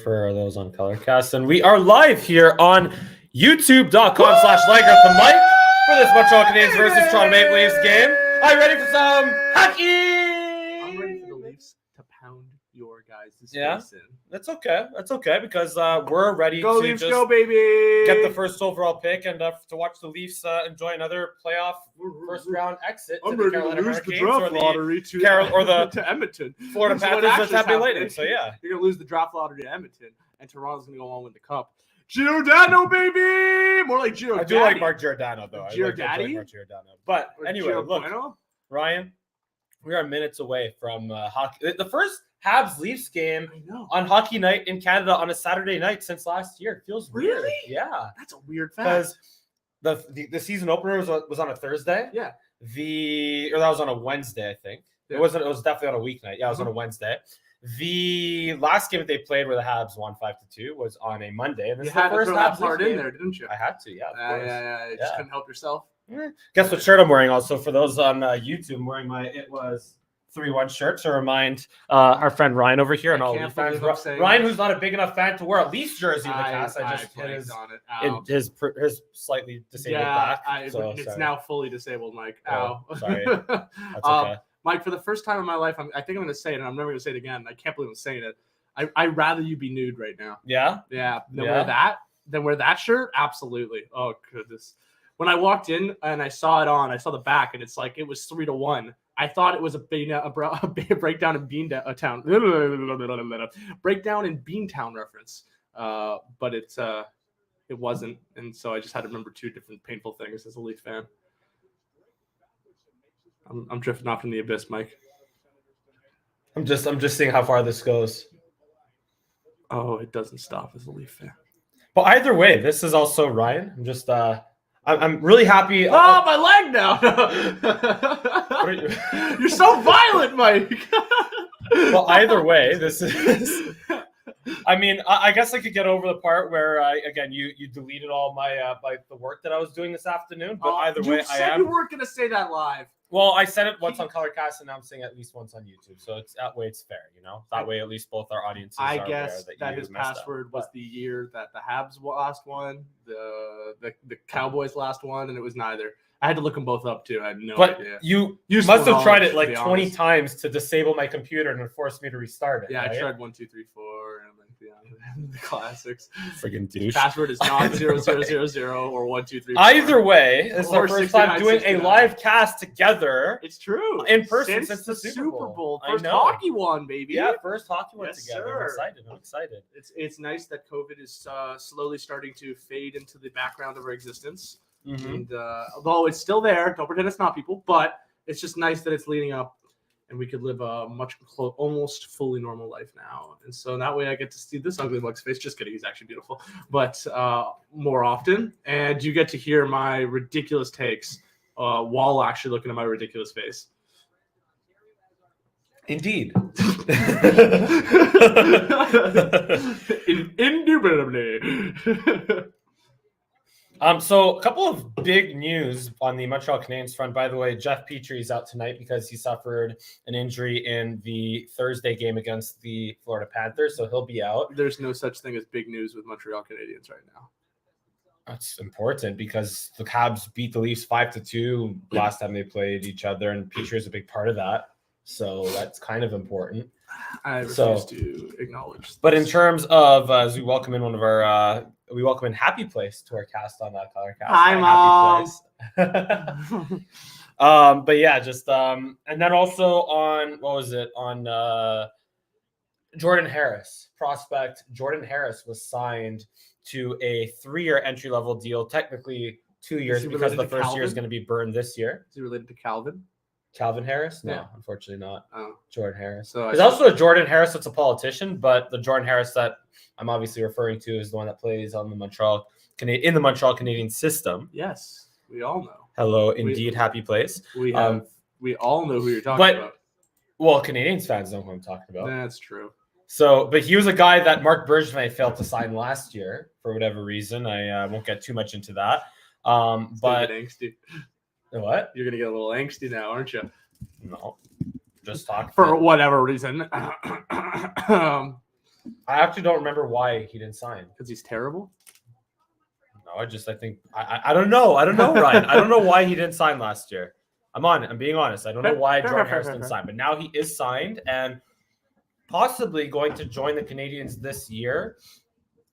for those on ColorCast, and we are live here on youtube.com/Liger the mic for this Montreal Canadiens versus Toronto Maple Leafs game. Are you ready for some hockey? I'm ready for the Leafs to pound your guys' face in. That's okay because we're ready Go to Leafs, just go baby! get the first overall pick and to watch the Leafs enjoy another playoff first round exit to I'm the ready Carolina to lose the Hurricanes draft or the lottery to to Edmonton. Florida This is what Panthers or actually Tampa Bay happening. Lightning. So yeah. You're gonna lose the draft lottery to Edmonton, and Toronto's gonna go on with the cup. Giordano, baby! More like Giordano. I do like Mark Giordano though. Giordani? Mark Giordano. But anyway, look, Bueno? Ryan, we are minutes away from hockey. The first Habs-Leafs game I know. on Hockey Night in Canada on a Saturday night since last year. It feels weird. Really? Yeah. That's a weird fact. Because the season opener was on a Thursday. Yeah. That was on a Wednesday, I think. Yeah. It was definitely on a weeknight. Yeah, it was on a Wednesday. The last game that they played where the Habs won 5-2 was on a Monday. And this You is the had to first throw that Habs part game. in there, didn't you? I had to, yeah. Of course. Yeah. You just couldn't help yourself. Guess what shirt I'm wearing also for those on YouTube. I'm wearing my It Was 3-1 shirt to remind our friend Ryan over here and all Leaf fans. Ryan, who's not a big enough fan to wear a Leafs jersey in the cast. I just hit his slightly disabled back. It's now fully disabled, Mike. Ow. Sorry. That's okay. Mike, for the first time in my life, I think I'm going to say it, and I'm never going to say it again. I can't believe I'm saying it. I'd rather you be nude right now. Yeah? Yeah. Wear that shirt? Absolutely. Oh, goodness. When I walked in and I saw it on, I saw the back, and it's like it was 3-1. I thought it was a breakdown in Beantown. Breakdown in Beantown reference. But it wasn't. And so I just had to remember two different painful things as a Leaf fan. I'm drifting off in the abyss, Mike. I'm just seeing how far this goes. Oh, it doesn't stop as a Leaf fan. But either way, this is also Ryan. I'm just I'm really happy. Oh, my leg now. You're so violent, Mike. Well, either way, this is. I mean, I guess I could get over the part where you deleted all my the work that I was doing this afternoon. But either way, you weren't going to say that live. Well, I said it once on ColorCast, and now I'm saying it at least once on YouTube. So it's that way it's fair, you know. That way, at least both our audiences. I are guess aware that his password was the year that the Habs last one, the Cowboys last one, and it was neither. I had to look them both up too. I had no idea. You must have tried it like 20 times to disable my computer and force me to restart it. Yeah, right? I tried 1, 2, 3, 4, and then the classics. Friggin' douche. Password is not 0000 or 1, 2, 3, 4. Either way, this is our first time doing a live cast together. It's true. In person since the Super Bowl. First hockey one, baby. Yeah, first hockky one together. Sir. I'm excited. It's nice that COVID is slowly starting to fade into the background of our existence. Mm-hmm. And although it's still there, don't pretend it's not, people. But it's just nice that it's leading up, and we could live a almost fully normal life now. And so that way, I get to see this ugly mug's face. Just kidding, he's actually beautiful. But more often, and you get to hear my ridiculous takes while actually looking at my ridiculous face. Indeed. Indubitably. So a couple of big news on the Montreal Canadiens front. By the way, Jeff Petrie is out tonight because he suffered an injury in the Thursday game against the Florida Panthers, so he'll be out. There's no such thing as big news with Montreal Canadiens right now. That's important because the Habs beat the Leafs 5-2 last time they played each other, and Petrie is a big part of that. So that's kind of important. I refuse to acknowledge this. But in terms of as we welcome in we welcome in Happy Place to our cast on that ColorCast. Hi, Mom. But yeah, just and then also on Jordan Harris, prospect Jordan Harris was signed to a 3-year entry-level deal, technically 2 years because the first year is going to be burned this year. Is he related to Calvin Harris? No, yeah. Unfortunately not. Oh. Jordan Harris. So there's also a Jordan Harris that's a politician, but the Jordan Harris that I'm obviously referring to is the one that plays on the Montreal Canadian system. Yes, we all know. Hello, indeed, Happy Place. We all know who you're talking about. Well, Canadiens fans know who I'm talking about. That's true. So, but he was a guy that Marc Bergevin failed to sign last year for whatever reason. I won't get too much into that. But angsty. What? You're gonna get a little angsty now, aren't you? No, just talk for whatever reason. I actually don't remember why he didn't sign. Because he's terrible? No, I think I don't know. I don't know, Ryan. I don't know why he didn't sign last year. I'm being honest. I don't know why Jordan Harris didn't sign, but now he is signed and possibly going to join the Canadiens this year,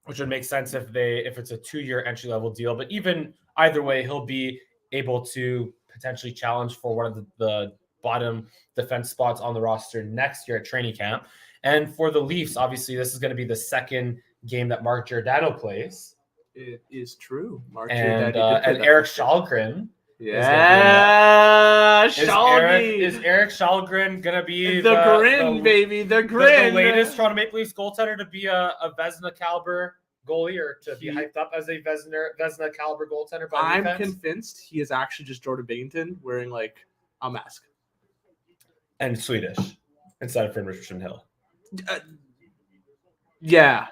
which would make sense if it's a 2-year entry level deal. But even either way, he'll be able to potentially challenge for one of the bottom defense spots on the roster next year at training camp. And for the Leafs, obviously, this is going to be the second game that Mark Giordano plays. It is true. Mark and Eric Shalgren. Yeah, is Eric Shalgren gonna be the grin, baby? The grin. The latest Toronto Maple Leafs goaltender to be a Vezina caliber goalie, or to be hyped up as a Vezina caliber goaltender. I'm convinced he is actually just Jordan Binnington wearing like a mask and Swedish instead of Finn Richardson Hill. Yeah.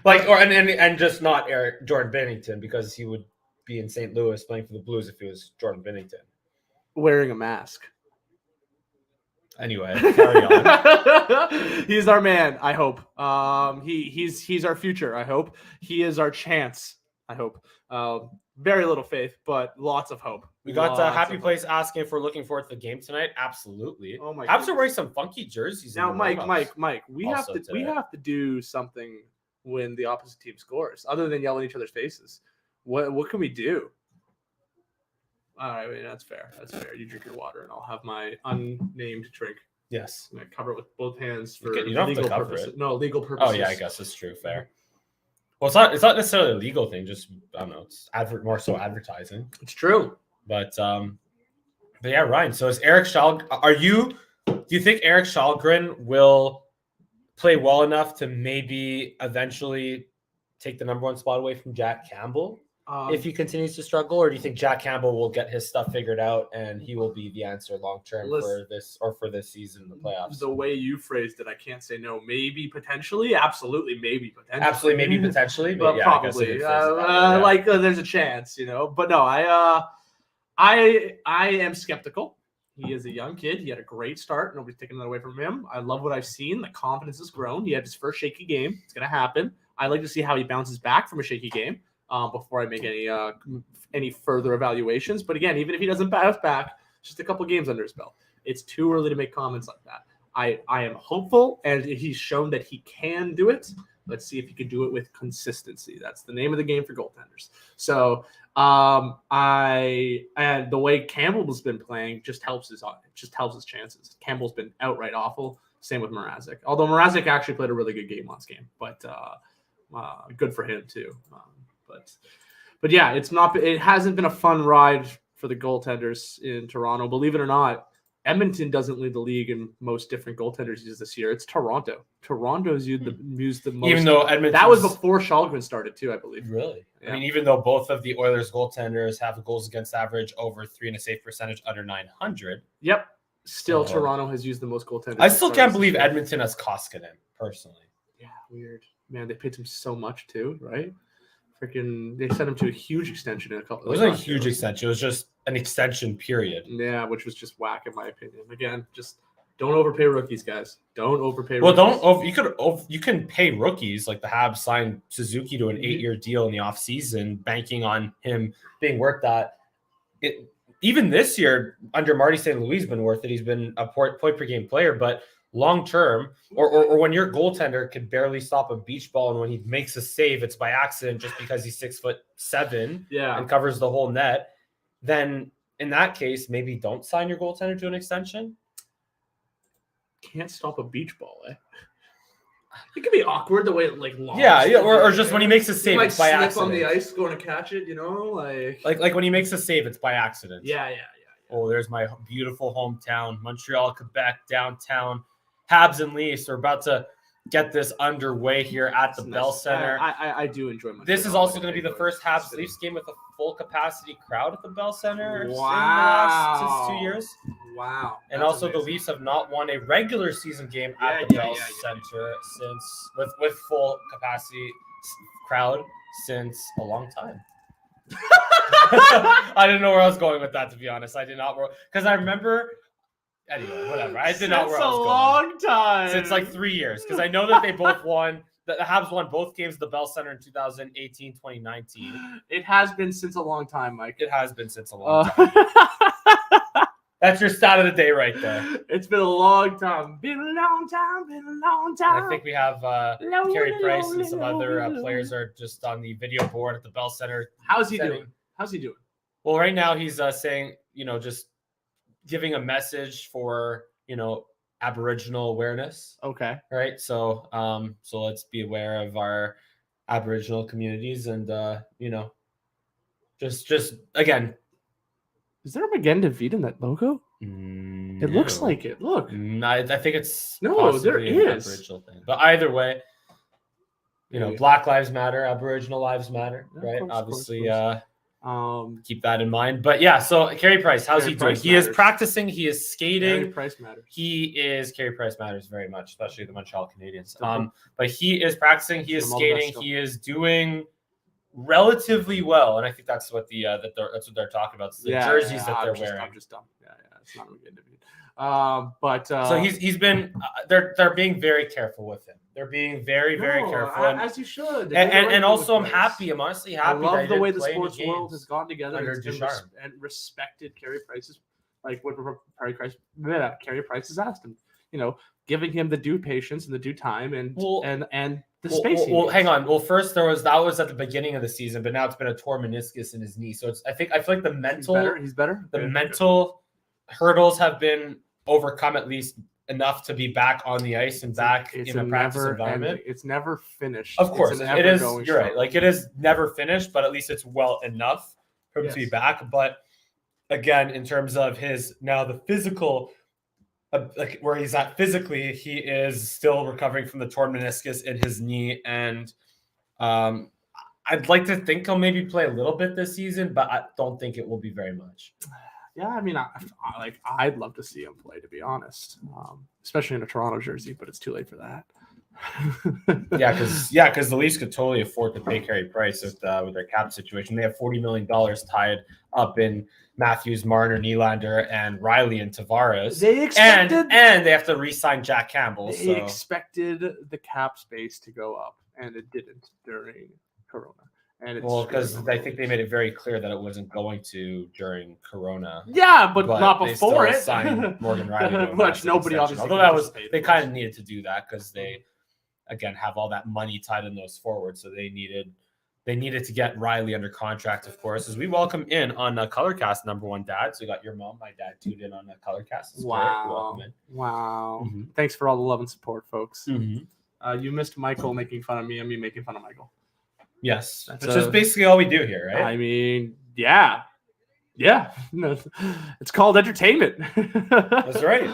Like and just not Jordan Binnington, because he would be in St. Louis playing for the Blues if it was Jordan Binnington wearing a mask. Anyway, carry on. He's our man, I hope. He's our future, I hope. He is our chance, I hope. Very little faith, but lots of hope. We got Happy Place asking if we're looking forward to the game tonight. Absolutely. Oh my! Habs are wearing some funky jerseys. Now, Mike, we have to do something when the opposite team scores, other than yell in each other's faces. What can we do? All right, I mean, that's fair. You drink your water, and I'll have my unnamed drink. Yes. I'm gonna cover it with both hands for you don't legal have to cover purposes. it. No, legal purposes. Oh yeah, I guess it's true. Fair. Well, it's not necessarily a legal thing. Just I don't know. It's more so advertising. It's true. But yeah, Ryan. So is Eric Shalgren? Do you think Eric Shalgren will play well enough to maybe eventually take the number one spot away from Jack Campbell if he continues to struggle, or do you think Jack Campbell will get his stuff figured out and he will be the answer long term for this season in the playoffs? The way you phrased it, I can't say no. Maybe potentially, absolutely, maybe potentially, absolutely, maybe potentially, but yeah, probably. There's a chance, But no, I am skeptical. He is a young kid. He had a great start. Nobody's taking that away from him. I love what I've seen. The confidence has grown. He had his first shaky game. It's going to happen. I'd like to see how he bounces back from a shaky game before I make any further evaluations. But again, even if he doesn't bounce back, just a couple games under his belt. It's too early to make comments like that. I am hopeful, and he's shown that he can do it. Let's see if he can do it with consistency. That's the name of the game for goaltenders. So and the way Campbell's been playing just helps his chances. Campbell's been outright awful. Same with Mrazek. Although Mrazek actually played a really good game last game, but good for him too. But yeah, it hasn't been a fun ride for the goaltenders in Toronto. Believe it or not, Edmonton doesn't lead the league in most different goaltenders used this year. It's Toronto. Toronto's used the most. Even though Edmonton, that was before Shalgren started too, I believe. Really? Yeah. I mean, even though both of the Oilers goaltenders have a goals against average over 3 and a save percentage under 900. Yep. Still, Toronto has used the most goaltenders. I still can't believe Edmonton has Koskinen, personally. Yeah, weird. Man, they paid him so much too, right? Freaking, they sent him to a huge extension in a couple. It wasn't a huge extension. It was just an extension period. Yeah, which was just whack in my opinion. Again, just don't overpay rookies, guys. Don't overpay. You can pay rookies, like the Habs signed Suzuki to an 8-year deal in the offseason, banking on him being worth that. Even this year, under Marty St. Louis, has been worth it. He's been a point per game player, but long term, or when your goaltender can barely stop a beach ball, and when he makes a save, it's by accident just because he's 6'7", and covers the whole net, then in that case, maybe don't sign your goaltender to an extension. Can't stop a beach ball, eh? It could be awkward the way it launches. Yeah, or just when he makes a save, it's by accident. On the ice, going to catch it, like when he makes a save, it's by accident. Yeah. Oh, there's my beautiful hometown, Montreal, Quebec, downtown. Habs and Leafs are about to get this underway here at the Bell Center. I do enjoy Montreal. This is also going to be the first Habs Leafs game with a full capacity crowd at the Bell Center wow. since 2 years. Wow. And also amazing. The Leafs have not won a regular season game at the Bell Center since with full capacity crowd since a long time. I didn't know where I was going with that, to be honest. I did not, because I remember Anyway, whatever. I did not Since where I was a going. long time. Since like 3 years, because I know that they both won. The Habs won both games at the Bell Center in 2018, 2019. It has been since a long time, Mike. It has been since a long time. That's your stat of the day right there. It's been a long time. Been a long time. Been a long time. And I think we have Carey Price and some other players are just on the video board at the Bell Center. How's he doing? Well, right now he's saying, just giving a message for, Aboriginal awareness. Okay. Right. So, so let's be aware of our Aboriginal communities and, just again. Is there a Magen David in that logo? No. It looks like it. Look. I think it's there is. Aboriginal thing. But either way, Black Lives Matter, Aboriginal lives matter, right? Course, Obviously, keep that in mind. But yeah, so Carey Price, how's he doing? He is practicing. He is skating. Carey Price matters. Carey Price matters very much, especially the Montreal Canadiens. But he is practicing. He is skating. He is doing relatively well, and I think that's what that's what they're talking about. The jerseys that they're wearing. I'm just dumb. Yeah, it's not Magen David. So he's been. They're being very careful with him. They're being very, very careful, as you should. And also, I'm happy. I'm honestly happy. I love the way the sports world has gone together and respected Carey Price's, like what Carey Price has asked him. Giving him the due patience and the due time and the space. Well, hang on. Well, first that was at the beginning of the season, but now it's been a torn meniscus in his knee. So I feel like the mental. He's better. The mental hurdles have been overcome at least enough to be back on the ice and back in a practice environment. It's never finished. Of course, it is. You're right. Like it is never finished, but at least it's well enough for him to be back. But again, in terms of the physical, like where he's at physically, he is still recovering from the torn meniscus in his knee, and I'd like to think he'll maybe play a little bit this season, but I don't think it will be very much. Yeah, I mean, I'd love to see him play, to be honest, especially in a Toronto jersey, but it's too late for that. because the Leafs could totally afford to pay Carey Price with their cap situation. They have $40 million tied up in Matthews, Marner, Nylander, and Riley and Tavares. They expected, and they have to re-sign Jack Campbell. They expected the cap space to go up, and it didn't during Corona. Because I think they made it very clear that it wasn't going to during Corona. Yeah, but not before it. Signed Morgan Riley, which nobody obviously. Although they kind of needed to do that because they, again, have all that money tied in those forwards, so they needed to get Riley under contract, of course. As we welcome in on ColorCast number one dad. So you got your mom, my dad tuned in on ColorCast. Wow! Mm-hmm. Thanks for all the love and support, folks. Mm-hmm. You missed Michael making fun of me and me making fun of Michael. Yes, that's just basically all we do here, right? I mean, yeah. No, it's called entertainment. That's right.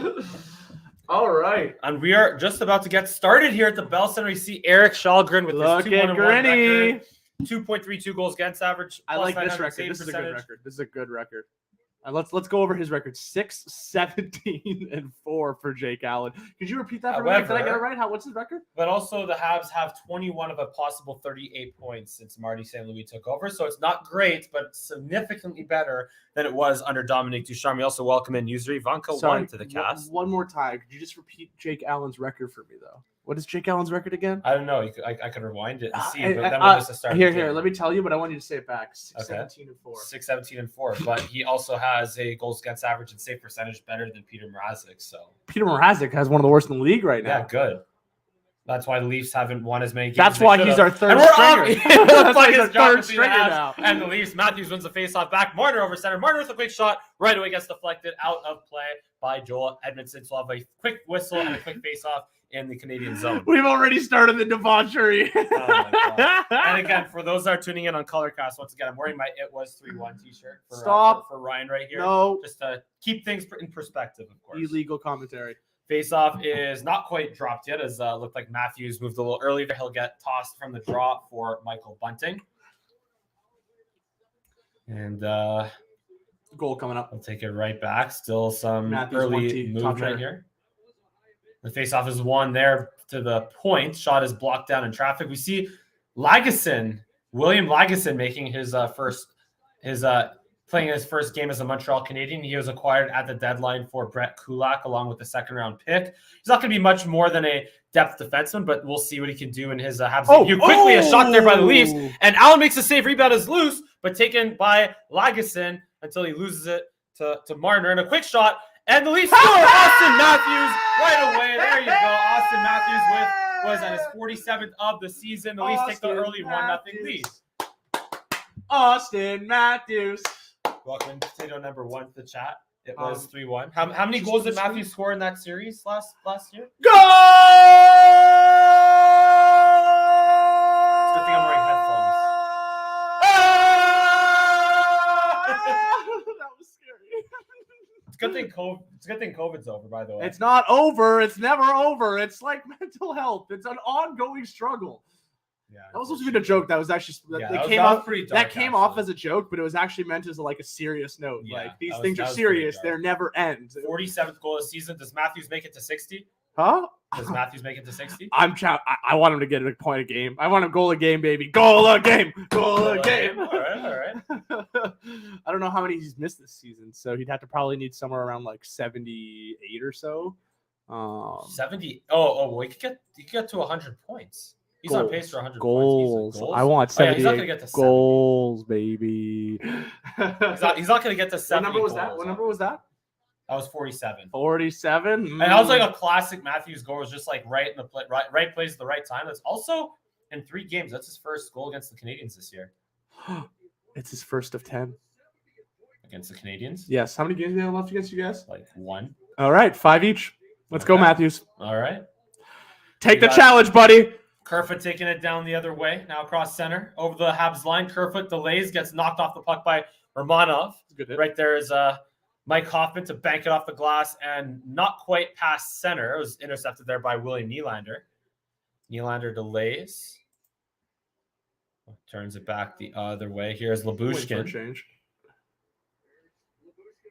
All right, and we are just about to get started here at the Bell Center. You see Eric Shalgren with his 2-1-1 record, 2.32 goals against average. I like this record. This is a good record. This is a good record. And let's go over his record: 6-17-4 for Jake Allen. Could you repeat that for me? Did I get it right? What's his record? But also, the Habs have 21 of a possible 38 points since Marty St. Louis took over. So it's not great, but significantly better than it was under Dominique Ducharme. We also welcome in user Ivanka 1 to the cast. One more time. Could you just repeat Jake Allen's record for me, though? What is Jake Allen's record again? I don't know. I could rewind it and see, but then we'll just start. Here. Let me tell you, but I want you to say it back. 6-17-4. 6-17-4. But he also has a goals against average and save percentage better than Peter Mrazek. So Peter Mrazek has one of the worst in the league right now. Yeah, good. That's why the Leafs haven't won as many games. That's why he's our third stringer. That's why he's our third stringer now. And the Leafs, Matthews wins the faceoff back. Marner over center. Marner with a quick shot. Right away gets deflected out of play by Joel Edmondson. So we'll have a quick whistle and a quick faceoff in the Canadian zone. We've already started the debauchery. And again, for those that are tuning in on ColorCast, once again, I'm wearing my It Was 3-1 t-shirt for Ryan right here. No. Just to keep things in perspective, of course. Illegal commentary. Faceoff is not quite dropped yet, as looked like Matthews moved a little earlier. He'll get tossed from the draw for Michael Bunting. And goal coming up. I'll take it right back. Still some Matthews early movement here. The faceoff is won there to the point. Shot is blocked down in traffic. We see William Lagesson making his playing his first game as a Montreal Canadian. He was acquired at the deadline for Brett Kulak along with the second-round pick. He's not going to be much more than a depth defenseman, but we'll see what he can do in his Habs. Quickly a shot there by the Leafs, and Allen makes a save. Rebound is loose, but taken by Lagesson until he loses it to Marner. And a quick shot, and the Leafs score. Austin Matthews right away. There you go. Austin Matthews was at his 47th of the season. The Leafs take the early 1-0 lead. Austin Matthews. Welcome potato number 1 to the chat. It was 3-1. How many goals did Matthews score in that series last year? Go! It's a good thing I'm wearing headphones. That was scary. It's a good thing COVID's over, by the way. It's not over. It's never over. It's like mental health. It's an ongoing struggle. Yeah, that was supposed to be a joke. That was actually that came off as a joke, but it was actually meant as like a serious note. Yeah, like these things are serious; they're never end. 47th goal of the season. Does Matthews make it to 60? Huh? Does Matthews make it to 60? I want him to get a point a game. I want him goal a game, baby. Goal a game. Goal a game. All right. I don't know how many he's missed this season, so he'd have to probably need somewhere around like 78 or so. 70. Well, he could get to 100 points. He's on pace for 100 goals. points. I want 78 he's not gonna get to goals, baby. He's not going to get to 70. What number was that? That was 47. 47. And that was like a classic Matthews goal. It was just like right in the right place at the right time. That's also in 3 games. That's his first goal against the Canadians this year. It's his first of 10 against the Canadians. Yes. How many games do they have left against you guys? Like 1. All right, 5 each. Let's go, Matthews. All right. Take the challenge, buddy. Kerfoot taking it down the other way. Now across center. Over the Habs line. Kerfoot delays. Gets knocked off the puck by Romanov. Right there is Mike Hoffman to bank it off the glass and not quite past center. It was intercepted there by William Nylander. Nylander delays. Turns it back the other way. Here's Lyubushkin.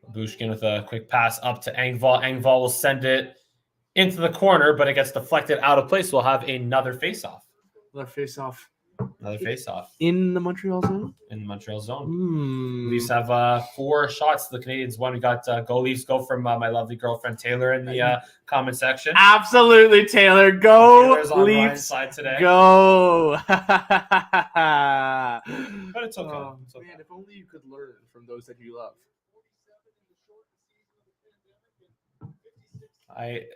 Lyubushkin with a quick pass up to Engvall. Engvall will send it into the corner, but it gets deflected out of place. We'll have another face-off. Another face-off. In the Montreal zone? In the Montreal zone. Leafs have 4 shots. The Canadians 1. We got Go Leafs. Go from my lovely girlfriend Taylor in the comment section. Absolutely, Taylor. Go Taylor's on Leafs. Ryan's side today. Go. But it's okay. Man, if only you could learn from those that you love.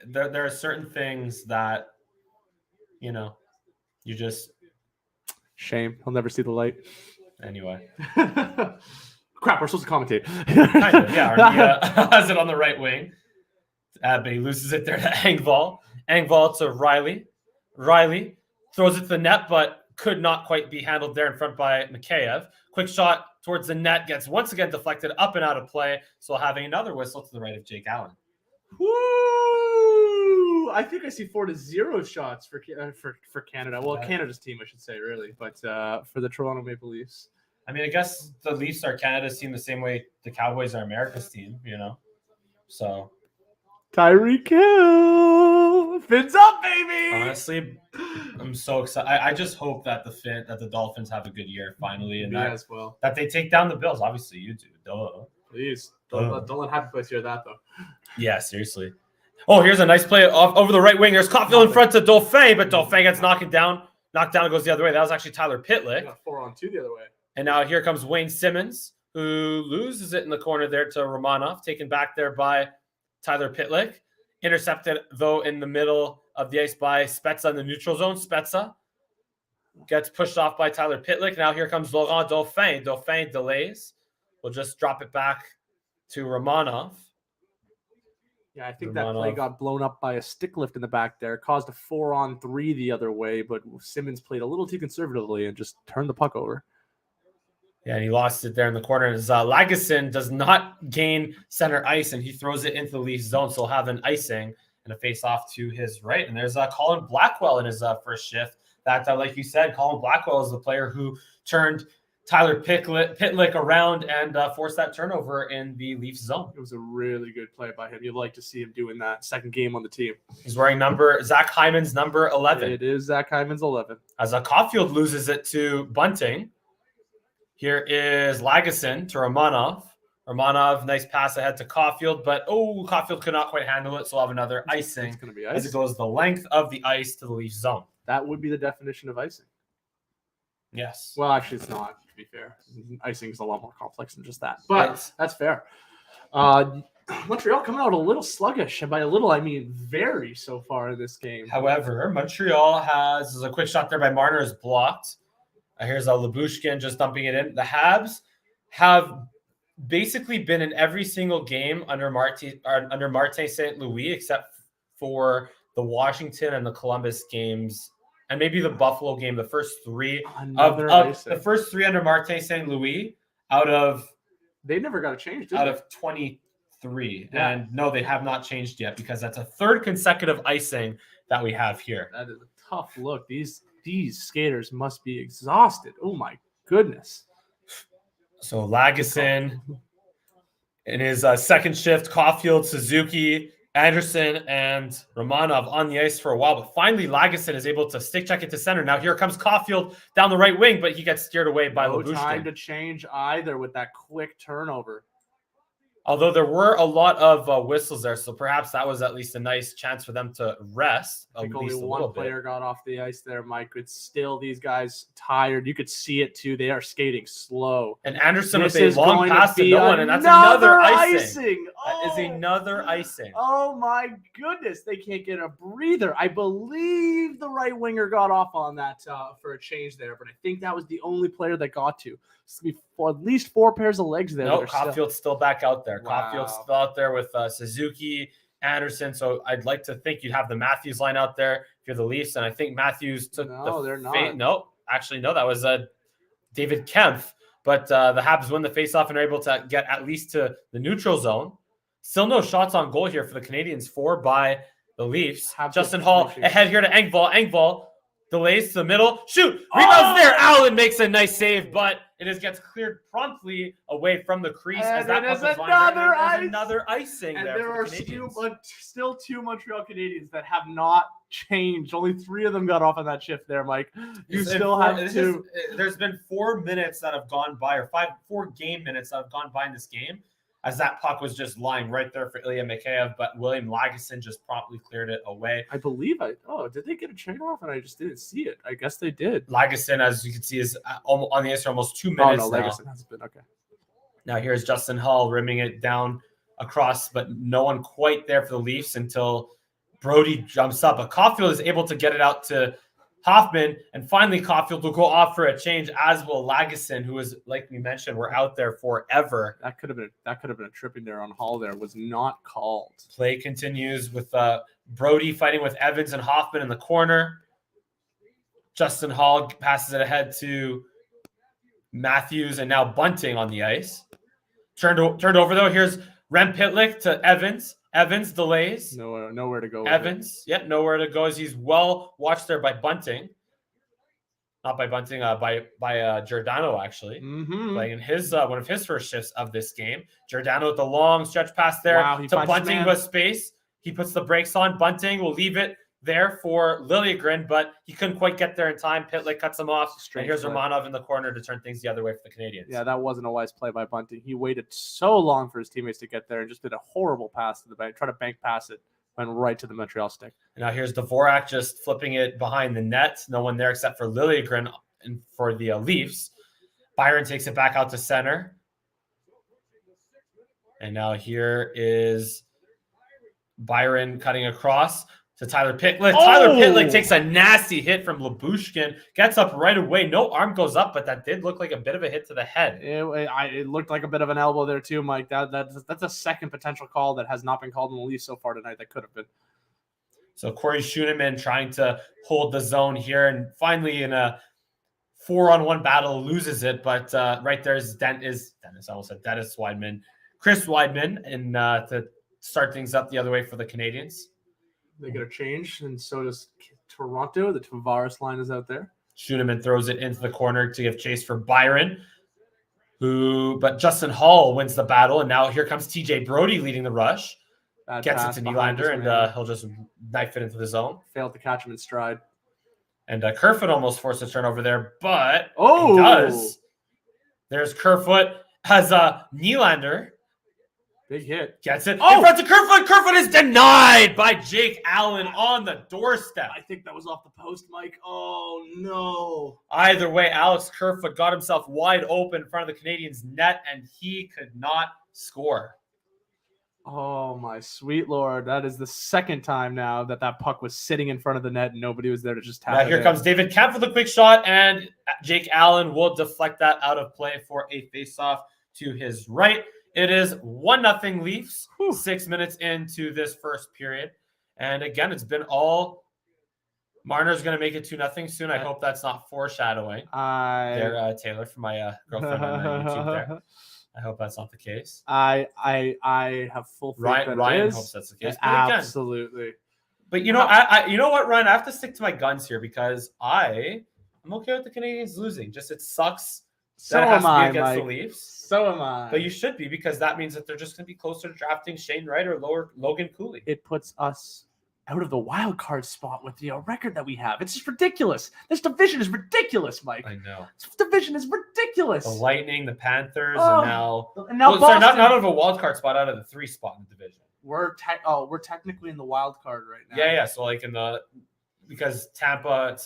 There are certain things that, you just... Shame. He'll never see the light. Anyway. Crap, we're supposed to commentate. Kind of, yeah. Armia has it on the right wing. But he loses it there to Engvall. Engvall to Riley. Riley throws it to the net, but could not quite be handled there in front by Mikheyev. Quick shot towards the net. Gets once again deflected up and out of play. So having another whistle to the right of Jake Allen. Woo! I think I see 4-0 shots for Canada. Well, Canada's team, I should say, really, but for the Toronto Maple Leafs. I mean, I guess the Leafs are Canada's team the same way the Cowboys are America's team, So Tyreek Hill, fins up, baby. Honestly, I'm so excited. I just hope that the Dolphins have a good year finally, and that they take down the Bills. Obviously, you do. Duh. Please don't let Happy Place hear that though. Yeah, seriously. Oh, here's a nice play over the right wing. There's Caulfield in front to Dauphin, but Dauphin gets knocked down and goes the other way. That was actually Tyler Pitlick. 4-on-2 the other way. And now here comes Wayne Simmons, who loses it in the corner there to Romanov, taken back there by Tyler Pitlick. Intercepted, though, in the middle of the ice by Spezza in the neutral zone. Spezza gets pushed off by Tyler Pitlick. Now here comes Laurent Dauphin. Dauphin delays. We'll just drop it back to Romanov. Yeah, I think that play got blown up by a stick lift in the back there. Caused a 4-on-3 the other way, but Simmons played a little too conservatively and just turned the puck over. Yeah, and he lost it there in the corner. Lagesson does not gain center ice, and he throws it into the Leafs zone, so he'll have an icing and a face-off to his right. And there's Colin Blackwell in his first shift. That, like you said, Colin Blackwell is the player who turned Tyler Pitlick around and forced that turnover in the Leafs zone. It was a really good play by him. You'd like to see him doing that second game on the team. He's wearing Zach Hyman's number 11. It is Zach Hyman's 11. As Caulfield loses it to Bunting. Here is Lagesson to Romanov. Romanov, nice pass ahead to Caulfield, but Caulfield could not quite handle it, so we'll have another icing. It's going to be as ice. it goes the length of the ice to the Leafs zone. That would be the definition of icing. Yes. Well, actually, it's not, to be fair. Icing is a lot more complex than just that, but that's fair. Montreal coming out a little sluggish, and by a little, I mean very so far in this game. However, Montreal has a quick shot there by Marner is blocked. Here's Lyubushkin just dumping it in. The Habs have basically been in every single game under Martin St. Louis, except for the Washington and the Columbus games, and maybe the Buffalo game. The first three the first three under Martin St. Louis they never got a change of 23. Yeah. And no, they have not changed yet because that's a third consecutive icing that we have here. That is a tough look. These skaters must be exhausted. Oh my goodness. So Lagesson in his second shift, Caulfield, Suzuki, Anderson, and Romanov on the ice for a while, but finally Lagesson is able to stick check it to center. Now here comes Caulfield down the right wing, but he gets steered away by Lyubushkin. No time to change either with that quick turnover. Although there were a lot of whistles there, so perhaps that was at least a nice chance for them to rest. I think only one player got off the ice there, Mike. It's still these guys tired. You could see it too. They are skating slow. And Anderson with a long pass to no one, and that's another icing. That is another icing. Oh my goodness, they can't get a breather. I believe the right winger got off on that for a change there, but I think that was the only player that got to. For at least 4 pairs of legs there. No, Caulfield's still back out there. Wow. Caulfield's still out there with Suzuki, Anderson. So I'd like to think you'd have the Matthews line out there if you're the Leafs. And I think Matthews took they're not. No, actually, no, that was David Kempf. But the Habs win the faceoff and are able to get at least to the neutral zone. Still no shots on goal here for the Canadians, 4 by the Leafs. Justin Hall ahead here to Engvall. Engvall delays to the middle. Shoot! Rebounds there. Allen makes a nice save, but it gets cleared promptly away from the crease. And as that is another icing and there. There are still 2 Montreal Canadiens that have not changed. Only 3 of them got off on that shift there, Mike. There's been 4 minutes that have gone by, or 4 game minutes that have gone by in this game, as that puck was just lying right there for Ilya Mikheyev, but William Lagesson just promptly cleared it away. I believe did they get a trade off? And I just didn't see it. I guess they did. Lagesson, as you can see, is on the ice for almost 2 minutes now. Lagesson has been, okay. Now here's Justin Hall rimming it down across, but no one quite there for the Leafs until Brody jumps up. But Caulfield is able to get it out to Hoffman, and finally Caulfield will go off for a change, as will Lagesson, who is, like we mentioned, we're out there forever. That could have been a tripping there on Hall. There was not called. Play continues with Brody fighting with Evans and Hoffman in the corner. Justin Hall passes it ahead to Matthews, and now Bunting on the ice. Turned over though. Here's Rem Pitlick to Evans. Evans delays. Nowhere to go. Evans, nowhere to go as he's well watched there by Bunting. Not by Bunting, by Giordano actually. Mm-hmm. Playing in his one of his first shifts of this game. Giordano with the long stretch pass there to Bunting with space. He puts the brakes on. Bunting will leave it there for Liljegren, but he couldn't quite get there in time. Pitlick cuts him off. And here's Romanov in the corner to turn things the other way for the Canadians. Yeah, that wasn't a wise play by Bunting. He waited so long for his teammates to get there and just did a horrible pass to the bank. Try to bank pass it. Went right to the Montreal stick. And now here's Dvorak just flipping it behind the net. No one there except for Liljegren and for the Leafs. Byron takes it back out to center. And now here is Byron cutting across to Tyler Pitlick. Tyler Pitlick takes a nasty hit from Lyubushkin. Gets up right away. No arm goes up, but that did look like a bit of a hit to the head. It looked like a bit of an elbow there too, Mike. That's a second potential call that has not been called in the Leafs so far tonight. That could have been. So Corey Schooneman trying to hold the zone here, and finally in a 4-on-1 battle loses it. But right there is Dennis Wideman, Chris Wideman, and to start things up the other way for the Canadians. They get a change, and so does Toronto. The Tavares line is out there. Schooneman throws it into the corner to give chase for Byron, but Justin Hall wins the battle, and now here comes TJ Brody leading the rush. Gets it to Nylander, and he'll just knife it into the zone. Failed to catch him in stride. And Kerfoot almost forced a turnover there, but he does. There's Kerfoot, has Nylander Big hit. Gets it. In front of Kerfoot. Kerfoot is denied by Jake Allen on the doorstep. I think that was off the post, Mike. Oh, no. Either way, Alex Kerfoot got himself wide open in front of the Canadiens' net, and he could not score. Oh, my sweet Lord. That is the second time now that puck was sitting in front of the net and nobody was there to just tap it. Here comes David Kemp with a quick shot, and Jake Allen will deflect that out of play for a faceoff to his right. It is 1-0 Leafs, 6 minutes into this first period. And again, it's been all Marner's going to make it 2-0 soon. I hope that's not foreshadowing. There, Taylor, for my girlfriend on YouTube there. I hope that's not the case. I have full faith that Ryan it is. hopes that's the case. Absolutely. But you know, you know what, Ryan? I have to stick to my guns here because I'm okay with the Canadiens losing. Just it sucks that it has to be against the Leafs. So am I. But you should be because that means that they're just going to be closer to drafting Shane Wright or Logan Cooley. It puts us out of the wild card spot with the record that we have. It's just ridiculous. This division is ridiculous, Mike. I know. This division is ridiculous. The Lightning, the Panthers, and now Boston. Sorry, not out of a wild card spot, out of the 3 spot in the division. We're technically in the wild card right now. Yeah. So like because Tampa,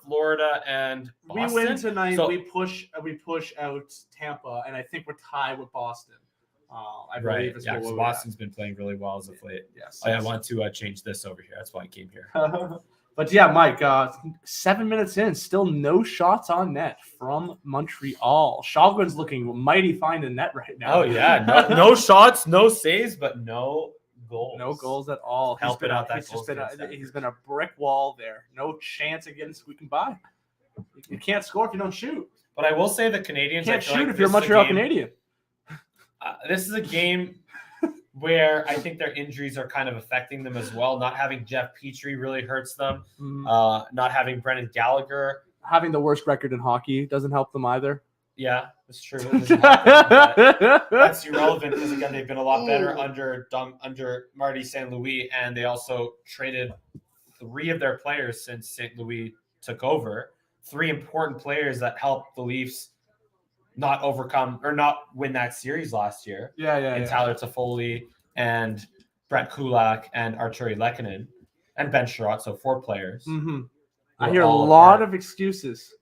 Florida, and Boston. We win tonight. So, we push out Tampa, and I think we're tied with Boston. I believe it's because Boston's been playing really well as of late. Yes. I want to change this over here. That's why I came here. But yeah, Mike, 7 minutes in, still no shots on net from Montreal. Shalgren's looking mighty fine in net right now. Oh, yeah. No shots, no saves, but no goals. No goals at all. He's been a brick wall there. No chance of getting squeaking by. You can't score if you don't shoot. But I will say the Canadiens can't shoot if you're a Montreal Canadian. This is a game where I think their injuries are kind of affecting them as well. Not having Jeff Petrie really hurts them. Not having Brendan Gallagher. Having the worst record in hockey doesn't help them either. Yeah, that's true. That's irrelevant because, again, they've been a lot better under Marty St. Louis, and they also traded 3 of their players since St. Louis took over. 3 important players that helped the Leafs not overcome or not win that series last year. And Tyler Toffoli and Brett Kulak and Arturi Lehkonen and Ben Sherratt, so 4 players. I hear a lot of excuses.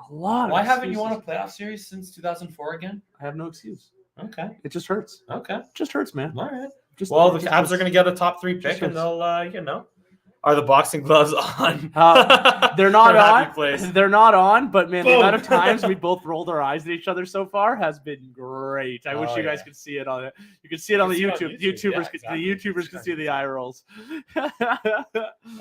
Why haven't you won a playoff series since 2004 again? I have no excuse. Okay. It just hurts. Okay. It just hurts, man. All right. The Habs are going to get a top 3 pick, and they'll, are the boxing gloves on? They're not on. They're not on, but man, the amount of times we both rolled our eyes at each other so far has been great. I wish you guys could see it on it. You can see it on the YouTube. The YouTubers can see the eye rolls.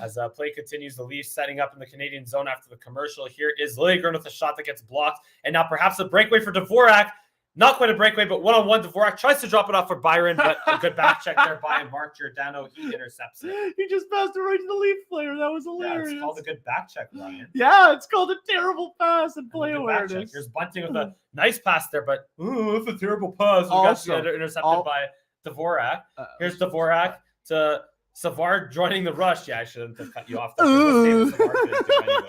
As play continues, the Leafs setting up in the Canadian zone after the commercial. Here is Liljegren with a shot that gets blocked, and now perhaps a breakaway for Dvorak. Not quite a breakaway, but one-on-one. Dvorak tries to drop it off for Byron, but a good back check there by Mark Giordano. He intercepts it. He just passed it right to the Leaf player. That was hilarious. Yeah, it's called a good back check, Ryan. Yeah, it's called a terrible pass and play awareness. Here's Bunting with a nice pass there, but it's a terrible pass. We got intercepted by Dvorak. Here's Dvorak to Savard joining the rush. Yeah, I shouldn't have cut you off there. David Savard didn't do anyway.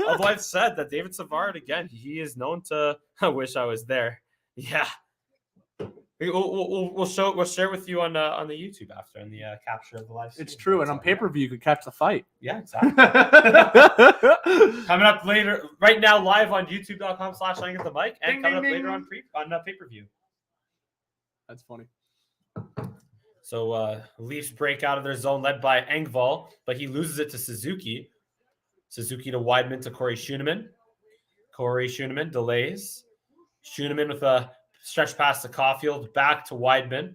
Although I've said that David Savard, again, he is known to I wish I was there. Yeah, we'll share it with you on the YouTube after and the capture of the live stream. It's true, and on pay-per-view you could catch the fight. Yeah, exactly. Coming up later, right now, live on YouTube.com/LangingTheMic, and coming up later on pay-per-view. That's funny. So Leafs break out of their zone, led by Engvall, but he loses it to Suzuki. Suzuki to Weidman to Corey Schoeneman. Corey Schoeneman delays. Schoeneman with a stretch pass to Caulfield, back to Weidman.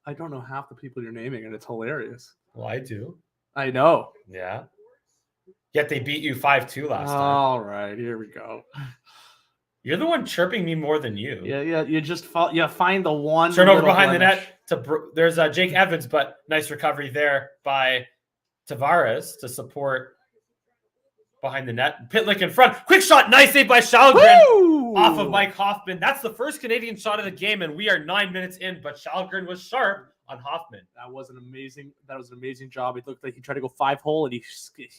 I don't know half the people you're naming, and it's hilarious. Well, I do. I know. Yeah. Yet they beat you 5-2 last time. All right, here we go. You're the one chirping me more than you. Yeah. You just find the one turnover behind the net. There's Jake Evans, but nice recovery there by Tavares to support behind the net. Pitlick in front. Quick shot. Nice save by Shalgren off of Mike Hoffman. That's the first Canadian shot of the game, and we are 9 minutes in, but Shalgren was sharp on Hoffman. That was an amazing job. It looked like he tried to go 5-hole, and he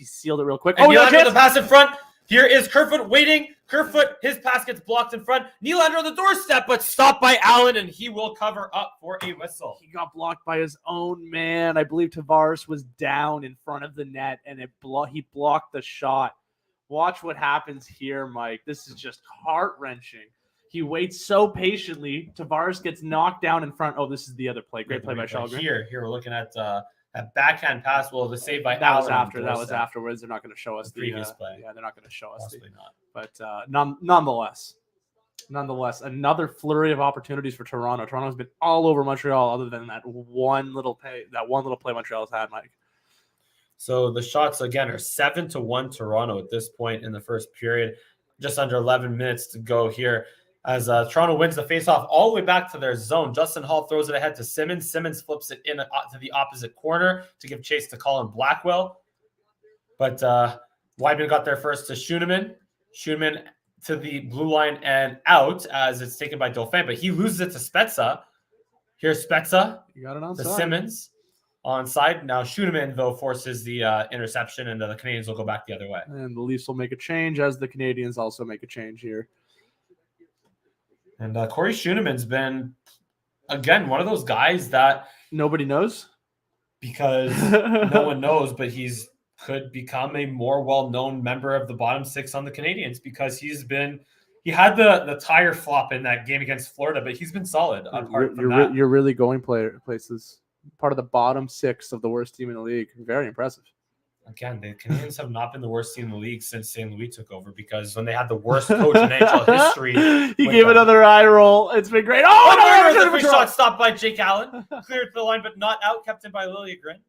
sealed it real quick. And the pass in front. Here is Kerfoot waiting. Kerfoot, his pass gets blocked in front. Nylander on the doorstep, but stopped by Allen, and he will cover up for a whistle. He got blocked by his own man. I believe Tavares was down in front of the net, and he blocked the shot. Watch what happens here, Mike. This is just heart-wrenching. He waits so patiently. Tavares gets knocked down in front. Oh, this is the other play. Great play by Källgren. Here we're looking at a backhand pass. Well, the save by that Allen. That was afterwards. They're not going to show us the previous play. Yeah, they're not going to show us. Possibly not. But nonetheless, another flurry of opportunities for Toronto. Toronto's been all over Montreal, other than that one little play Montreal's had, Mike. So the shots again are 7-1 Toronto at this point in the first period. Just under 11 minutes to go here. As Toronto wins the faceoff all the way back to their zone. Justin Hall throws it ahead to Simmons. Simmons flips it in to the opposite corner to give chase to Colin Blackwell. But Weidman got there first to Schoenemann. Schoenemann to the blue line and out as it's taken by Dauphin. But he loses it to Spezza. Here's Spezza. You got it onside. To Simmons. Onside. Now Schoenemann, though, forces the interception, and the Canadians will go back the other way. And the Leafs will make a change as the Canadians also make a change here. And Corey Schoenemann's been, again, one of those guys that nobody knows because no one knows, but could become a more well-known member of the bottom six on the Canadians because he had the tire flop in that game against Florida, but he's been solid. You're really going places. Part of the bottom six of the worst team in the league. Very impressive. Again, the Canadians have not been the worst team in the league since St. Louis took over because when they had the worst coach in NHL history. He gave another eye roll. It's been great. Oh, shot stopped by Jake Allen. Cleared to the line, but not out. Kept in by Liljegren.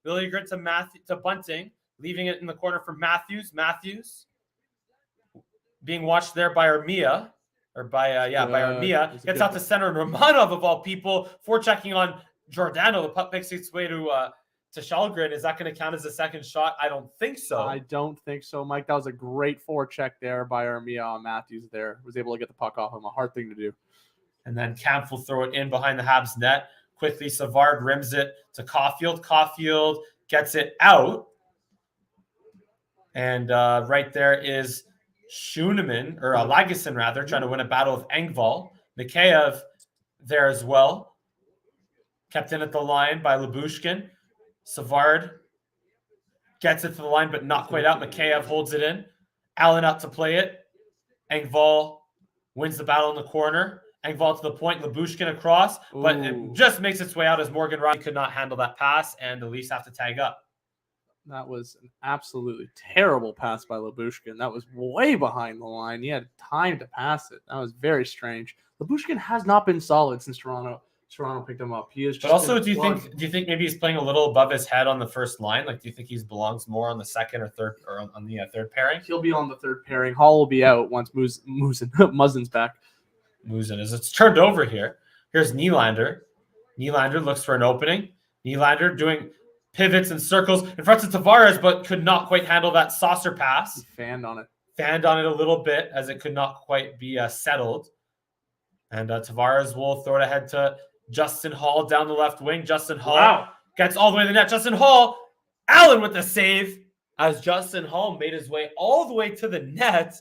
Liljegren to Bunting. Leaving it in the corner for Matthews. Matthews being watched there by Armia. By Armia. Gets out to center, and Romanov, of all people, forechecking on Giordano. The puck makes its way to Källgren. Is that going to count as a second shot? I don't think so. I don't think so, Mike. That was a great forecheck there by Armia on Matthews there. Was able to get the puck off him. A hard thing to do. And then Kampf will throw it in behind the Habs net. Quickly, Savard rims it to Caulfield. Caulfield gets it out. And right there is Schoenemann, or Lagesson rather, trying to win a battle with Engvall. Mikheyev there as well. Kept in at the line by Lyubushkin. Savard gets it to the line, but not quite out. Mikheyev holds it in. Allen out to play it. Engvall wins the battle in the corner. Engvall to the point. Lyubushkin across, but it just makes its way out as Morgan Rielly could not handle that pass, and the Leafs have to tag up. That was an absolutely terrible pass by Lyubushkin. That was way behind the line. He had time to pass it. That was very strange. Lyubushkin has not been solid since Toronto picked him up. He is. Just but also, do you think maybe he's playing a little above his head on the first line? Like, do you think he belongs more on the second or third, or on the third pairing? He'll be on the third pairing. Hall will be out once Muzzin's back. Muzzin is. It's turned over here. Here's Nylander. Nylander looks for an opening. Nylander doing pivots and circles in front of Tavares, but could not quite handle that saucer pass. He fanned on it a little bit as it could not quite be settled. And Tavares will throw it ahead to Justin Hall down the left wing. Justin Hall gets all the way to the net. Justin Hall, Allen with the save as Justin Hall made his way all the way to the net.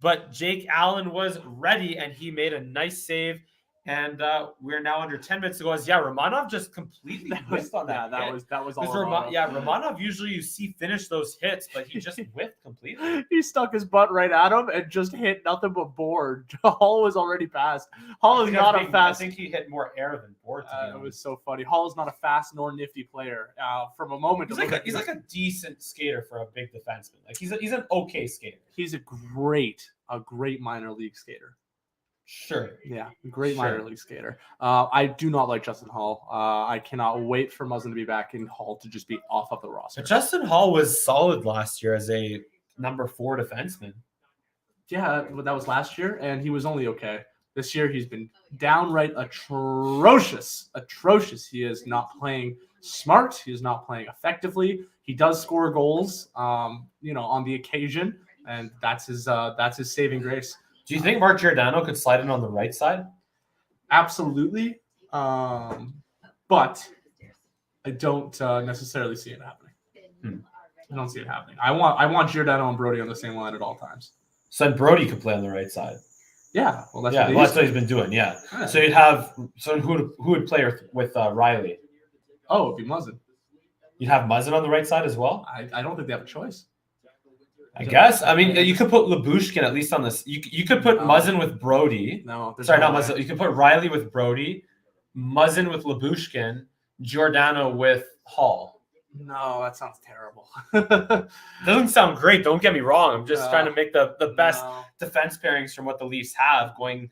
But Jake Allen was ready, and he made a nice save. And we're now under 10 minutes to go. Romanov just completely whiffed on that. That was all. Romanov usually you see finish those hits, but he just whiffed completely. He stuck his butt right at him and just hit nothing but board. Hall was already passed. Hall is not a fast. I think he hit more air than board. It was so funny. Hall is not a fast nor nifty player. From a moment, he's like a decent skater for a big defenseman. Like he's an okay skater. He's a great minor league skater. Sure. Yeah, great minor league skater. I do not like Justin Hall. I cannot wait for Muzzin to be back and Hall to just be off of the roster. But Justin Hall was solid last year as a number 4 defenseman. Yeah, that was last year, and he was only okay. This year, he's been downright atrocious. Atrocious. He is not playing smart. He is not playing effectively. He does score goals, on the occasion, and that's his saving grace. Do you think Mark Giordano could slide in on the right side? Absolutely. But I don't necessarily see it happening. I don't see it happening. I want Giordano and Brody on the same line at all times. So then Brody could play on the right side. Yeah, well, that's that's what he's been doing. Yeah. So you'd have who would play with Riley? Oh, it'd be Muzzin. You'd have Muzzin on the right side as well. I don't think they have a choice. I guess. I mean, you could put Lyubushkin at least on this. You could put Muzzin with Brody. No, sorry, not Muzzin. You could put Riley with Brody, Muzzin with Lyubushkin, Giordano with Hall. No, that sounds terrible. Doesn't sound great. Don't get me wrong. I'm just trying to make the best defense pairings from what the Leafs have going,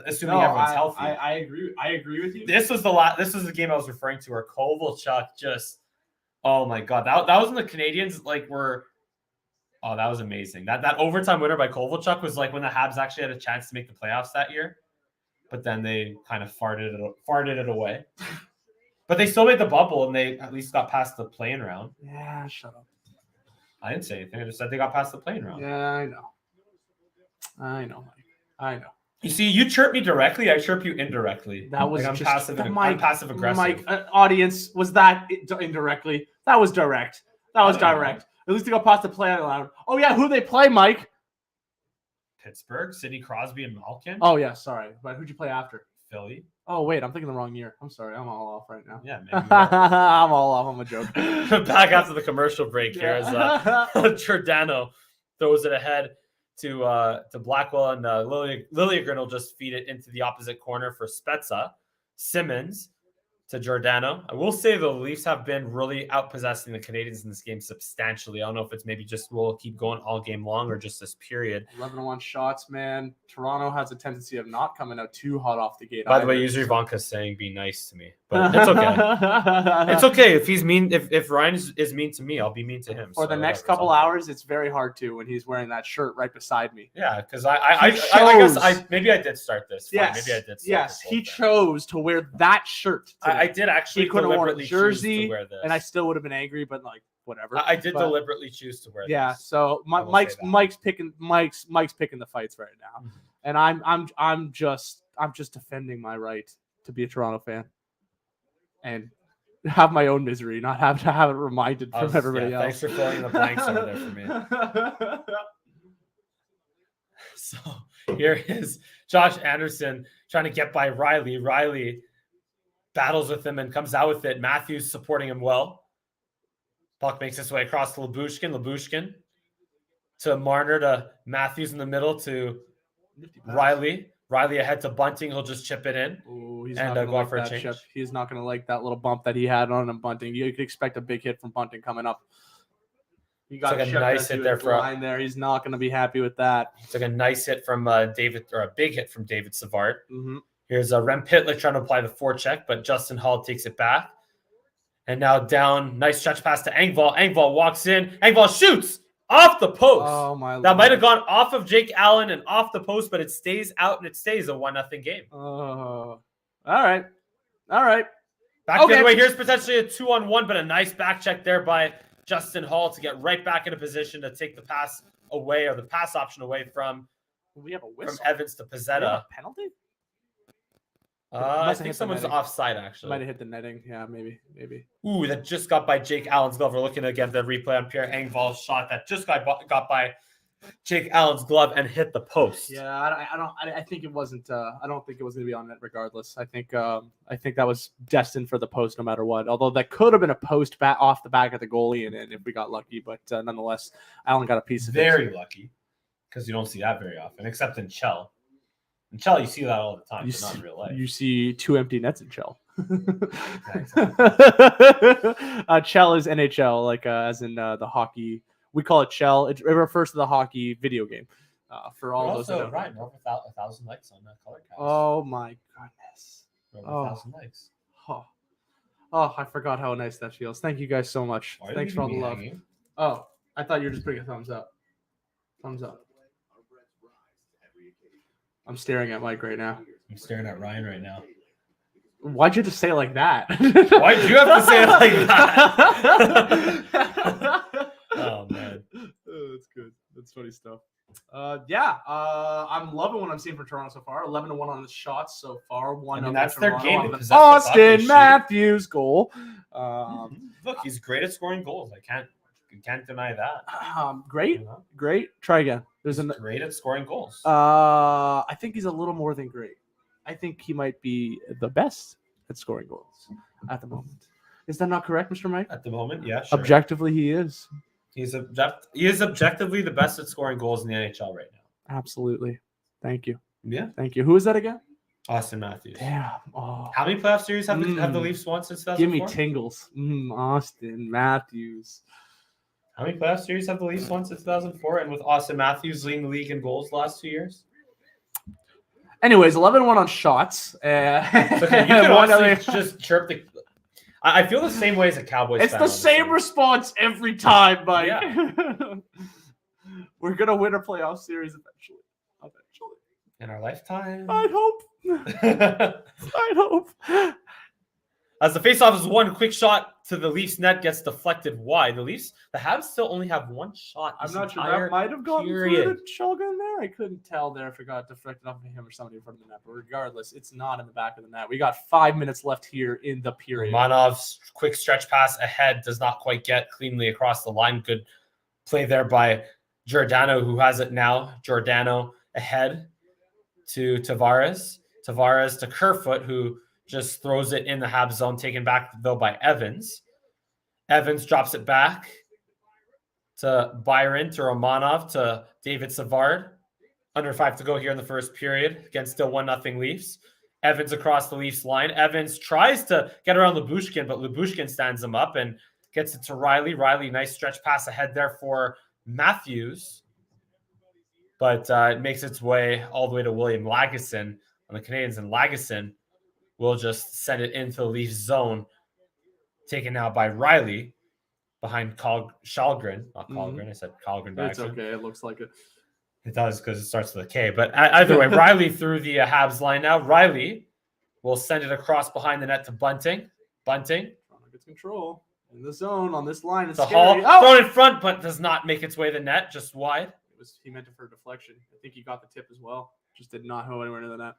assuming everyone's healthy. I agree. I agree with you. This was the game I was referring to where Kovalchuk just, oh my god, that was when the Canadians were. Oh, that was amazing. That overtime winner by Kovalchuk was like when the Habs actually had a chance to make the playoffs that year, but then they kind of farted it away. But they still made the bubble, and they at least got past the play-in round. Yeah, shut up. I didn't say anything. I just said they got past the play-in round. Yeah, I know, Mike. I know. You see, you chirp me directly. I chirp you indirectly. That was I'm just passive. I'm passive aggressive. Mike, audience, was that indirectly? That was direct. That was direct. At least they got past the play-in round. Oh yeah, who they play, Mike? Pittsburgh, Sidney Crosby, and Malkin. Oh yeah, sorry. But who'd you play after? Philly. Oh wait, I'm thinking the wrong year. I'm sorry. I'm all off right now. Yeah, maybe. I'm all off. I'm a joke. Back after the commercial break here as Giordano throws it ahead to Blackwell, and Liljegren will just feed it into the opposite corner for Spezza. Simmons to Giordano. I will say the Leafs have been really outpossessing the Canadians in this game substantially. I don't know if it's maybe just we'll keep going all game long or just this period. 11-1 shots, man. Toronto has a tendency of not coming out too hot off the gate. By the way, usually Ivanka's saying be nice to me, but it's okay. It's okay if he's mean. If Ryan is mean to me, I'll be mean to him. For the next couple hours, it's very hard to when he's wearing that shirt right beside me. Yeah, because I guess maybe I did start this. Yes, maybe I did. Yes, he chose to wear that shirt. I did actually. He could have worn a jersey, to wear this. and I still would have been angry, but whatever. I did deliberately choose to wear this. Yeah, so Mike's picking the fights right now, and I'm just defending my right to be a Toronto fan, and have my own misery, not have to have it reminded from everybody else. Thanks for filling the blanks over there for me. So here is Josh Anderson trying to get by Riley. Riley battles with him and comes out with it. Matthews supporting him well. Puck makes its way across to Lyubushkin to Marner to Matthews in the middle to Riley. Riley ahead to Bunting. He'll just chip it in. Ooh, he's and not go like for a that change. chip. He's not going to like that little bump that he had on him, Bunting. You could expect a big hit from Bunting coming up. You got a nice hit there for line there. He's not going to be happy with that. It's like a nice hit from David, or a big hit from David Savard. Mm-hmm. Here's Rem Pitlick trying to apply the forecheck, but Justin Hall takes it back. And now down, nice stretch pass to Engvall. Engvall walks in. Engvall shoots off the post. Oh my! That might have gone off of Jake Allen and off the post, but it stays out and it stays a 1-0 game. Oh, all right. Back the other way. Here's potentially a 2-on-1, but a nice back check there by Justin Hall to get right back into position to take the pass away, or the pass option away from. We have a whistle from Evans to Pizzetta. Penalty? I think someone's offside, actually. Might have hit the netting. Yeah, maybe. Ooh, that just got by Jake Allen's glove. We're looking again at the replay on Pierre Engvall's shot that just got by Jake Allen's glove and hit the post. Yeah, I think it wasn't. I don't think it was going to be on net regardless. I think that was destined for the post no matter what. Although that could have been a post off the back of the goalie, and if we got lucky, but nonetheless, Allen got a piece of it. Very lucky, because you don't see that very often, except in Chell. In Chell, you see that all the time, but not in real life. You see 2 empty nets in Chell. Chell is NHL, as in the hockey. We call it Chell. It refers to the hockey video game. For all those that right, over 1,000 likes on that COLORCAST. Oh my goodness! Over 1,000 likes. Oh, I forgot how nice that feels. Thank you guys so much. Thanks for all the love. Oh, I thought you were just putting a thumbs up. Thumbs up. I'm staring at Mike right now. I'm staring at Ryan right now. Why'd you just say it like that? Why'd you have to say it like that? Oh, man. That's good. That's funny stuff. I'm loving what I'm seeing from Toronto so far. 11-1 on the shots so far. That's their game. Austin Matthews goal. Look, he's great at scoring goals. I can't deny that. Great. Try again. There's He's great at scoring goals. I think he's a little more than great. I think he might be the best at scoring goals at the moment. Is that not correct, Mr. Mike? At the moment, yeah, sure. Objectively, he is. He is objectively the best at scoring goals in the NHL right now. Absolutely. Thank you. Yeah. Thank you. Who is that again? Austin Matthews. Damn. Oh. How many playoff series have the Leafs won since 2004? Give me tingles. Austin Matthews. How many playoff series have the Leafs won since 2004? And with Austin Matthews leading the league in goals the last 2 years? Anyways, 11-1 on shots. Okay, you can honestly just chirp the... I feel the same way as a Cowboys It's fan. the same response every time, Mike. Yeah. We're going to win a playoff series eventually. In our lifetime. I'd hope. I'd hope. As the faceoff is one quick shot to the Leafs net gets deflected wide. The Habs still only have one shot. I'm not sure that might have gone through the Shulgin there. I couldn't tell there if it got deflected off of him or somebody in front of the net. But regardless, it's not in the back of the net. We got 5 minutes left here in the period. Romanov's quick stretch pass ahead does not quite get cleanly across the line. Good play there by Giordano, who has it now. Giordano ahead to Tavares. Tavares to Kerfoot, who just throws it in the Habs zone, taken back, though, by Evans. Evans drops it back to Byron, to Romanov, to David Savard. Under 5 to go here in the first period. Again, still 1-0 Leafs. Evans across the Leafs line. Evans tries to get around Lyubushkin, but Lyubushkin stands him up and gets it to Riley. Riley, nice stretch pass ahead there for Matthews. But it makes its way all the way to William Lagesson on the Canadiens, and Lagesson will just send it into the Leafs zone, taken now by Riley behind Shalgren. Not Colgren, I said Colgren back. It's okay, it looks like it. It does because it starts with a K. But either way, Riley through the Habs line now. Riley will send it across behind the net to Bunting. Bunting gets control in the zone on this line. It's the Hall thrown in front, but does not make its way to the net, just wide. He meant it for deflection. I think he got the tip as well. Just did not go anywhere near the net.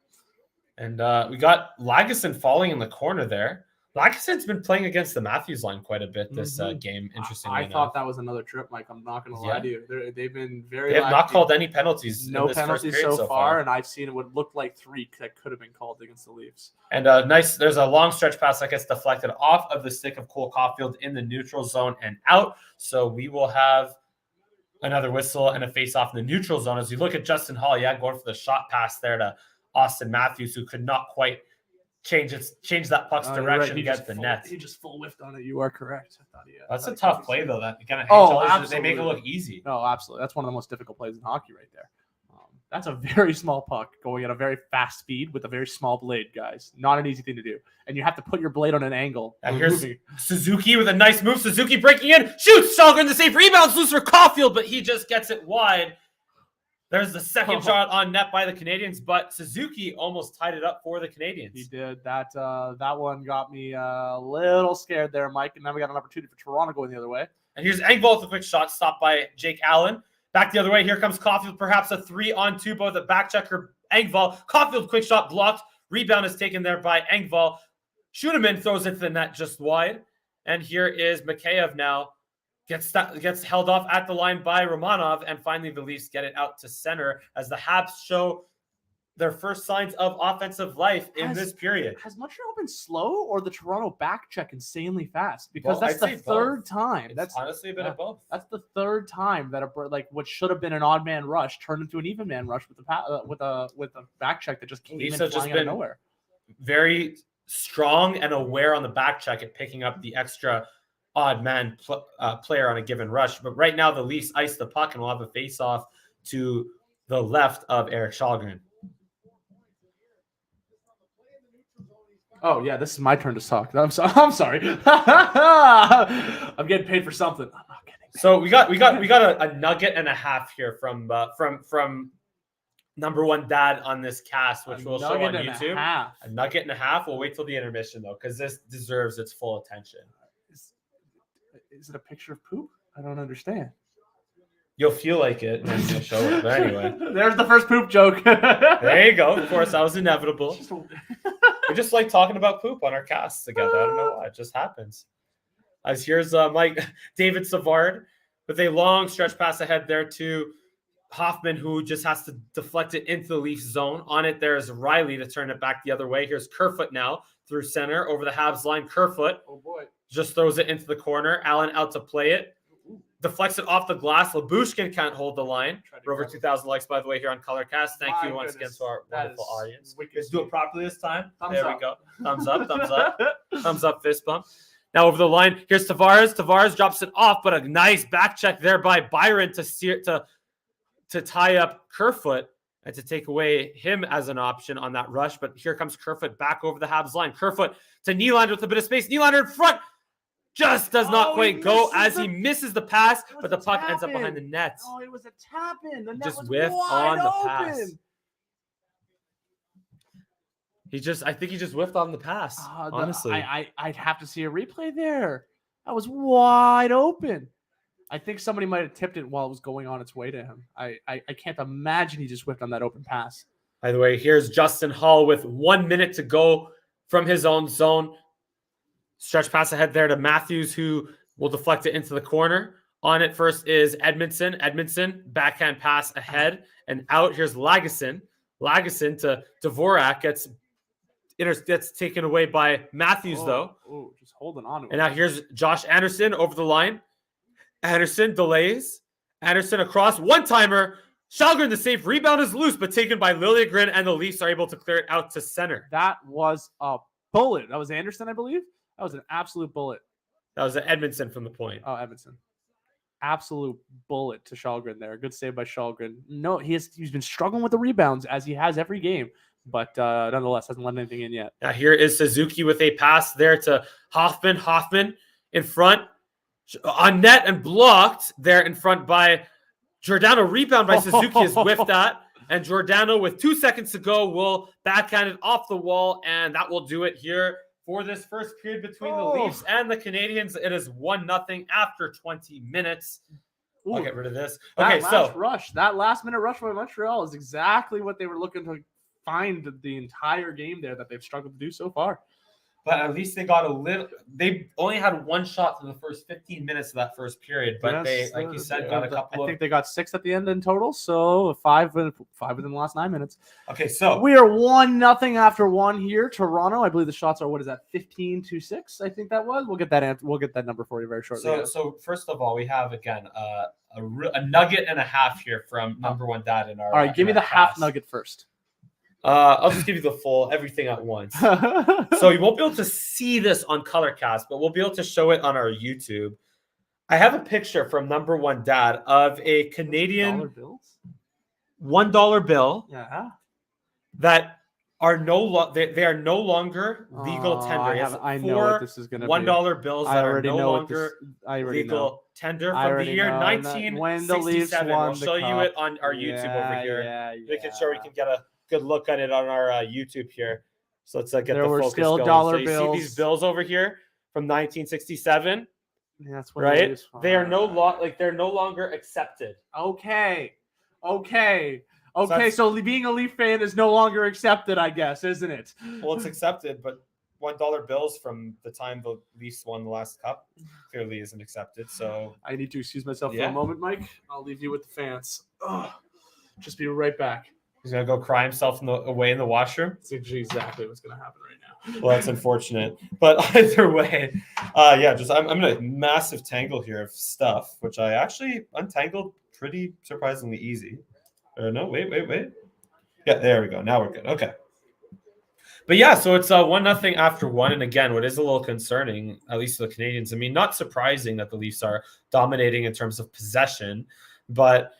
And we got Lagesson falling in the corner there. Lagesson's been playing against the Matthews line quite a bit this game, interestingly enough. I thought that was another trip, Mike. I'm not going to lie to you. They've been very They have not called any penalties. No penalties so far, and I've seen what looked like 3 that could have been called against the Leafs. And there's a long stretch pass that gets deflected off of the stick of Cole Caulfield in the neutral zone and out. So we will have another whistle and a face-off in the neutral zone. As you look at Justin Hall, going for the shot pass there to Austin Matthews, who could not quite change that puck's direction to get the net. He just full whiffed on it. You are correct. That's a tough play, though. That kind of absolutely. They make it look easy. No, absolutely. That's one of the most difficult plays in hockey right there. That's a very small puck going at a very fast speed with a very small blade, guys. Not an easy thing to do. And you have to put your blade on an angle. And here's Suzuki with a nice move. Suzuki breaking in. Shoots. Shalgren the save. Rebounds loose for Caulfield, but he just gets it wide. There's the second shot on net by the Canadiens, but Suzuki almost tied it up for the Canadiens. He did. That one got me a little scared there, Mike. And now we got an opportunity for Toronto going the other way. And here's Engvall with a quick shot stopped by Jake Allen. Back the other way. Here comes Caulfield. Perhaps a 3-on-2, both a back checker. Engvall. Caulfield quick shot blocked. Rebound is taken there by Engvall. Schuenemann throws it to the net just wide. And here is Mikheyev now. Gets held off at the line by Romanov. And finally the Leafs get it out to center as the Habs show their first signs of offensive life in this period. Has Montreal been slow or the Toronto back check insanely fast? Because that's the third time. That's honestly a bit of both. That's the third time that what should have been an odd man rush turned into an even man rush with a back check that just came in flying out of nowhere. Very strong and aware on the back check at picking up the extra odd man player on a given rush. But right now the Leafs ice the puck and will have a face-off to the left of Eric Shalgren. Oh, yeah, this is my turn to talk. I'm sorry. I'm getting paid for something. I'm not getting paid. So we got a nugget and a half here from number one dad on this cast, which we'll show on YouTube. A nugget and a half. We'll wait till the intermission, though, because this deserves its full attention. Is it a picture of poop? I don't understand. You'll feel like it when you show it. But anyway. There's the first poop joke. There you go. Of course, that was inevitable. We just like talking about poop on our casts together. I don't know why. It just happens. As here's David Savard with a long stretch pass ahead there to Hoffman, who just has to deflect it into the Leafs zone. On it, there's Riley to turn it back the other way. Here's Kerfoot now through center over the Habs line. Kerfoot just throws it into the corner. Allen out to play it. Deflects it off the glass. Labushkin can't hold the line. For over 2,000 likes, by the way, here on ColorCast. Thank you once again to our wonderful audience. Let's do it properly this time. There we go. Thumbs up, thumbs up. Thumbs up, fist bump. Now over the line, here's Tavares. Tavares drops it off, but a nice back check there by Byron to tie up Kerfoot and to take away him as an option on that rush. But here comes Kerfoot back over the Habs line. Kerfoot to Nylander with a bit of space. Nylander in front. Just does not quite go as he misses the pass, but the puck ends up behind the net. Oh, it was a tap in. The net just was whiffed wide on the open. pass. I think he just whiffed on the pass. Honestly, I'd have to see a replay there. That was wide open. I think somebody might have tipped it while it was going on its way to him. I can't imagine he just whiffed on that open pass. By the way, here's Justin Hull with 1 minute to go from his own zone. Stretch pass ahead there to Matthews, who will deflect it into the corner. On it first is Edmondson. Edmondson, backhand pass ahead and out. Here's Lagesson. Lagesson to Dvorak gets taken away by Matthews, though. Oh, just holding on to it. And now here's Josh Anderson over the line. Anderson delays. Anderson across. One-timer. Shalgren the save. Rebound is loose, but taken by Liljegren, and the Leafs are able to clear it out to center. That was a bullet. That was Anderson, I believe. That was an absolute bullet. That was Edmondson from the point. Oh, Edmondson. Absolute bullet to Shalgren there. Good save by Shalgren. No, he's been struggling with the rebounds as he has every game, but nonetheless hasn't let anything in yet. Now here is Suzuki with a pass there to Hoffman. Hoffman in front on net and blocked there in front by Giordano. Rebound by Suzuki is whiffed at. And Giordano with 2 seconds to go will backhand it off the wall, and that will do it here for this first period between the Leafs and the Canadians. It is 1-0 after 20 minutes. I'll get rid of this. Okay, that last minute rush by Montreal is exactly what they were looking to find the entire game there that they've struggled to do so far. But at least they got a little. They only had one shot for the first 15 minutes of that first period. But they, like you said, got a couple. I think they got 6 at the end in total. So 5 within the last 9 minutes. Okay, so we are 1-0 after 1 here. Toronto, I believe the shots are 15-6. I think that was. We'll get that number for you very shortly. So first of all, we have again a nugget and a half here from number one dad in our. All right, give me the half nugget first. I'll just give you the full everything at once. So you won't be able to see this on ColorCast, but we'll be able to show it on our YouTube. I have a picture from number one dad of a Canadian $1 bill that are they are no longer legal tender. I know what this is going to be. $1 bills that are no longer legal tender from the year 1967. We'll show you it on our YouTube over here. We can get a good look at it on our YouTube here. So let's get the focus still going. Dollar so you bills. see these bills over here from 1967. Yeah, that's what right? It is. They are they're no longer accepted. Okay. So being a Leaf fan is no longer accepted, I guess, isn't it? Well, it's accepted, but $1 bills from the time the Leafs won the last cup clearly isn't accepted. So I need to excuse myself for a moment, Mike. I'll leave you with the fans. Just be right back. He's gonna go cry himself away in the washroom. That's exactly what's gonna happen right now. Well, that's unfortunate, but either way, I'm in a massive tangle here of stuff, which I actually untangled pretty surprisingly easy. No, wait. Yeah, there we go. Now we're good. Okay. But yeah, so it's 1-0 after 1, and again, what is a little concerning, at least for the Canadians. I mean, not surprising that the Leafs are dominating in terms of possession, but.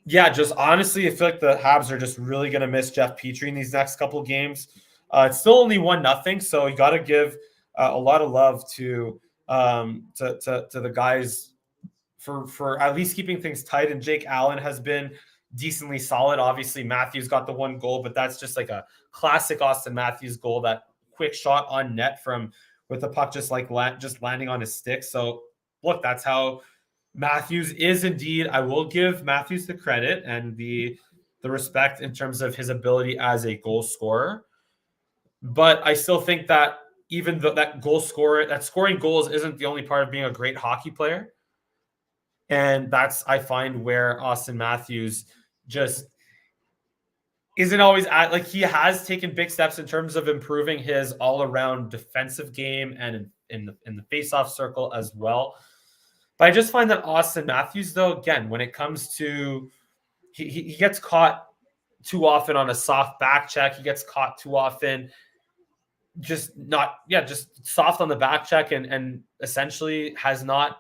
Yeah, just honestly, I feel like the Habs are just really going to miss Jeff Petrie in these next couple games. It's still only 1-0, so you got to give a lot of love to the guys for at least keeping things tight. And Jake Allen has been decently solid. Obviously, Matthews got the 1 goal, but that's just like a classic Austin Matthews goal. That quick shot on net with the puck just landing on his stick. So look, that's how. Matthews is indeed, I will give Matthews the credit and the respect in terms of his ability as a goal scorer. But I still think that even though that scoring goals isn't the only part of being a great hockey player. And that's, I find, where Austin Matthews just isn't always at. Like, he has taken big steps in terms of improving his all-around defensive game and in the face-off circle as well. But I just find that Austin Matthews, though, again, when it comes to he gets caught too often on a soft back check. He gets caught too often just soft on the back check, and essentially has not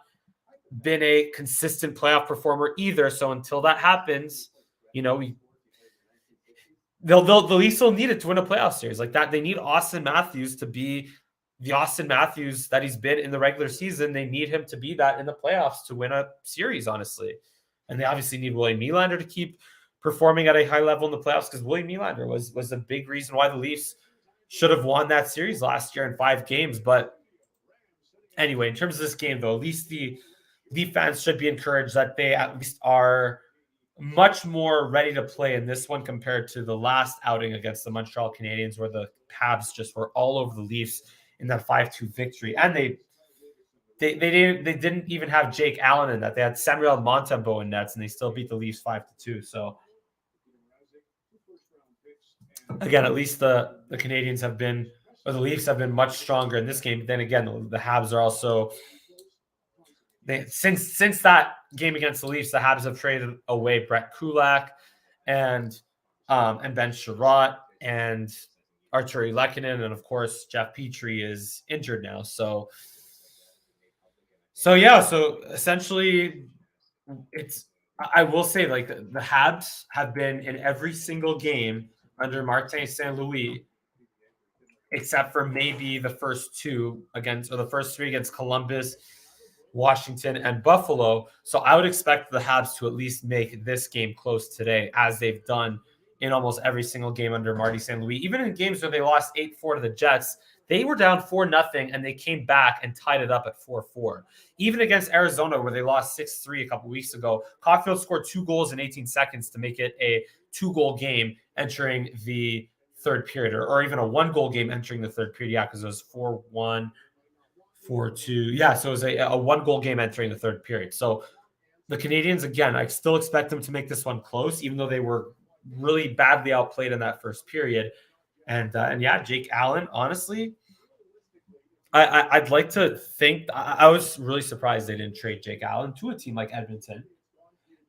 been a consistent playoff performer either. So until that happens, the Leafs will need it to win a playoff series like that. They need Austin Matthews to be the Austin Matthews that he's been in the regular season. They need him to be that in the playoffs to win a series, honestly. And they obviously need William Nylander to keep performing at a high level in the playoffs, because William Nylander was a big reason why the Leafs should have won that series last year in 5 games. But anyway, in terms of this game, though, at least the Leaf fans should be encouraged that they at least are much more ready to play in this one compared to the last outing against the Montreal Canadiens, where the Habs just were all over the Leafs in that 5-2 victory. And they didn't even have Jake Allen in that. They had Samuel Montembeault in nets, and they still beat the Leafs 5-2. So again, at least the Canadiens have been, or the Leafs have been much stronger in this game. But then again, the Habs are also, since that game against the Leafs, the Habs have traded away Brett Kulak and Ben Sherratt and Arturi Lehkonen, and of course Jeff Petrie is injured now. So essentially, I will say, like, the Habs have been in every single game under Martin St. Louis, except for maybe the first 3 against Columbus, Washington, and Buffalo. So I would expect the Habs to at least make this game close today, as they've done in almost every single game under Marty St. Louis. Even in games where they lost 8-4 to the Jets, they were down 4-0, and they came back and tied it up at 4-4. Even against Arizona, where they lost 6-3 a couple weeks ago, Caulfield scored 2 goals in 18 seconds to make it a 2-goal game entering the third period, or even a 1-goal game entering the third period. Yeah, because it was 4-1, 4-2. Yeah, so it was a 1-goal game entering the third period. So the Canadiens, again, I still expect them to make this one close, even though they were really badly outplayed in that first period. And yeah, Jake Allen, honestly, I'd like to think, I was really surprised they didn't trade Jake Allen to a team like Edmonton.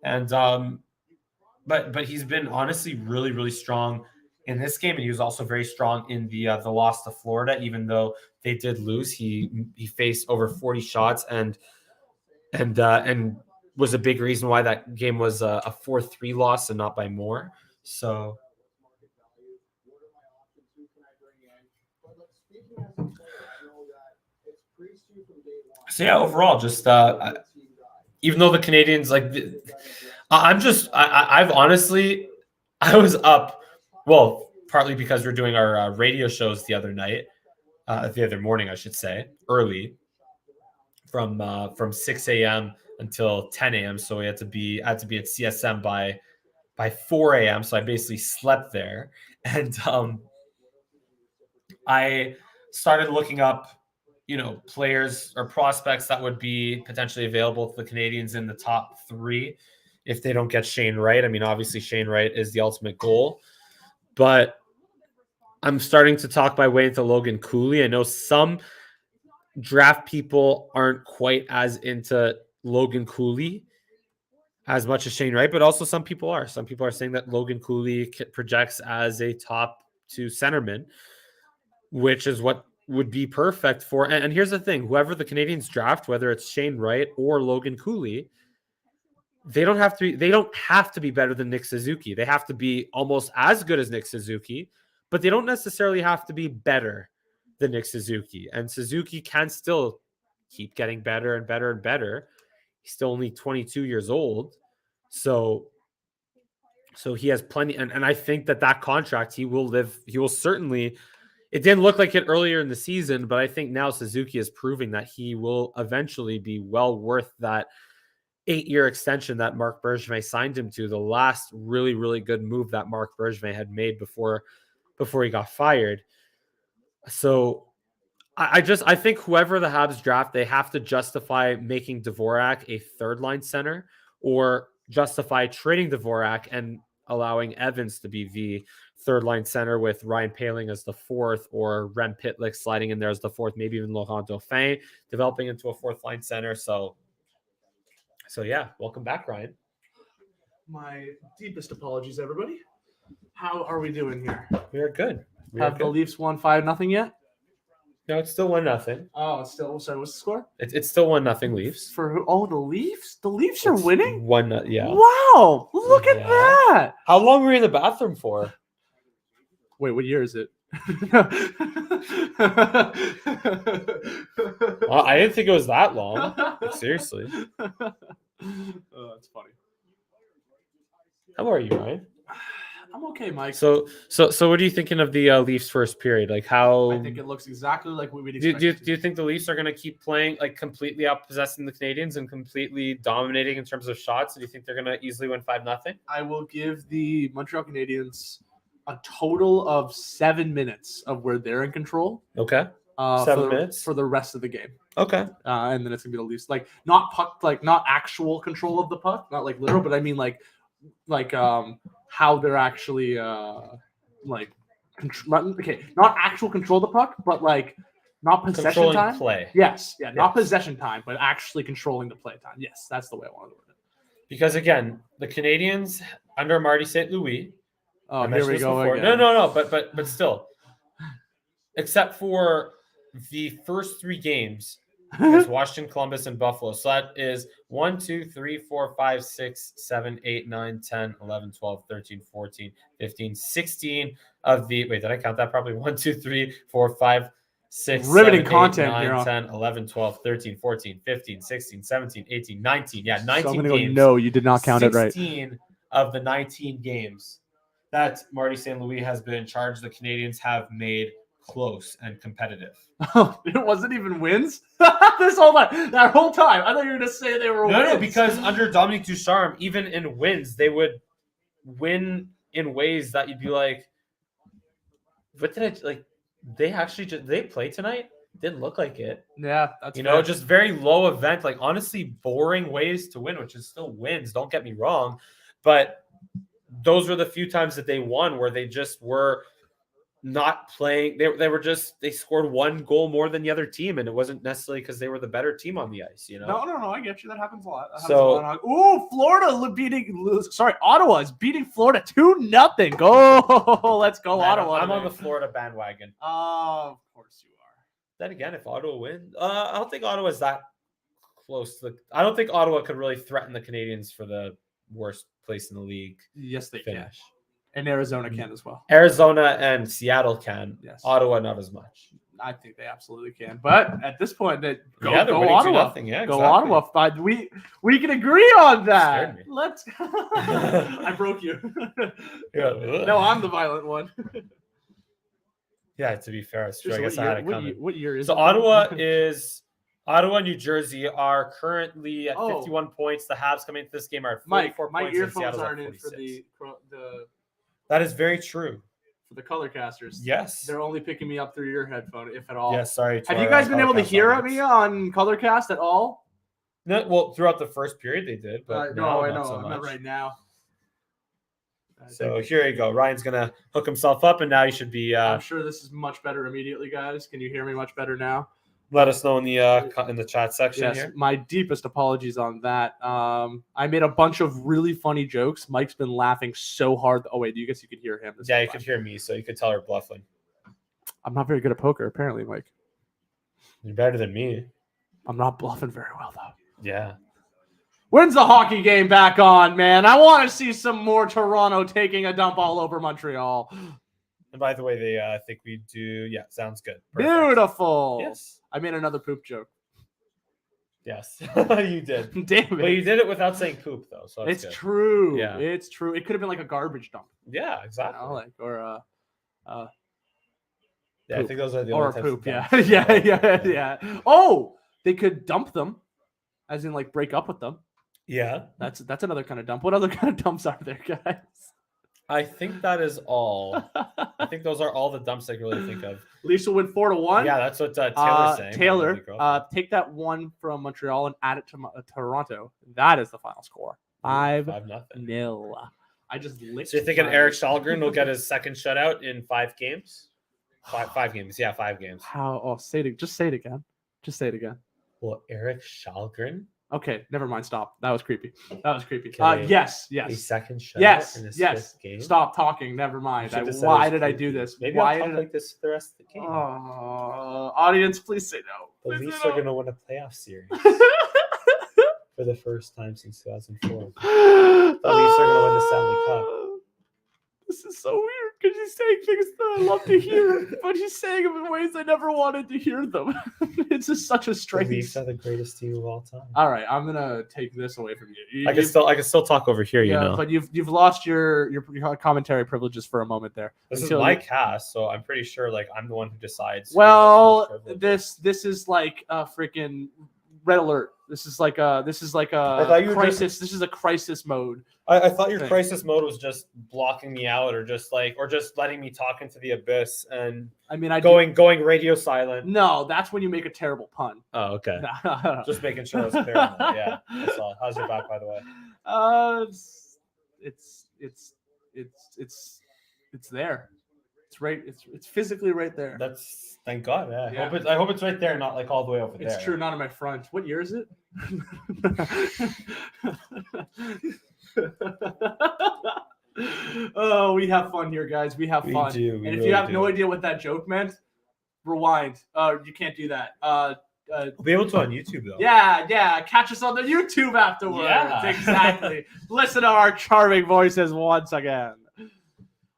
And but he's been honestly really, really strong in this game, and he was also very strong in the loss to Florida. Even though they did lose, he faced over 40 shots and was a big reason why that game was a 4-3 loss and not by more. So yeah, overall, just even though the Canadiens, like, I've honestly, I was up, well, partly because we're doing our radio shows the other morning, I should say, early, from 6 a.m. until 10 a.m. So we had to be at CSM by 4 a.m. So I basically slept there, and I started looking up, players or prospects that would be potentially available to the Canadiens in the top 3 if they don't get Shane Wright. I mean, obviously Shane Wright is the ultimate goal, but I'm starting to talk my way into Logan Cooley. I know some draft people aren't quite as into Logan Cooley as much as Shane Wright, but also some people are. Some people are saying that Logan Cooley projects as a top 2 centerman, which is what would be perfect for. And here's the thing: whoever the Canadiens draft, whether it's Shane Wright or Logan Cooley, they don't have to be better than Nick Suzuki. They have to be almost as good as Nick Suzuki, but they don't necessarily have to be better than Nick Suzuki. And Suzuki can still keep getting better and better and better. He's still only 22 years old. So he has plenty. And I think that contract, he will certainly. It didn't look like it earlier in the season, but I think now Suzuki is proving that he will eventually be well worth that 8-year extension that Marc Bergevin signed him to. The last really, really good move that Marc Bergevin had made before he got fired. So I think whoever the Habs draft, they have to justify making Dvorak a third line center or justify trading Dvorak and allowing Evans to be the third line center with Ryan Poehling as the fourth or Rem Pitlick sliding in there as the fourth, maybe even Laurent Dauphin developing into a fourth line center. So yeah, welcome back, Ryan. My deepest apologies, everybody. How are we doing here? We are good. Have the Leafs won 5-0 yet? No, it's still 1-0. Oh, it's still. Sorry, what's the score? It's still 1-0 Leafs. For who? Oh, the Leafs. The Leafs are winning. Yeah. Wow! Look at that. How long were you in the bathroom for? Wait, what year is it? Well, I didn't think it was that long. Seriously. Oh, that's funny. How are you, Ryan? I'm okay, Mike. So what are you thinking of the Leafs first period? Like how? I think it looks exactly like what we'd Do expect. you think the Leafs are going to keep playing like completely outpossessing the Canadians and completely dominating in terms of shots? Do you think they're going to easily win 5-0? I will give the Montreal Canadiens a total of 7 minutes of where they're in control. Okay. 7 minutes for the rest of the game. Okay. And then it's gonna be the Leafs, like not puck, like not actual control of the puck, not like literal, but I mean like how they're actually not actual control of the puck, but like not possession Controlling time. play. Yes, yeah, not possession time, but actually controlling the play time. Yes, that's the way I want to word it. Because again, the Canadians under Marty St. Louis. Oh, here we go again. No, but still, except for the first 3 games. It's Washington, Columbus, and Buffalo. So that is 1, 2, 3, 4, 5, 6, 7, 8, 9, 10, 11, 12, 13, 14, 15, 16 of the. Wait, did I count that properly? 1, 2, 3, 4, 5, 6, riveting 7, content 8, 9, here. 10, 11, 12, 13, 14, 15, 16, 17, 18, 19. Yeah, 19 so I'm gonna games. Go, no, you did not count it right. 16 of the 19 games that Marty St. Louis has been in charge, the Canadians have made close and competitive. Oh, it wasn't even wins? That whole time. I thought you were going to say they were wins. No, because under Dominique Ducharme, even in wins, they would win in ways that you'd be like, what did I, like, they actually just, they play tonight? Didn't look like it. Yeah, that's just very low event, like honestly boring ways to win, which is still wins, don't get me wrong. But those were the few times that they won where they just were not playing. They scored 1 goal more than the other team, and it wasn't necessarily because they were the better team on the ice. No, I get you. That happens a lot. Ottawa is beating Florida 2-0. Go, let's go, man, Ottawa. I'm on the Florida bandwagon. Of course you are. Then again, if Ottawa wins, I don't think Ottawa is that close to I don't think Ottawa could really threaten the Canadians for the worst place in the league. Yes, they finish. can. And Arizona can as well. Arizona and Seattle can. Yes. Ottawa, not as much. I think they absolutely can. But at this point, go Ottawa. Yeah, go Ottawa. But we can agree on that. Let's. I broke you. No, I'm the violent one. Yeah, to be fair, I guess I had it coming. What year is so it? Ottawa and New Jersey are currently at 51 points. The Habs coming into this game are at 44 my points. earphones aren't in for the. That is very true. For the COLORCASTers. Yes. They're only picking me up through your headphone, if at all. Yes, sorry. Have you guys been able to hear me on COLORCAST at all? No, well, throughout the first period they did, but no, I know. So not right now. So here you go. Ryan's gonna hook himself up, and now you should be. I'm sure this is much better immediately, guys. Can you hear me much better now? Let us know in the chat section here. My deepest apologies on that. I made a bunch of really funny jokes. Mike's been laughing so hard. Oh wait, you guess you could hear him. Yeah, you could hear me, so you could tell her bluffing. I'm not very good at poker, apparently, Mike. You're better than me. I'm not bluffing very well, though. Yeah. When's the hockey game back on, man? I want to see some more Toronto taking a dump all over Montreal. And by the way, they think we do. Yeah, sounds good. Perfect. Beautiful. Yes. I made another poop joke. Yes, you did. Damn it. But you did it without saying poop, though. So it's true. Yeah. It's true. It could have been like a garbage dump. Yeah, exactly. Yeah, I think those are the or only poop. types Yeah. yeah. Oh, they could dump them, as in like break up with them. Yeah. That's another kind of dump. What other kind of dumps are there, guys? I think that is all. I think those are all the dumps I can really think of. Leafs will win 4-1. Yeah, that's what Taylor's saying. Taylor, take that one from Montreal and add it to Toronto. That is the final score. 5-0. I just licked. So you're thinking Eric Shalgren will get his second shutout in 5 games? 5 games. Yeah, 5 games. How? Oh, say it. Just say it again. Just say it again. Well, Eric Shalgren? Okay, never mind. Stop. That was creepy. Okay. Yes. A second shutout Yes. in his Yes. 5th game? Stop talking. Never mind. Why did I do this? Maybe Why I'll talk did like this the rest of the game. Audience, please say no. The Please Leafs say are no. going to win a playoff series for the first time since 2004. The Leafs are going to win the Stanley Cup. This is so weird because he's saying things that I love to hear, but he's saying them in ways I never wanted to hear them. It's just such a strange. The Leafs are the greatest team of all time. All right, I'm gonna take this away from you. I can still talk over here, you know. But you've lost your commentary privileges for a moment there. This is my cast, so I'm pretty sure like I'm the one who decides. Well, this is like a freaking red alert. This is like a crisis. This is a crisis mode. I thought your crisis mode was just blocking me out, or just letting me talk into the abyss, and going radio silent. No, that's when you make a terrible pun. Oh, okay. Just making sure I was clear on that. Yeah, that's all. How's your back, by the way? It's there. It's right. It's physically right there. That's thank God. Yeah. I hope it's right there, not like all the way over there. It's true, not in my front. What year is it? Oh, we have fun here, guys. We have fun. We do. And if you have no idea what that joke meant, rewind. You can't do that. We'll be able to on YouTube though. Yeah. Catch us on the YouTube afterwards. Yeah. Exactly. Listen to our charming voices once again.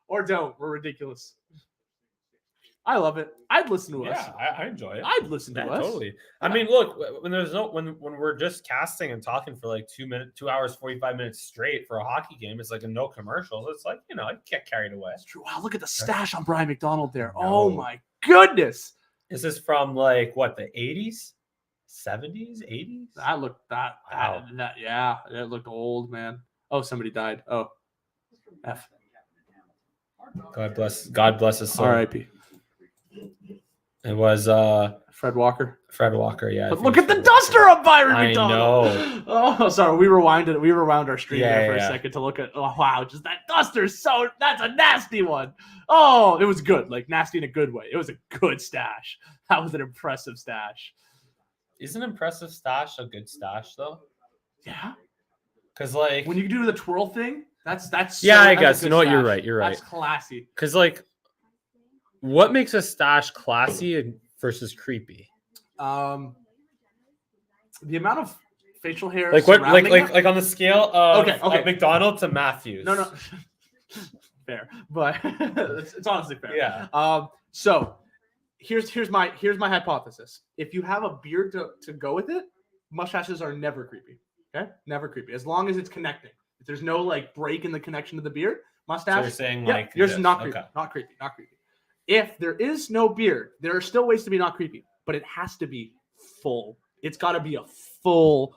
Or don't. We're ridiculous. I love it. I'd listen to us. Yeah, I enjoy it. I'd listen to us. Totally. I mean, look, when we're just casting and talking for like 2 hours, 45 minutes straight for a hockey game, it's like no commercials. It's like, I get carried away. That's true. Wow, look at the stash on Brian McDonald there. No. Oh my goodness. This is from like what, the 80s, 70s, 80s? It looked old, man. Oh, somebody died. Oh, F. God bless his soul. R.I.P. It was Fred Walker. Yeah. But look at the duster of Byron I McDonald. know. Oh, sorry. We rewound our stream there for a second to look at. Oh wow, just that duster. That's a nasty one. Oh, it was good. Like nasty in a good way. It was a good stash. That was an impressive stash. Is an impressive stash a good stash though? Yeah. Because like when you do the twirl thing, that's yeah. I guess you know what, you're right. That's classy. Because like, what makes a stash classy versus creepy? The amount of facial hair. Like what? Like on the scale of okay. McDonald to Matthews. No. Fair, but it's honestly fair. Yeah. So here's my hypothesis. If you have a beard to go with it, mustaches are never creepy. Okay, never creepy as long as it's connecting. If there's no like break in the connection to the beard, mustache. So you're saying like yours is not creepy. Okay. Not creepy. If there is no beard, there are still ways to be not creepy, but it has to be full. It's got to be a full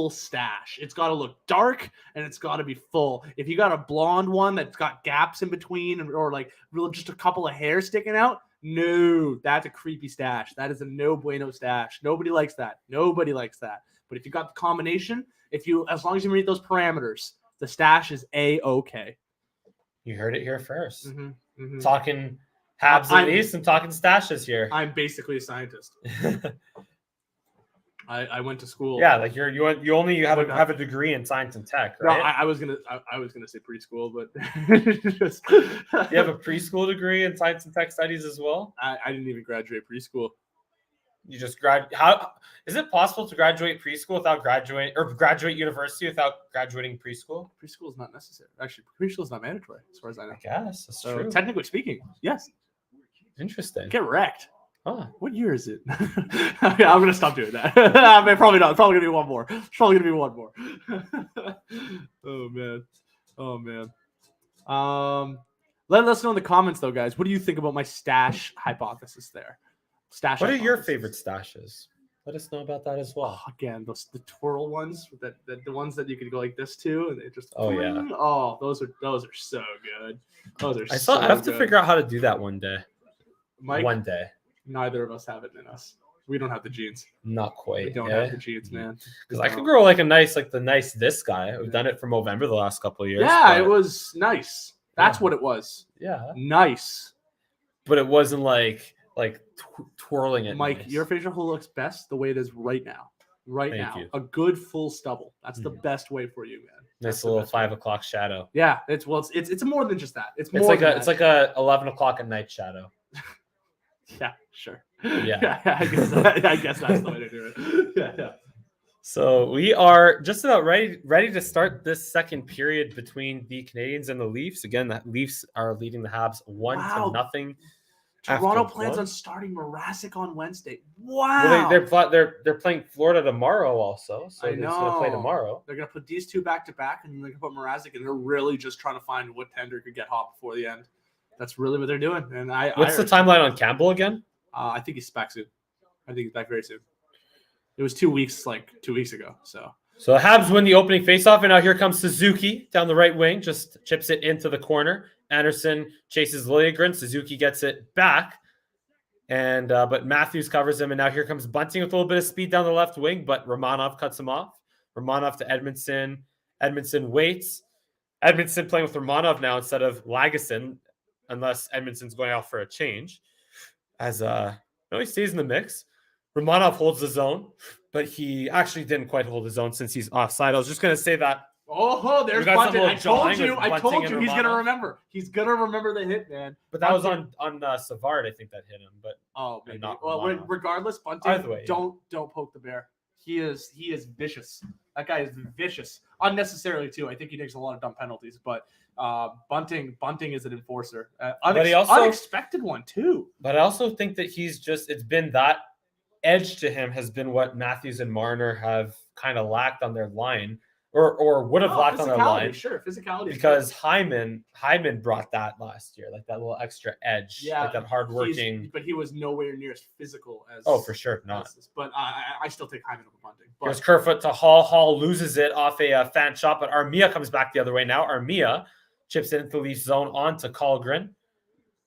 stash. It's got to look dark and it's got to be full. If you got a blonde one that's got gaps in between or like just a couple of hairs sticking out, no, that's a creepy stash. That is a no bueno stash. Nobody likes that. But if you got the combination, as long as you meet those parameters, the stash is A-okay. You heard it here first. Mm-hmm. Talking Habs-Leafs and talking stashes here. I'm basically a scientist. I went to school. Yeah, like you only have a degree in science and tech, right? No, I was gonna say preschool, but you have a preschool degree in science and tech studies as well. I didn't even graduate preschool. You just How is it possible to graduate preschool without graduate university without graduating preschool? Preschool is not necessary. Actually, preschool is not mandatory, as far as I know. I guess that's true. Technically speaking, yes. Interesting. Get wrecked. Huh. What year is it? Okay, I'm gonna stop doing that. Probably not. Probably gonna be one more. Oh man. Let us know in the comments though, guys. What do you think about my stash hypothesis there? What are your favorite stashes? Let us know about that as well. Oh, again, the twirl ones, the ones that you could go like this to, and they just Oh yeah. Oh, those are so good. Those are I have to figure out how to do that one day. Mike, one day. Neither of us have it in us. We don't have the genes. Not quite. We don't have the genes, man. Because I could grow like the nice this guy. We've done it for Movember the last couple of years. Yeah, it was nice. That's what it was. Yeah. Nice. But it wasn't like twirling it. Mike, nice. your facial hair looks best the way it is right now. Thank you. A good full stubble. That's the best way for you, man. Nice little 5 o'clock shadow. Yeah, it's more than just that. It's like a 11 o'clock at night shadow. Yeah, sure. Yeah. I guess that's the way to do it. Yeah. So we are just about ready to start this second period between the Canadiens and the Leafs. Again, the Leafs are leading the Habs 1-0. Toronto plans on starting Mrazek on Wednesday. Wow. Well, they're playing Florida tomorrow also. So they're going to play tomorrow. They're going to put these two back to back, and then they're going to put Mrazek, and they're really just trying to find what tender could get hot before the end. That's really what they're doing. And what's the timeline on Campbell again? I think he's back soon. I think he's back very soon. It was 2 weeks, 2 weeks ago. So the Habs win the opening faceoff, and now here comes Suzuki down the right wing, just chips it into the corner. Anderson chases Liljegren. Suzuki gets it back, and but Matthews covers him, and now here comes Bunting with a little bit of speed down the left wing, but Romanov cuts him off. Romanov to Edmondson. Edmondson waits. Edmondson playing with Romanov now instead of Lagesson, unless Edmondson's going out for a change. He stays in the mix. Romanov holds the zone, but he actually didn't quite hold his own since he's offside. I was just going to say that. Oh, there's Bunting. I told you he's going to remember. He's going to remember the hit, man. But that was on Savard, I think that hit him. But maybe. Well, regardless, Bunting, don't poke the bear. He is vicious. That guy is vicious. Unnecessarily, too. I think he takes a lot of dumb penalties, but Bunting is an enforcer. Unexpected one, too. But I also think that it's been that edge to him has been what Matthews and Marner have kind of lacked on their line, or would have lacked on their line. Sure, physicality. Because Hyman brought that last year, like that little extra edge, like that hardworking. But he was nowhere near as physical as. Oh, for sure not. But I still take Hyman over Bunting. Here's Kerfoot to Hall. Hall loses it off a fan shot, but Armia comes back the other way now. Armia chips it into the Leafs zone onto Colgren.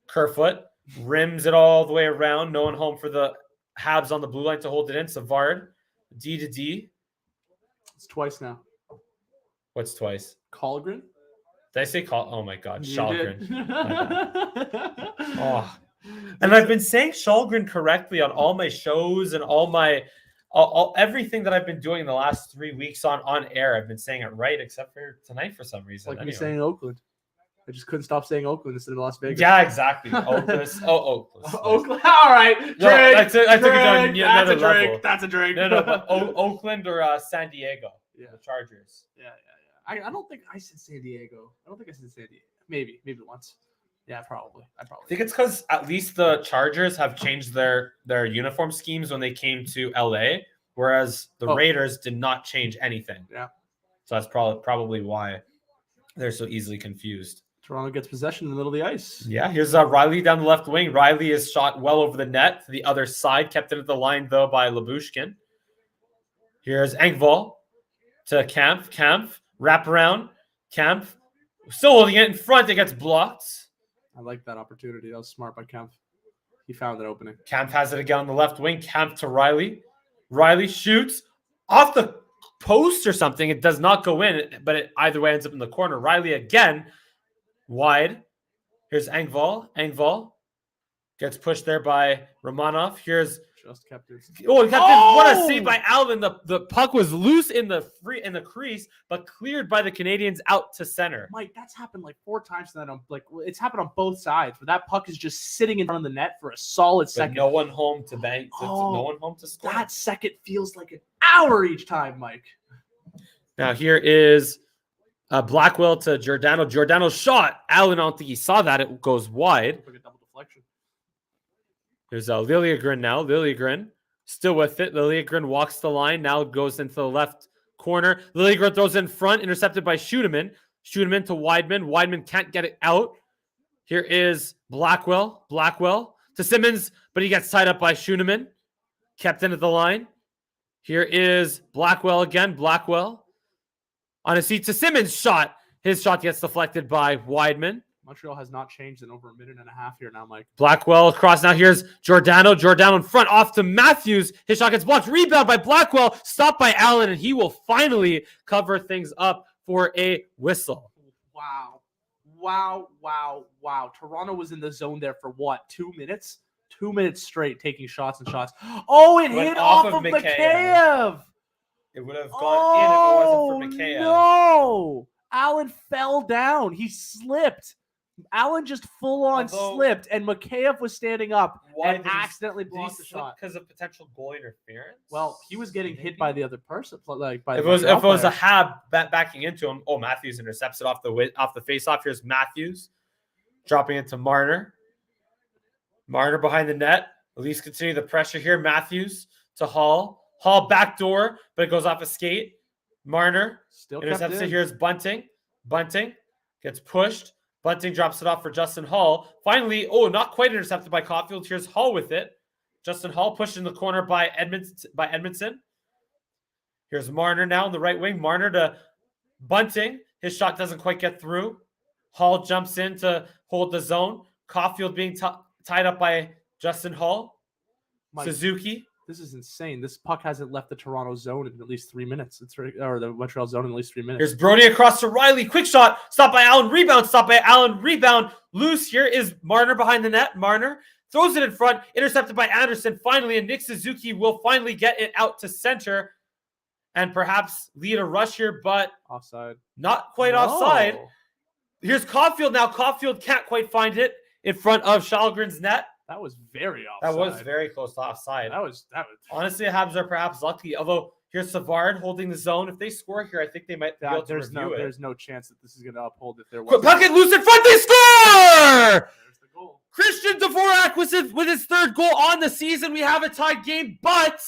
Kerfoot rims it all the way around. No one home for the Habs on the blue line to hold it in. Savard, D to D. It's twice now. What's twice? Colgren? Did I say Oh my God, Shalgren. Oh. And I've been saying Shalgren correctly on all my shows and all everything that I've been doing in the last 3 weeks on air. I've been saying it right, except for tonight for some reason. Like me saying Oakland. I just couldn't stop saying Oakland instead of Las Vegas. Yeah, exactly. Oakland. Oakland. All right. Drink. No, I took it down another level. That's a drink. No, but Oakland or San Diego. Yeah. The Chargers. Yeah. I don't think I said San Diego. I don't think I said San Diego. Maybe once. Yeah, probably. I think it's because at least the Chargers have changed their uniform schemes when they came to LA, whereas the Raiders did not change anything. Yeah. So that's probably why they're so easily confused. Toronto gets possession in the middle of the ice. Yeah, here's Riley down the left wing. Riley is shot well over the net to the other side, kept it at the line, though, by Lyubushkin. Here's Engvall to Kampf. Wrap around. Kampf still holding it in front. It gets blocked. I like that opportunity. That was smart by Kampf. He found an opening. Kampf has it again on the left wing. Kampf to Riley. Riley shoots off the post or something. It does not go in, but it either way ends up in the corner. Riley again. Wide. Here's Engvall. Engvall gets pushed there by Romanov. Here's just kept it. What a save by Alvin. The puck was loose in the crease, but cleared by the Canadians out to center. Mike, that's happened 4 times tonight. It's happened on both sides, where that puck is just sitting in front of the net for a solid second. No one home to bank. No one home to score. That second feels like an hour each time, Mike. Now here is Blackwell to Giordano. Giordano's shot. Allen, I don't think he saw that. It goes wide. Like a double deflection. There's Liljegren now. Liljegren still with it. Liljegren walks the line. Now goes into the left corner. Liljegren throws in front. Intercepted by Schuenemann. Schuenemann to Weidman. Weidman can't get it out. Here is Blackwell. Blackwell to Simmons, but he gets tied up by Schuenemann. Kept in at the line. Here is Blackwell again. Blackwell on a seat to Simmons shot. His shot gets deflected by Weidman. Montreal has not changed in over a minute and a half here now, Mike. Blackwell across. Now here's Giordano. Giordano in front off to Matthews. His shot gets blocked. Rebound by Blackwell. Stopped by Allen, and he will finally cover things up for a whistle. Wow. Toronto was in the zone there for what? 2 minutes? 2 minutes straight taking shots and shots. Oh, it hit off of Mikheyev. It would have gone in if it wasn't for Mikheyev. No. Allen fell down. He slipped. Allen just full-on slipped, and Mikheyev was standing up and accidentally blocked the shot. Because of potential goal interference? Well, he was getting hit by the other person. Like by if it was a Hab backing into him, Matthews intercepts it off the face-off. Here's Matthews dropping it to Marner. Marner behind the net. At least continue the pressure here. Matthews to Hall. Hall backdoor, but it goes off a skate. Marner still intercepts it. Here's Bunting. Bunting gets pushed. Bunting drops it off for Justin Hall. Finally, not quite intercepted by Caulfield. Here's Hall with it. Justin Hall pushed in the corner by Edmondson. Here's Marner now on the right wing. Marner to Bunting. His shot doesn't quite get through. Hall jumps in to hold the zone. Caulfield being tied up by Justin Hall. Mike, Suzuki. This is insane. This puck hasn't left the Toronto zone in at least 3 minutes. Or the Montreal zone in at least 3 minutes. Here's Brody across to Riley. Quick shot. Stopped by Allen. Rebound. Stopped by Allen. Rebound. Loose. Here is Marner behind the net. Marner throws it in front. Intercepted by Anderson. Finally, and Nick Suzuki will finally get it out to center and perhaps lead a rush here, but offside. Not quite offside. Here's Caulfield now. Caulfield can't quite find it in front of Shalgren's net. That was very offside. That was very close to offside. That was. Honestly, the Habs are perhaps lucky. Although here's Savard holding the zone. If they score here, I think they might be able to review it. There's no chance that this is going to uphold if there was. Puck loose in front. They score! There's the goal. Christian Dvorak with his third goal on the season. We have a tied game, but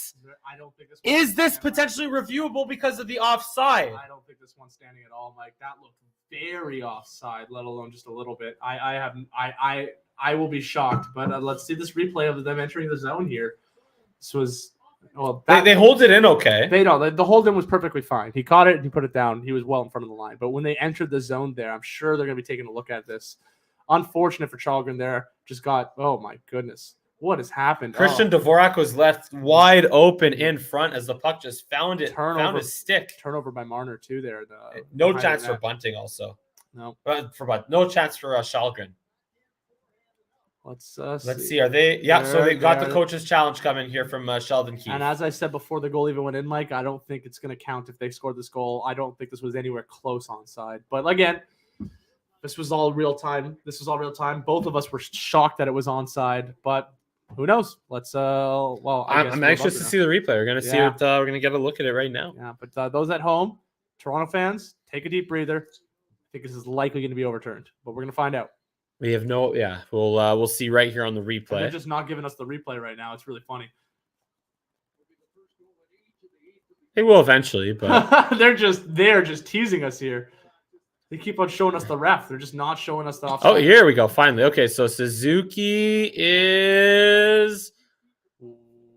I don't think is this potentially reviewable because of the offside? I don't think this one's standing at all, Mike. That looked very offside, let alone just a little bit. I will be shocked, but let's see this replay of them entering the zone here. This was they hold it in okay. They don't. The hold in was perfectly fine. He caught it and he put it down. He was well in front of the line. But when they entered the zone there, I'm sure they're going to be taking a look at this. Unfortunate for Chalgren there. Just got, oh my goodness. What has happened? Christian Dvorak was left wide open in front as the puck just found his stick. Turnover by Marner too there. No chance for Bunting also. No. No chance for Shalgren. Let's see. Are they? Yeah. So they got the coach's challenge coming here from Sheldon Keefe. And as I said before, the goal even went in, Mike. I don't think it's going to count if they scored this goal. I don't think this was anywhere close onside. But again, this was all real time. Both of us were shocked that it was onside, but who knows? Let's. I'm anxious to see the replay. We're gonna see what. We're gonna get a look at it right now. Yeah, but those at home, Toronto fans, take a deep breather. I think this is likely going to be overturned, but we're gonna find out. We have no, we'll see right here on the replay. And they're just not giving us the replay right now. It's really funny. They will eventually, but they're just teasing us here. They keep on showing us the ref. They're just not showing us the offside. Oh, here we go. Finally. Okay, so Suzuki is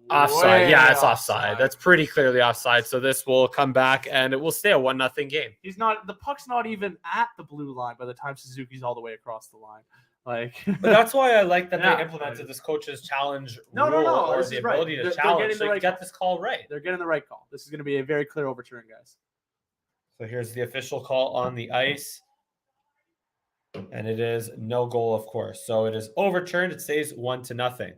offside. Yeah, it's offside. That's pretty clearly offside. So this will come back and it will stay a 1-0 game. The puck's not even at the blue line by the time Suzuki's all the way across the line. But that's why I like that they implemented this coach's challenge rule or the ability to challenge. So you get this call right. They're getting the right call. This is going to be a very clear overturn, guys. So here's the official call on the ice. And it is no goal, of course. So it is overturned. It stays 1-0.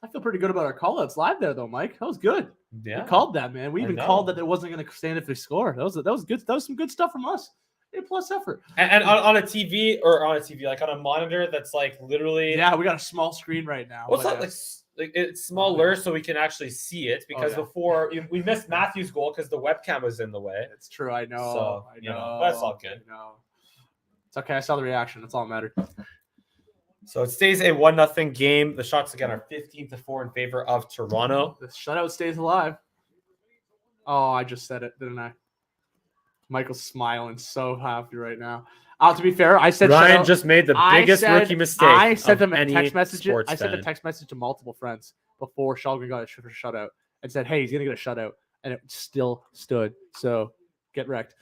I feel pretty good about our call-outs live there, though, Mike. That was good. Yeah, we called that, man. We even called that it wasn't going to stand if they scored. That was good. That was some good stuff from us. A+ effort. And on a TV, like on a monitor that's like literally. Yeah, we got a small screen right now. What's that? Like it's smaller, so we can actually see it because before we missed Matthews' goal because the webcam was in the way. It's true. I know. So I know. That's all good. I know. It's okay. I saw the reaction. That's all that mattered. So it stays a 1-0 game. The shots again are 15-4 in favor of Toronto. The shutout stays alive. Oh, I just said it, didn't I? Michael's smiling so happy right now. To be fair, I said Ryan just made the biggest rookie mistake. I sent him a text message. I sent a text message to multiple friends before Shalgren got a shutout and said, "Hey, he's gonna get a shutout." and it still stood. So get wrecked.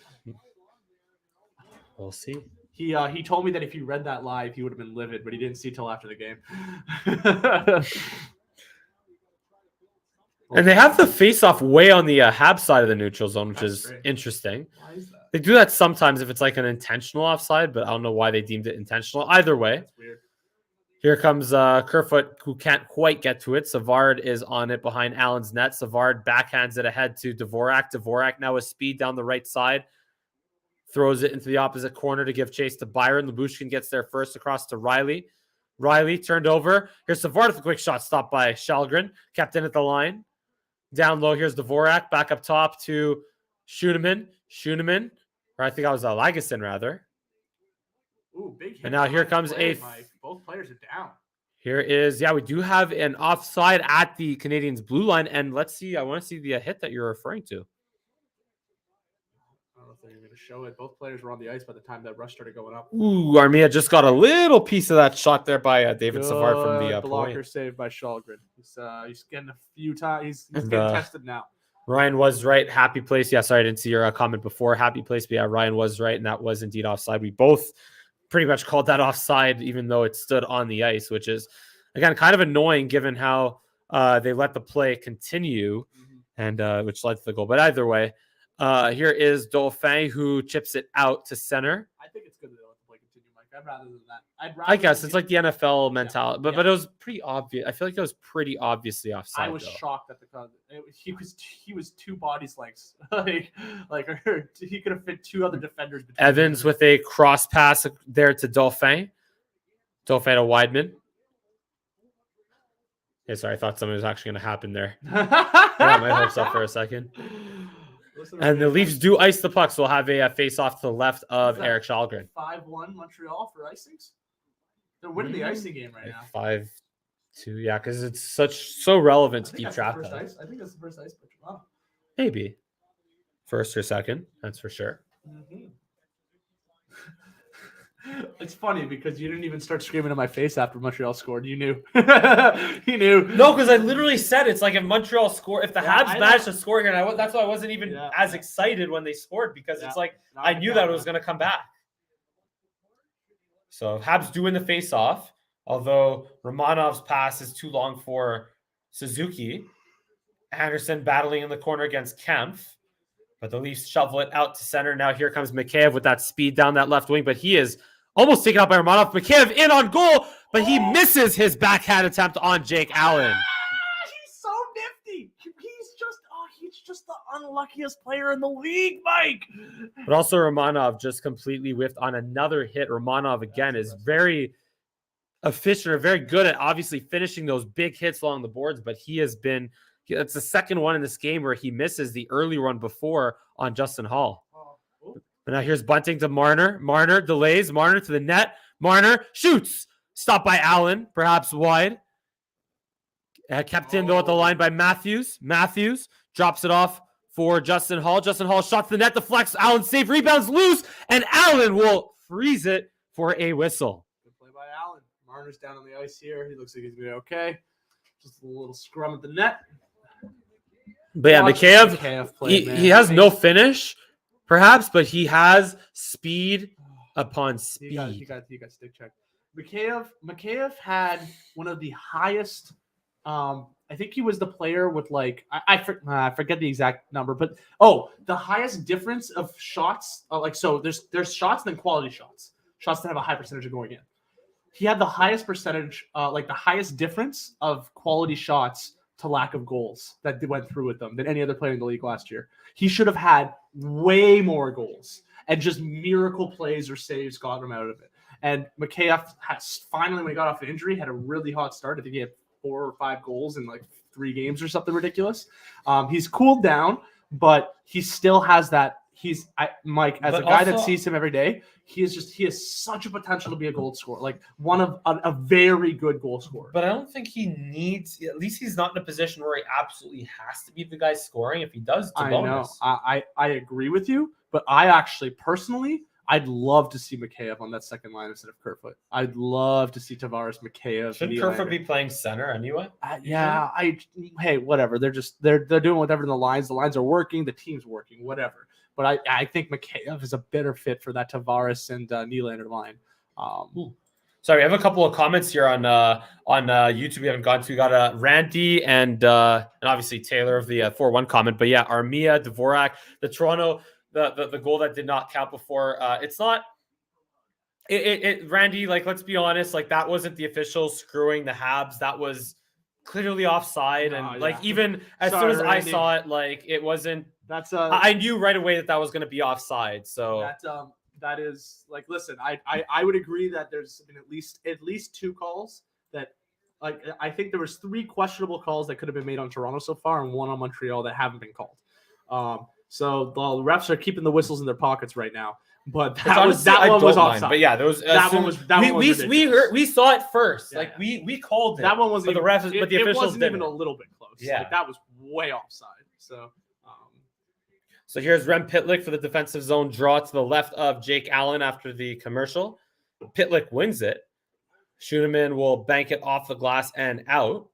We'll see. He told me that if he read that live, he would have been livid, but he didn't see till after the game. And they have the face-off way on the Habs side of the neutral zone, which is interesting. Why is that? They do that sometimes if it's like an intentional offside, but I don't know why they deemed it intentional. Either way, That's weird. Here comes Kerfoot, who can't quite get to it. Savard is on it behind Allen's net. Savard backhands it ahead to Dvorak. Dvorak now with speed down the right side. Throws it into the opposite corner to give chase to Byron. Lyubushkin gets there first across to Riley. Riley turned over. Here's Savard with a quick shot stopped by Shalgren. Kept in at the line. Down low, here's Dvorak. Back up top to Schuneman. Or I think I was Lagesson, rather. Ooh, big hit. And now here comes Mike. Both players are down. Here is, we do have an offside at the Canadiens' blue line. And let's see, I want to see the hit that you're referring to. I don't know if they're going to show it. Both players were on the ice by the time that rush started going up. Ooh, Armia just got a little piece of that shot there by David Savard from the blocker point. saved by Shalgren. He's getting a few times. He's getting tested now. Ryan was right. Happy place. Yeah, sorry, I didn't see your comment before. Happy place. But yeah, Ryan was right, and that was indeed offside. We both pretty much called that offside, even though it stood on the ice, which is, again, kind of annoying given how they let the play continue, and which led to the goal. But either way, here is Dauphin, who chips it out to center. I think it's good that they let the play continue, Mike. I'd rather than that. I guess it's like the NFL mentality, but it was pretty obvious. I feel like it was pretty obviously offside. I was shocked at the he was 2 bodies lengths. like he could have fit 2 other defenders. Evans with a cross pass there to Dauphin. Dauphin to Weidman. Hey, sorry, I thought something was actually going to happen there. Got my hopes up for a second. And the Leafs do ice the puck, so we'll have a face-off to the left of Eric Shalgren. 5-1 Montreal for icings. They're winning the icing game right now. 5-2, yeah, because it's so relevant to keep track of. I think that's the first ice pitch. Wow. Maybe first or second, that's for sure. Mm-hmm. It's funny because you didn't even start screaming in my face after Montreal scored. You knew. You knew. No, because I literally said it's like if Montreal score, if the Habs managed to score here, and that's why I wasn't even as excited when they scored, because it's like I knew that it was going to come back. So Habs do win the face-off, although Romanov's pass is too long for Suzuki. Anderson battling in the corner against Kempf. But the Leafs shovel it out to center. Now here comes Mikheyev with that speed down that left wing, but he is almost taken out by Romanov. Mikheyev in on goal, but he misses his backhand attempt on Jake Allen. He's so nifty. He's just the unluckiest player in the league, Mike. But also Romanov just completely whiffed on another hit. Romanov, again, is very efficient or very good at obviously finishing those big hits along the boards, but he has been... It's the second one in this game where he misses the early one before on Justin Hall. But now here's Bunting to Marner. Marner delays. Marner to the net. Marner shoots. Stopped by Allen, perhaps wide. Kept in, though, at the line by Matthews. Matthews drops it off for Justin Hall. Justin Hall shot to the net, deflects. Allen safe, rebounds loose, and Allen will freeze it for a whistle. Good play by Allen. Marner's down on the ice here. He looks like he's going to be okay. Just a little scrum at the net. But yeah, Mikheyev, he has no finish, perhaps, but he has speed upon speed. He got stick check. Mikheyev had one of the highest. I think he was the player with like I forget the exact number, but the highest difference of shots. So there's shots and then quality shots. Shots that have a high percentage of going in. He had the highest percentage, the highest difference of quality shots to lack of goals that went through with them than any other player in the league last year. He should have had way more goals, and just miracle plays or saves got him out of it. And Mikheyev has finally, when he got off the injury, had a really hot start. I think he had 4 or 5 goals in like 3 games or something ridiculous. He's cooled down, but he still has that. Mike, as a guy that sees him every day, he has such a potential to be a goal scorer, like one of a very good goal scorer. But I don't think he needs, at least he's not in a position where he absolutely has to be the guy scoring. If he does, it's a bonus. I know. I agree with you, but I actually personally, I'd love to see Mikheyev on that second line instead of Kerfoot. I'd love to see Tavares, Mikheyev. Shouldn't Kerfoot be playing center anyway? Hey, whatever. They're doing whatever in the lines. The lines are working. The team's working. Whatever. But I think Mikheyev is a better fit for that Tavares and Nylander line. Sorry, I have a couple of comments here on YouTube we haven't gotten to. We got Randy and obviously Taylor of the 4-1 comment. But yeah, Armia, Dvorak, the Toronto, the goal that did not count before. It's not. Randy, like, let's be honest, like, that wasn't the official screwing the Habs. That was clearly offside, and like, even as soon as Randy, I saw it, like, it wasn't. I knew right away that was going to be offside. So that is, like, listen, I would agree that there's been at least 2 calls that, like, I think there was 3 questionable calls that could have been made on Toronto so far, and 1 on Montreal that haven't been called. So the refs are keeping the whistles in their pockets right now. But that one was offside. But yeah, there was we saw it first. We called it. That one was the refs, but the officials wasn't didn't. Even a little bit close. Yeah, like, that was way offside. So here's Rem Pitlick for the defensive zone draw to the left of Jake Allen after the commercial. Pitlick wins it. Schooneman will bank it off the glass and out.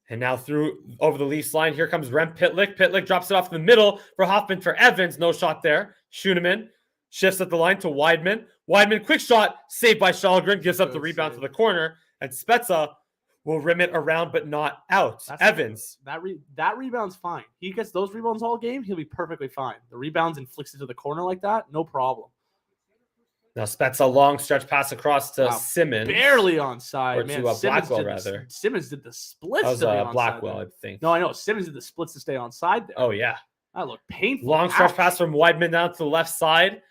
And now through over the Leafs line, here comes Rem Pitlick. Pitlick drops it off in the middle for Hoffman for Evans. No shot there. Schooneman shifts at the line to Weidman. Weidman, quick shot, saved by Shalgren, gives up the rebound to the corner. And Spezza will rim it around, but not out. Evans. That rebound's fine. He gets those rebounds all game, he'll be perfectly fine. The rebounds and flicks it to the corner like that, no problem. Now Spezza, long stretch pass across to Simmons. Barely onside. Or to Blackwell, rather. Simmons did the splits. That was Blackwell, I think. No, I know. Simmons did the splits to stay onside there. Oh, yeah. That looked painful. Long stretch pass from Weidman down to the left side.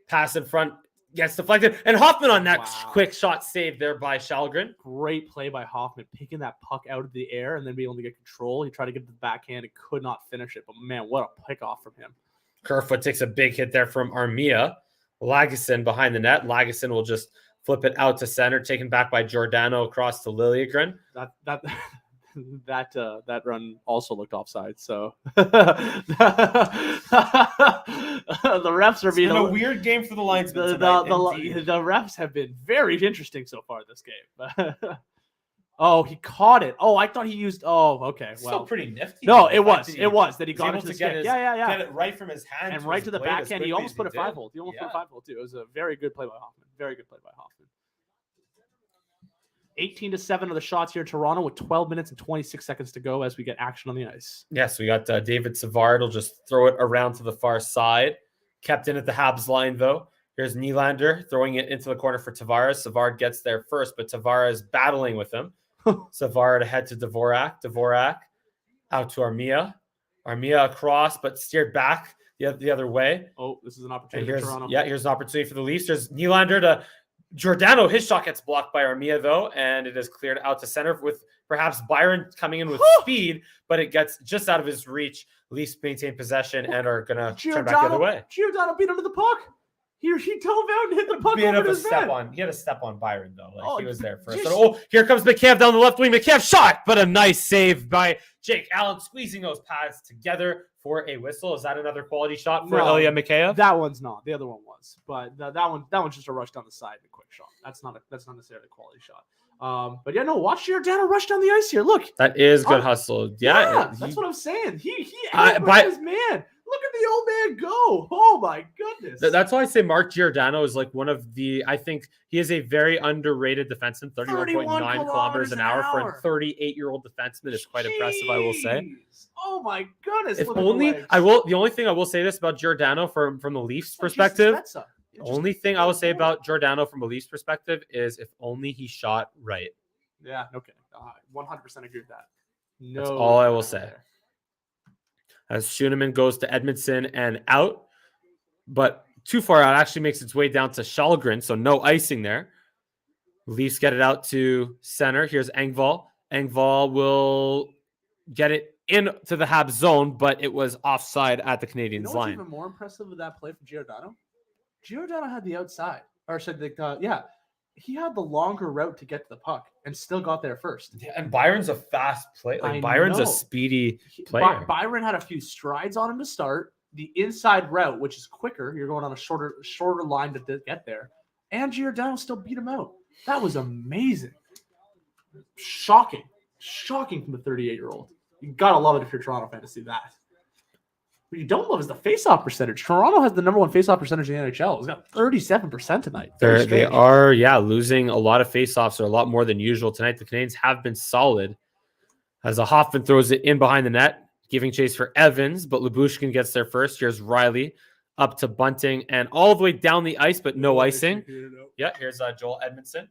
Pass in front. Gets deflected. And Hoffman on that quick shot saved there by Shalgren. Great play by Hoffman, picking that puck out of the air and then being able to get control. He tried to get the backhand and could not finish it. But, man, what a pick off from him. Kerfoot takes a big hit there from Armia. Lagesson behind the net. Lagesson will just flip it out to center, taken back by Giordano across to Liljegren. That run also looked offside. So the refs are being a weird game for the linesmen. The refs have been very interesting so far this game. Oh, he caught it. Oh, I thought he used. Oh, okay. Well, still pretty nifty. No, it was that he got it to the stick. Get it right from his hand and right to the backhand. He almost put a 5-hole. He almost put a 5-hole too. It was a very good play by Hoffman. Very good play by Hoffman. 18-7 of the shots here in Toronto with 12 minutes and 26 seconds to go as we get action on the ice. Yes, we got David Savard will just throw it around to the far side. Kept in at the Habs line, though. Here's Nylander throwing it into the corner for Tavares. Savard gets there first, but Tavares battling with him. Savard ahead to Dvorak. Dvorak out to Armia. Armia across, but steered back the other way. Oh, this is an opportunity for Toronto. Yeah, here's an opportunity for the Leafs. There's Nylander to Giordano. His shot gets blocked by Armia, though, and it is cleared out to center with perhaps Byron coming in with speed, but it gets just out of his reach. Leafs maintain possession and are going to turn back the other way. Giordano beat under the puck. He dove out and hit the puck over his man. He had a step on Byron, though. He was there first. Here comes Mikheyev down the left wing. Mikheyev shot, but a nice save by Jake Allen, squeezing those pads together for a whistle. Is that another quality shot for Ilya Mikheyev? That one's not. The other one was, but that one's just a rush down the side and a quick shot. That's not necessarily a quality shot. But yeah, no, watch Giordano rush down the ice here. Look, that is good hustle. Yeah, that's what I'm saying. He by his man. Look at the old man go. Oh, my goodness. That's why I say Mark Giordano is like one of the, I think he is a very underrated defenseman. 31.9 kilometers an hour for a 38-year-old defenseman is quite impressive, I will say. Oh, my goodness. The only thing I will say this about Giordano from the Leafs perspective. The only thing I will say about Giordano from a Leafs perspective is if only he shot right. Yeah, okay. 100% agree with that. That's all I will say. As Schooneman goes to Edmondson and out, but too far out, actually makes its way down to Shalgren, so no icing there. Leafs get it out to center. Here's Engvall. Engvall will get it into the Habs zone, but it was offside at the Canadiens line. What's even more impressive with that play from Giordano? Giordano had the outside, he had the longer route to get to the puck and still got there first. Yeah, and Byron's a fast player. Byron's a speedy player. Byron had a few strides on him to start, the inside route, which is quicker. You're going on a shorter line to get there. And Giordano still beat him out. That was amazing. Shocking from the 38-year-old. You gotta love it if you're a Toronto fan to see that. What you don't love is the face-off percentage. Toronto has the number one face-off percentage in the NHL. It's got 37% tonight. They are, losing a lot of face-offs, or a lot more than usual tonight. The Canadiens have been solid. As a Hoffman throws it in behind the net, giving chase for Evans, but Lyubushkin gets there first. Here's Riley up to Bunting and all the way down the ice, but no icing. Yeah, here's Joel Edmondson.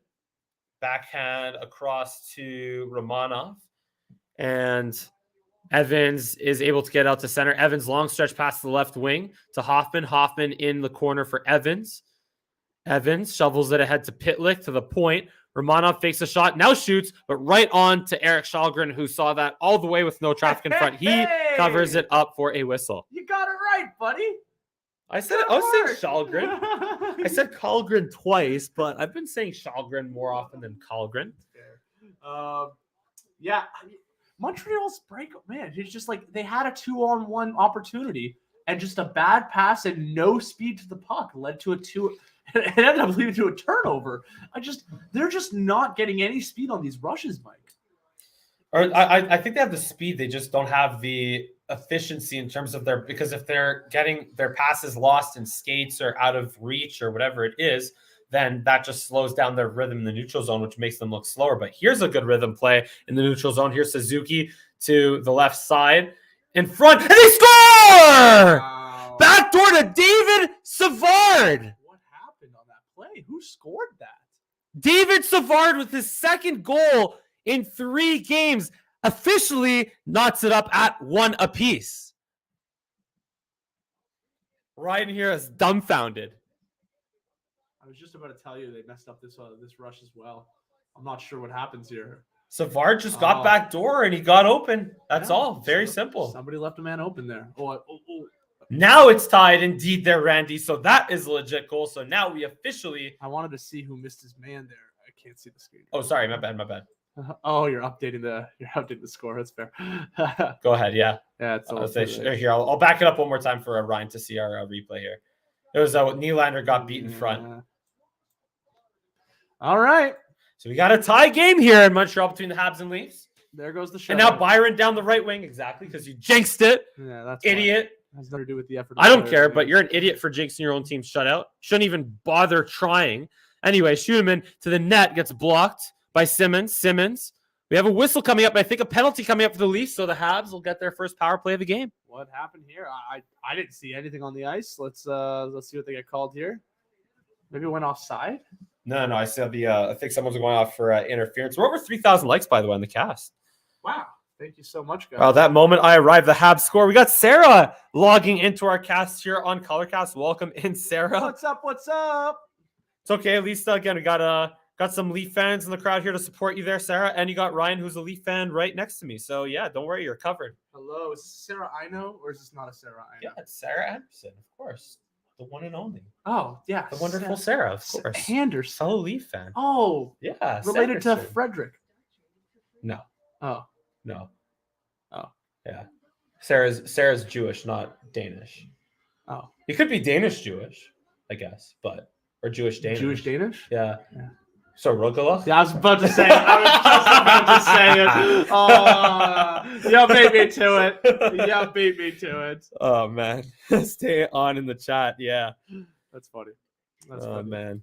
Backhand across to Romanov. And Evans is able to get out to center. Evans long stretch past the left wing to Hoffman. Hoffman in the corner for Evans. Evans shovels it ahead to Pitlick to the point. Romanov fakes a shot, now shoots, but right on to Eric Shalgren, who saw that all the way with no traffic in front. He covers it up for a whistle. You got it right, buddy. I was saying Shalgren. I said Kallgren twice, but I've been saying Shalgren more often than Kallgren. Yeah. Montreal's break, man, it's just like they had a 2-on-1 opportunity and just a bad pass and no speed to the puck led to it ended up leading to a turnover. They're just not getting any speed on these rushes, Mike. Or I think they have the speed. They just don't have the efficiency in terms of because if they're getting their passes lost in skates or out of reach or whatever it is, then that just slows down their rhythm in the neutral zone, which makes them look slower. But here's a good rhythm play in the neutral zone. Here's Suzuki to the left side in front, and they score! Wow. Backdoor to David Savard. What happened on that play? Who scored that? David Savard with his second goal in 3 games officially knots it up at 1 apiece. Ryan here is dumbfounded. I was just about to tell you they messed up this rush as well. I'm not sure what happens here. Savard just got back door and he got open. That's all. Very simple. Somebody left a man open there. Now it's tied indeed there, Randy. So that is a legit goal. So now we officially... I wanted to see who missed his man there. I can't see the screen. Oh, sorry. My bad. Oh, you're updating the score. That's fair. Go ahead. Yeah. Yeah. It's here. I'll back it up one more time for Ryan to see our replay here. It was Nylander got beat in front. All right. So we got a tie game here in Montreal between the Habs and Leafs. There goes the shot. And now Byron down the right wing. Exactly, because you jinxed it. Yeah, that's idiot. Has nothing to do with the effort. I don't care, but you're an idiot for jinxing your own team shutout. Shouldn't even bother trying. Anyway, Schumann to the net gets blocked by Simmons. We have a whistle coming up. I think a penalty coming up for the Leafs, so the Habs will get their first power play of the game. What happened here? I didn't see anything on the ice. Let's see what they get called here. Maybe it went offside. No. I said I think someone's going off for interference. We're over 3,000 likes, by the way, on the cast. Wow. Thank you so much, guys. Well, that moment I arrived, the Habs score. We got Sarah logging into our cast here on ColorCast. Welcome in, Sarah. What's up? It's okay. At least, again, we got some Leaf fans in the crowd here to support you there, Sarah. And you got Ryan, who's a Leaf fan, right next to me. So, yeah, don't worry. You're covered. Hello. Is this Sarah I know, or is this not a Sarah I know? Yeah, it's Sarah Anderson, of course. The one and only. Oh, yeah. The wonderful Sarah, of course. Anderson. Fellow Leaf fan. Oh. Yeah. Related to Frederick. No. Oh. No. Oh. Yeah. Sarah's Jewish, not Danish. Oh. It could be Danish Jewish, I guess, or Jewish Danish. Jewish Danish? Yeah. So Rogalach? Yeah, I was about to say it. Oh, you beat me to it. Oh, man. Stay on in the chat. Yeah. That's funny. Man.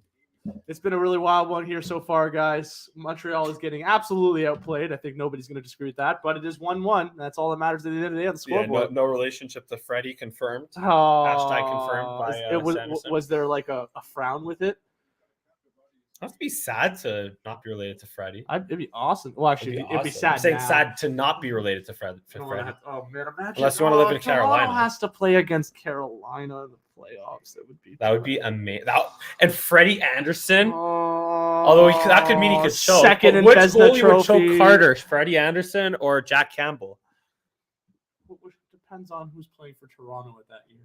It's been a really wild one here so far, guys. Montreal is getting absolutely outplayed. I think nobody's going to disagree with that, but it is 1-1. That's all that matters at the end of the day on the scoreboard. Yeah, no relationship to Freddie confirmed. Oh, Hashtag confirmed by was there like a frown with it? It would be sad to not be related to Freddie. It'd be awesome. Well, actually, it'd be sad. I'm saying sad to not be related to Freddie. Oh, man, imagine. Unless you want to live in Carolina. Toronto has to play against Carolina in the playoffs. That would be amazing. And Freddie Anderson, although that could mean he could choke. Second in which Vezina goalie trophy. would choke harder, Freddie Anderson or Jack Campbell? Which depends on who's playing for Toronto at that year.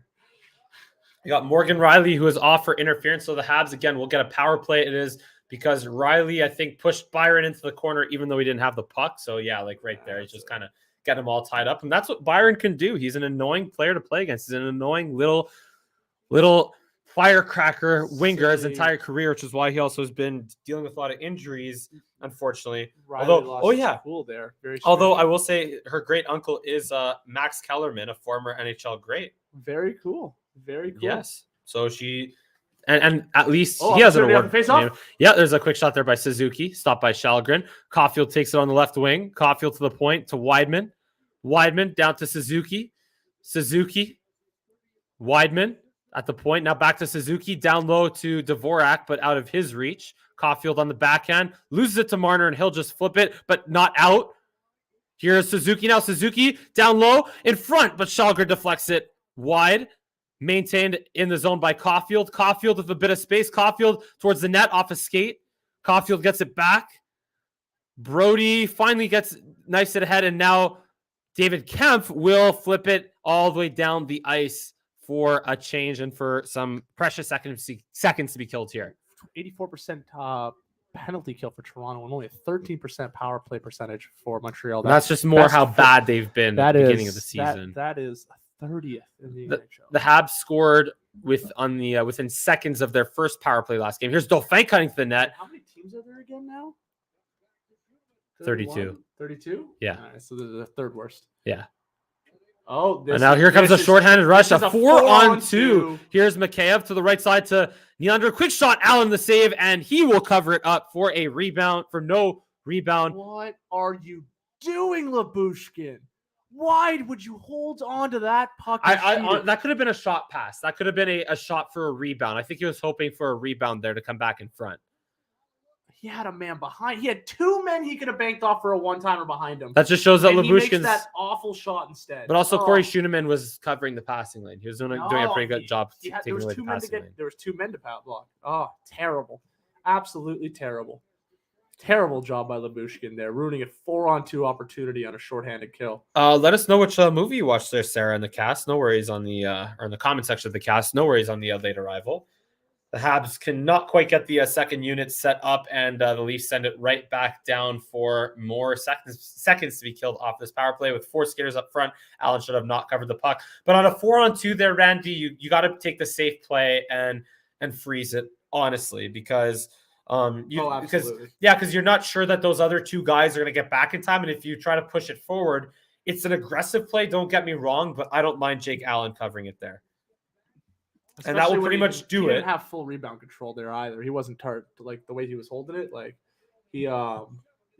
You got Morgan Riley, who is off for interference. So the Habs, again, will get a power play. It is because Riley, I think, pushed Byron into the corner, even though he didn't have the puck. So, yeah, like right there. He's just kind of get them all tied up. And that's what Byron can do. He's an annoying player to play against. He's an annoying little firecracker winger his entire career, which is why he also has been dealing with a lot of injuries, unfortunately. Cool there. Although I will say her great uncle is Max Kellerman, a former NHL great. Very cool. Yes. So she and at least he has an award. Yeah, there's a quick shot there by Suzuki, stopped by Shalgren. Caulfield takes it on the left wing. Caulfield to the point to Weidman. Weidman down to Suzuki. Weidman at the point. Now back to Suzuki. Down low to Dvorak, but out of his reach. Caulfield on the backhand. Loses it to Marner, and he'll just flip it, but not out. Here's Suzuki now. Suzuki down low in front, but Shalgren deflects it wide. Maintained in the zone by Caulfield. Caulfield with a bit of space. Caulfield towards the net off a skate. Caulfield gets it back. Brody finally gets nice it ahead, and now David Kempf will flip it all the way down the ice for a change and for some precious seconds to be killed here. 84% penalty kill for Toronto and only a 13% power play percentage for Montreal. That's just more how bad they've been at the beginning of the season. That is 30th in the NHL. The Habs scored within seconds of their first power play last game. Here's Dauphin cutting to the net. How many teams are there again now? 32. 32? Yeah. Right, so this is the third worst. Yeah. Oh, and now here comes a shorthanded rush. A 4-on-2. Here's Mikheyev to the right side to Nylander. Quick shot. Allen the save, and he will cover it up for a rebound, for no rebound. What are you doing, Lyubushkin? Why would you hold on to that puck? That could have been a shot pass. That could have been a shot for a rebound. I think he was hoping for a rebound there to come back in front. He had a man behind. He had two men he could have banked off for a one-timer behind him. That just shows that Lyubushkin's... he makes that awful shot instead. But also Corey Schooneman was covering the passing lane. He was doing a pretty good job taking away the passing lane. There was two men to block. Oh, terrible. Absolutely terrible. Terrible job by Lyubushkin there, ruining a 4-on-2 opportunity on a shorthanded kill. Let us know which movie you watched there, Sarah, in the cast. No worries on the or in the comment section of the cast. No worries on the late arrival. The Habs cannot quite get the second unit set up, and the Leafs send it right back down for more seconds to be killed off this power play with 4 skaters up front. Allen should have not covered the puck. But on a 4-on-2 there, Randy, you got to take the safe play and freeze it, honestly, because because you're not sure that those other 2 guys are going to get back in time. And if you try to push it forward, it's an aggressive play. Don't get me wrong, but I don't mind Jake Allen covering it there. Especially, and that will pretty much do it. He didn't have full rebound control there either. He wasn't like the way he was holding it. Like it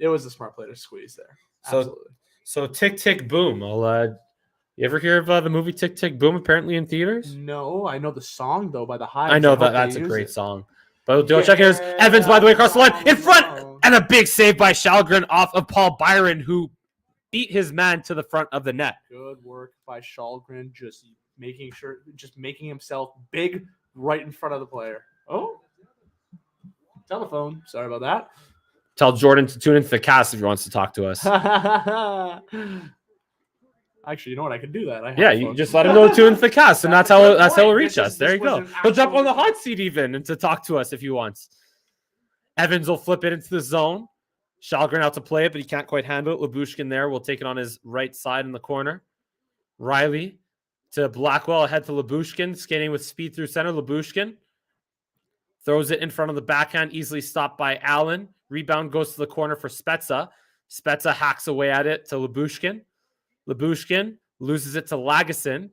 was a smart play to squeeze there. Absolutely. So Tick Tick Boom. You ever hear of the movie Tick Tick Boom? Apparently in theaters. No, I know the song though by the Hives. I know that's a great song. But do check here's Evans by the way across the line in front, and a big save by Shalgren off of Paul Byron, who beat his man to the front of the net. Good work by Shalgren, just making himself big right in front of the player. Oh, telephone. Sorry about that. Tell Jordan to tune into the cast if he wants to talk to us. Actually, you know what? I can do that. You just let him know to tune into the cast, and that's how he'll reach us. There you go. He'll jump on the hot seat even and to talk to us if he wants. Evans will flip it into the zone. Shalgren out to play it, but he can't quite handle it. Lyubushkin there will take it on his right side in the corner. Riley to Blackwell, ahead to Lyubushkin, skating with speed through center. Lyubushkin throws it in front of the backhand, easily stopped by Allen. Rebound goes to the corner for Spezza. Spezza hacks away at it to Lyubushkin. Lyubushkin loses it to Lagesson.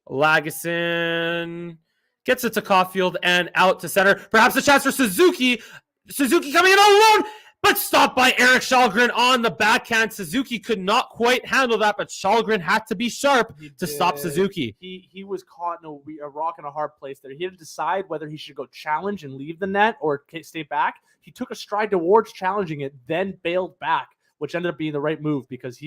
Lagesson gets it to Caulfield and out to center. Perhaps a chance for Suzuki. Suzuki coming in all alone, but stopped by Eric Shalgren on the backhand. Suzuki could not quite handle that, but Shalgren had to be sharp to stop Suzuki. He was caught in a rock and a hard place there. He had to decide whether he should go challenge and leave the net or stay back. He took a stride towards challenging it, then bailed back, which ended up being the right move because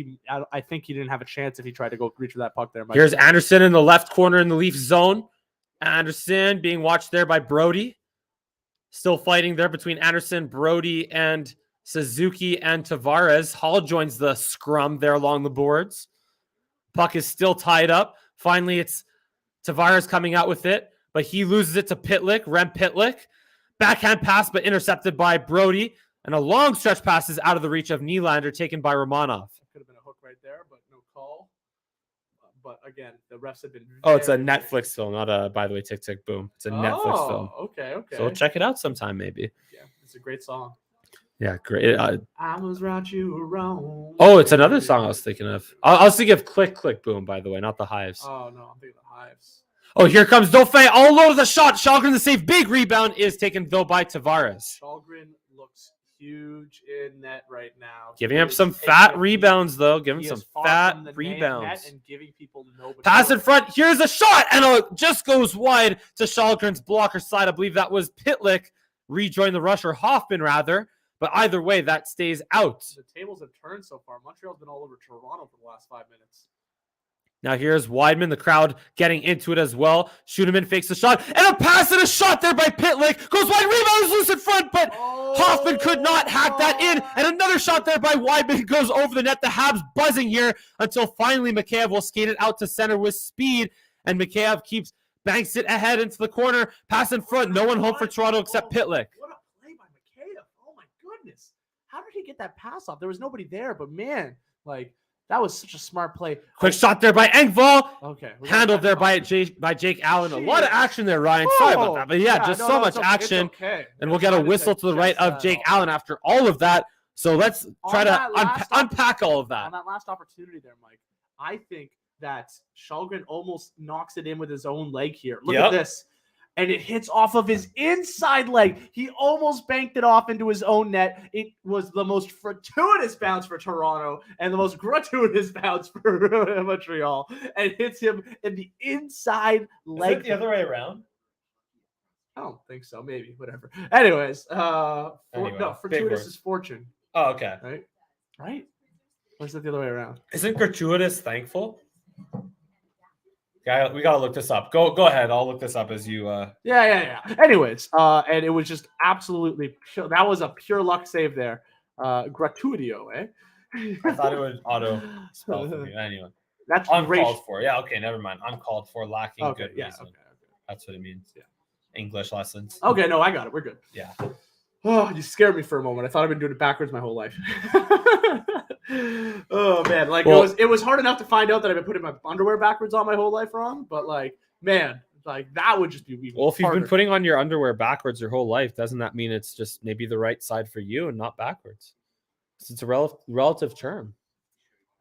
I think he didn't have a chance if he tried to go reach for that puck there. Here's Anderson in the left corner in the Leafs zone. Anderson being watched there by Brody. Still fighting there between Anderson, Brody, and Suzuki and Tavares. Hall joins the scrum there along the boards. Puck is still tied up. Finally, it's Tavares coming out with it, but he loses it to Pitlick, Rem Pitlick. Backhand pass, but intercepted by Brody. And a long stretch pass is out of the reach of Nylander, taken by Romanov. Could have been a hook right there, but no but again, the refs have been. Oh, it's a Netflix film, not a. By the way, Tick Tick Boom. It's a Netflix film. Okay. So we'll check it out sometime, maybe. Yeah, it's a great song. Yeah, great. I was right, you were wrong. Oh, it's another song I was thinking of. I was thinking of Click Click Boom, by the way, not the Hives. Oh no, I'm thinking of the Hives. Oh, here comes Dauphin. All low to the shot. Shalgren the save. Big rebound is taken though by Tavares. Shalgren looks huge in net right now. Giving him some fat rebounds though. Giving some fat rebounds. And giving people no pass in front. Here's a shot, and it just goes wide to Shalgren's blocker side. I believe that was Pitlick rejoin the rush, or Hoffman rather. But either way, that stays out. The tables have turned so far. Montreal's been all over Toronto for the last 5 minutes. Now here's Wideman, the crowd getting into it as well. Schooneman fakes the shot, and a pass and a shot there by Pitlick. Goes wide, rebound is loose in front, but Hoffman could not hack that in. And another shot there by Wideman goes over the net. The Habs buzzing here until finally Mikheyev will skate it out to center with speed. And Mikheyev banks it ahead into the corner. Pass in front, no one home for Toronto except Pitlick. What a play by Mikheyev. Oh my goodness. How did he get that pass off? There was nobody there, but man, that was such a smart play. Quick shot there by Engvall. Okay. Handled there by Jake Allen. A lot of action there, Ryan. Sorry about that. But yeah, so much action. Okay. And we'll get a whistle to the right of Jake Allen after all of that. So let's try to unpack all of that. On that last opportunity there, Mike, I think that Shalgren almost knocks it in with his own leg here. Look at this. And it hits off of his inside leg. He almost banked it off into his own net. It was the most fortuitous bounce for Toronto and the most gratuitous bounce for Montreal. And hits him in the inside leg. Is it the other way around? I don't think so. Maybe. Whatever. Anyways. Fortuitous is fortune. Oh, okay. Right? Or is it the other way around? Isn't gratuitous thankful? Yeah, we gotta look this up. Go ahead. I'll look this up as you. Yeah. Anyways, and it was just absolutely pure, that was a pure luck save there. Gratuitio, eh? I thought it would auto spell for me. Anyway, that's uncalled for. Yeah. Okay. Never mind. Uncalled for, lacking good reason. Okay. That's what it means. Yeah. English lessons. Okay. No, I got it. We're good. Yeah. Oh, you scared me for a moment. I thought I've been doing it backwards my whole life. Oh man, it was hard enough to find out that I've been putting my underwear backwards on my whole life wrong, but that would just be even well. If harder. You've been putting on your underwear backwards your whole life, doesn't that mean it's just maybe the right side for you and not backwards? It's a relative term.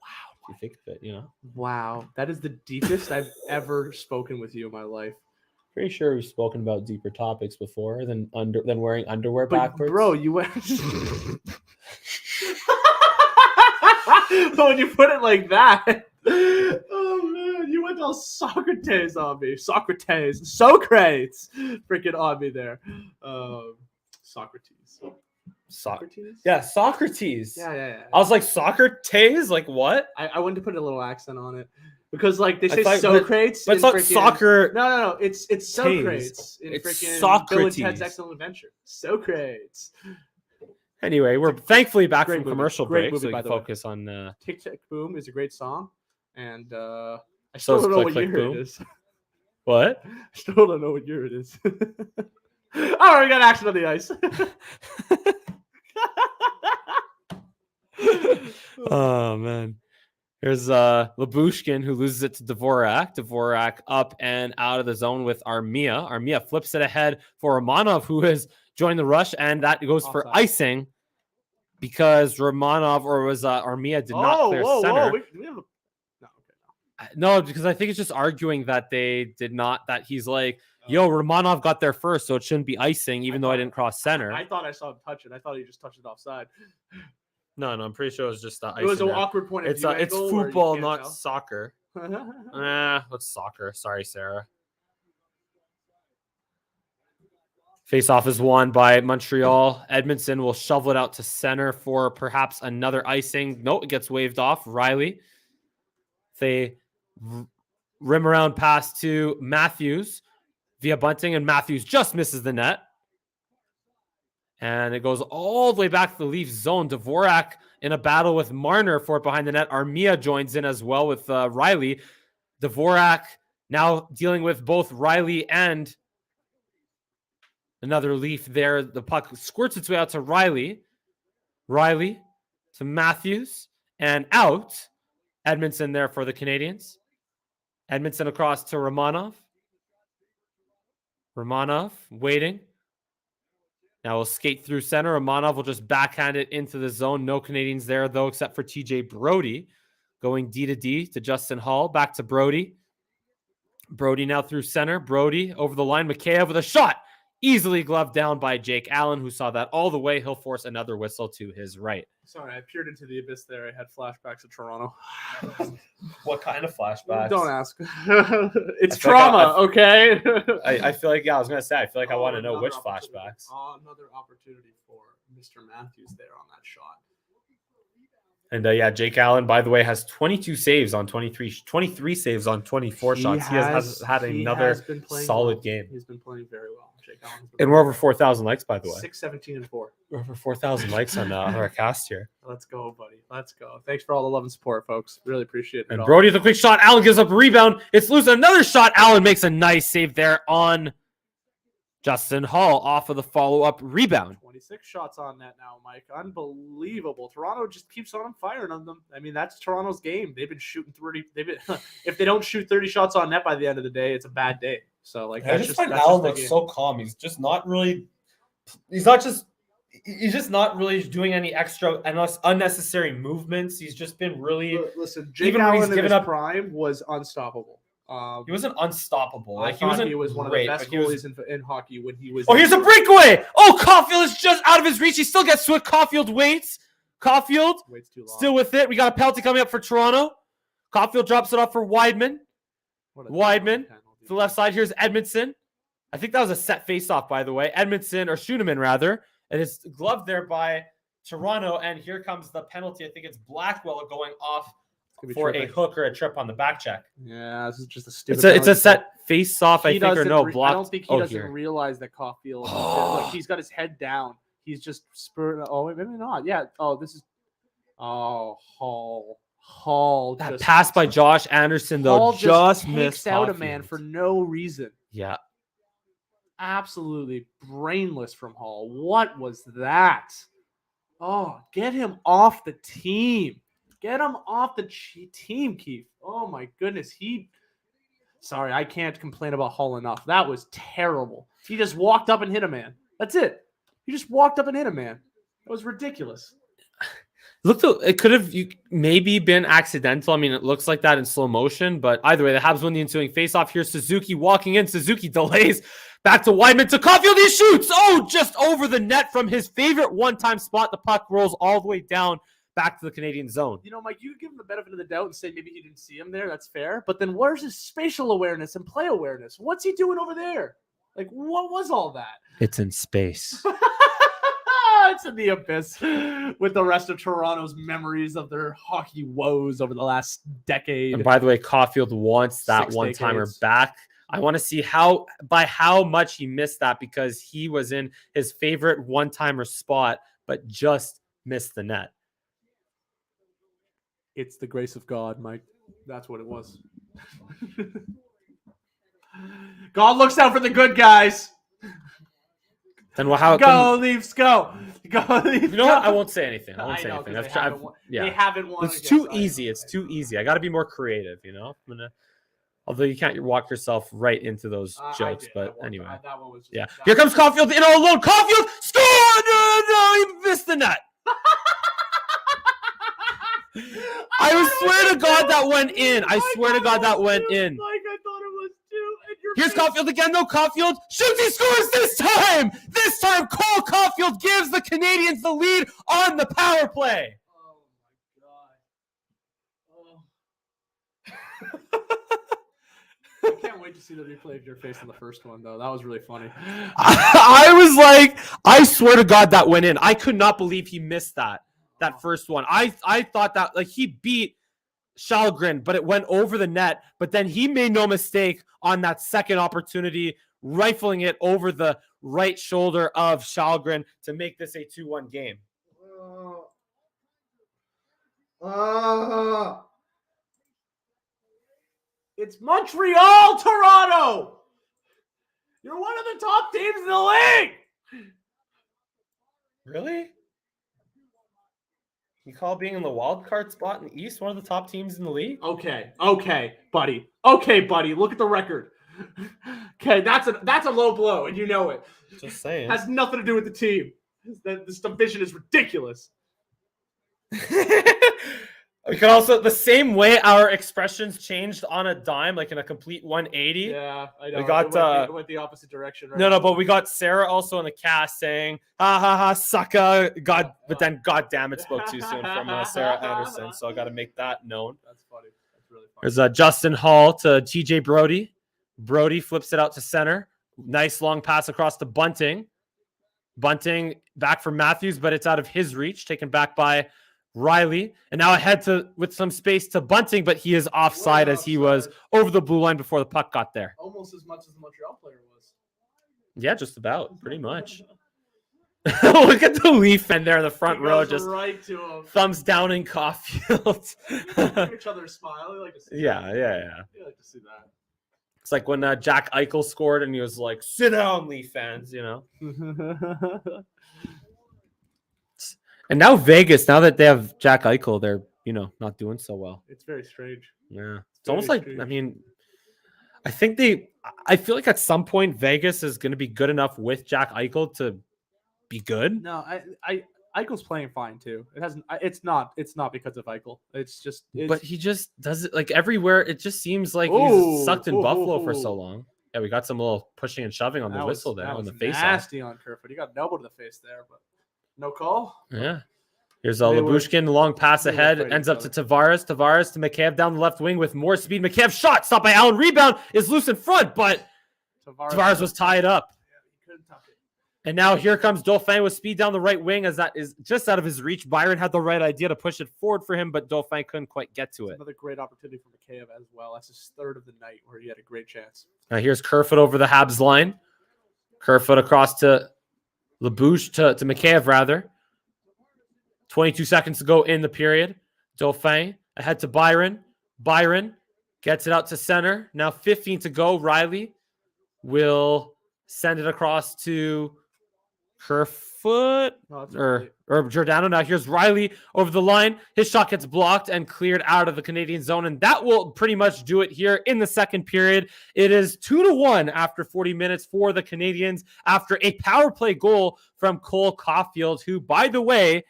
Wow, if you think of it, Wow, that is the deepest I've ever spoken with you in my life. Pretty sure we've spoken about deeper topics before than wearing underwear backwards. Bro, you went. But when you put it like that, oh man, you went all Socrates on me. Socrates, freaking on me there. Socrates. Yeah, Socrates. Yeah. I was like, Socrates? Like what? I wanted to put a little accent on it. Because they say Socrates. But it's not soccer. No. It's Socrates in freaking Bill and Ted's Excellent Adventure. Socrates. Anyway, we're thankfully back from commercial break, movie, so we can focus on. Tick Tick Boom is a great song, and I still don't know what year it is. What? I still don't know what year it is. Oh, we got action on the ice. Oh man. Here's Labushkin, who loses it to Dvorak. Dvorak up and out of the zone with Armia. Armia flips it ahead for Romanov, who has joined the rush, and that goes for icing because Romanov Armia did not clear center. No, because I think it's just arguing that they did not, that he's like, Romanov got there first, so it shouldn't be icing, even though I didn't cross center. I thought I saw him touch it. I thought he just touched it offside. No, I'm pretty sure it was just icing. It was an awkward point of view. It's football, not soccer. What's soccer? Sorry, Sarah. Face-off is won by Montreal. Edmondson will shovel it out to center for perhaps another icing. No, it gets waved off. Riley. They rim around pass to Matthews via Bunting, and Matthews just misses the net. And it goes all the way back to the Leafs zone. Dvorak in a battle with Marner for it behind the net. Armia joins in as well with Riley. Dvorak now dealing with both Riley and another Leaf there. The puck squirts its way out to Riley. Riley to Matthews and out. Edmondson there for the Canadians. Edmondson across to Romanov. Romanov waiting. Now we'll skate through center. Romanov will just backhand it into the zone. No Canadians there, though, except for TJ Brody. Going D to D to Justin Hall. Back to Brody. Brody now through center. Brody over the line. Mikheyev with a shot. Easily gloved down by Jake Allen, who saw that all the way. He'll force another whistle to his right. Sorry, I peered into the abyss there. I had flashbacks of Toronto. What kind of flashbacks? Don't ask. It's trauma, okay? I feel like, I was going to say, I feel like I want to know which flashbacks. Another opportunity for Mr. Matthews there on that shot. And Jake Allen, by the way, has 22 saves on 23 saves on 24 shots. He has had another solid game. He's been playing very well. Jake Allen. And we're over 4,000 likes, by the way. 617-4. We're over 4,000 likes on our cast here. Let's go, buddy. Let's go. Thanks for all the love and support, folks. Really appreciate it. And Brody with a quick shot. Allen gives up a rebound. It's loose. Another shot. Allen makes a nice save there on Justin Hall off of the follow-up rebound. 26 shots on net now, Mike. Unbelievable. Toronto just keeps on firing on them. I mean, that's Toronto's game. They've been shooting 30. If they don't shoot 30 shots on net by the end of the day, it's a bad day. So, like, I just find Allen looks so calm. He's just not really. He's just not really doing any extra unnecessary movements. He's just been really. Listen, Jake Allen in his prime was unstoppable. He wasn't unstoppable. Like he was one of the best goalies in hockey when he was. Oh, here's a breakaway! Oh, Caulfield is just out of his reach. He still gets to it. Caulfield waits. Caulfield waits too long. Still with it. We got a penalty coming up for Toronto. Caulfield drops it off for Weidman. Weidman to the left side. Here's Edmondson. I think that was a set face-off, by the way. Edmondson, or Schooneman, rather. And it's gloved there by Toronto. And here comes the penalty. I think it's Blackwell going off for a hook or a trip on the back check. Yeah, this is just a stupid. It's a set face-off, I think, or no block. I don't think he doesn't realize that Caulfield. Like, he's got his head down. He's just spurring. Oh, maybe not. Yeah. Oh, this is. Oh, Hall. That pass by Josh Anderson, though, Hall just missed out a man for no reason. Yeah. Absolutely brainless from Hall. What was that? Oh, get him off the team. Get him off the team, Keith. Oh, my goodness. Sorry, I can't complain about Hall enough. That was terrible. He just walked up and hit a man. That's it. He just walked up and hit a man. That was ridiculous. It could have maybe been accidental. I mean, it looks like that in slow motion, but either way, the Habs win the ensuing faceoff. Here's Suzuki walking in. Suzuki delays. Back to Weidman to Caulfield. He shoots. Oh, just over the net from his favorite one-time spot. The puck rolls all the way down back to the Canadian zone. You know, Mike, you give him the benefit of the doubt and say maybe he didn't see him there. That's fair. But then where's his spatial awareness and play awareness? What's he doing over there? Like, what was all that? It's in space. It's in the abyss with the rest of Toronto's memories of their hockey woes over the last decade. And by the way, Caulfield wants that one-timer back. I want to see by how much he missed that, because he was in his favorite one-timer spot, but just missed the net. It's the grace of God, Mike. That's what it was. God looks out for the good guys. Then how go Leafs, go Leafs. You know what? I won't say anything. I won't say anything. They haven't won. It's too easy. It's too easy. I got to be more creative. You know. Although you can't walk yourself right into those jokes, but anyway. That one was Here comes Caulfield in all alone. Caulfield score! No, he missed the net. I swear to God that went in. I swear to God that went in. Like, I thought it was too. Here's Caulfield again, though. Caulfield shoots, he scores this time. This time, Cole Caulfield gives the Canadians the lead on the power play. Oh, my God. I can't wait to see the replay of your face on the first one, though. That was really funny. I was like, I swear to God that went in. I could not believe he missed that first one. I thought that, like, he beat Shalgren, but it went over the net. But then he made no mistake on that second opportunity, rifling it over the right shoulder of Shalgren to make this a 2-1 game. It's Montreal, Toronto. You're one of the top teams in the league. Really? You call being in the wild card spot in the East one of the top teams in the league? Okay, buddy. Look at the record. Okay, that's a low blow, and you know it. Just saying. Has nothing to do with the team. This division is ridiculous. We could also, the same way our expressions changed on a dime, like in a complete 180. Yeah, I know. We got it went the opposite direction. Right no, but we got Sarah also in the cast saying, "Ha ha ha, sucker!" God, but then God damn it, spoke too soon from Sarah Anderson. So I got to make that known. That's funny. That's really funny. There's Justin Hall to TJ Brody. Brody flips it out to center. Nice long pass across to Bunting. Bunting back for Matthews, but it's out of his reach, taken back by Riley, and now ahead with some space to Bunting, but he is offside as he was over the blue line before the puck got there. Almost as much as the Montreal player was. Yeah, just about, pretty much. Look at the Leaf fan there in the front row, just right to him. Thumbs down in Caulfield. Give each other a smile. They like to see yeah. They like to see that. It's like when Jack Eichel scored and he was like, "Sit down, Leaf fans," you know. And now Vegas, now that they have Jack Eichel, they're, not doing so well. It's very strange. Yeah. It's almost like, I mean, I feel like at some point Vegas is going to be good enough with Jack Eichel to be good. No, Eichel's playing fine too. It's not because of Eichel. But he just does it like everywhere. It just seems like he's sucked in Buffalo for so long. Yeah, we got some little pushing and shoving on the whistle there on the face. Nasty on Kerfoot. He got an elbow to the face there, but no call. Yeah. Here's Labushkin, long pass ahead, ends up to Tavares. Tavares to Mikheyev down the left wing with more speed. Mikheyev shot, stopped by Allen. Rebound is loose in front, but Tavares was tied up. Yeah, he couldn't touch it. And now here comes Dauphin with speed down the right wing as that is just out of his reach. Byron had the right idea to push it forward for him, but Dauphin couldn't quite get to it. Another great opportunity for Mikheyev as well. That's his third of the night where he had a great chance. Now here's Kerfoot over the Habs line. Kerfoot across to Labush, to Mikheyev rather. 22 seconds to go in the period. Dauphin ahead to Byron. Byron gets it out to center. Now 15 to go. Riley will send it across to Kerfoot or Giordano. Now here's Riley over the line. His shot gets blocked and cleared out of the Canadian zone. And that will pretty much do it here in the second period. It is 2-1 after 40 minutes for the Canadians after a power play goal from Cole Caulfield, who, by the way,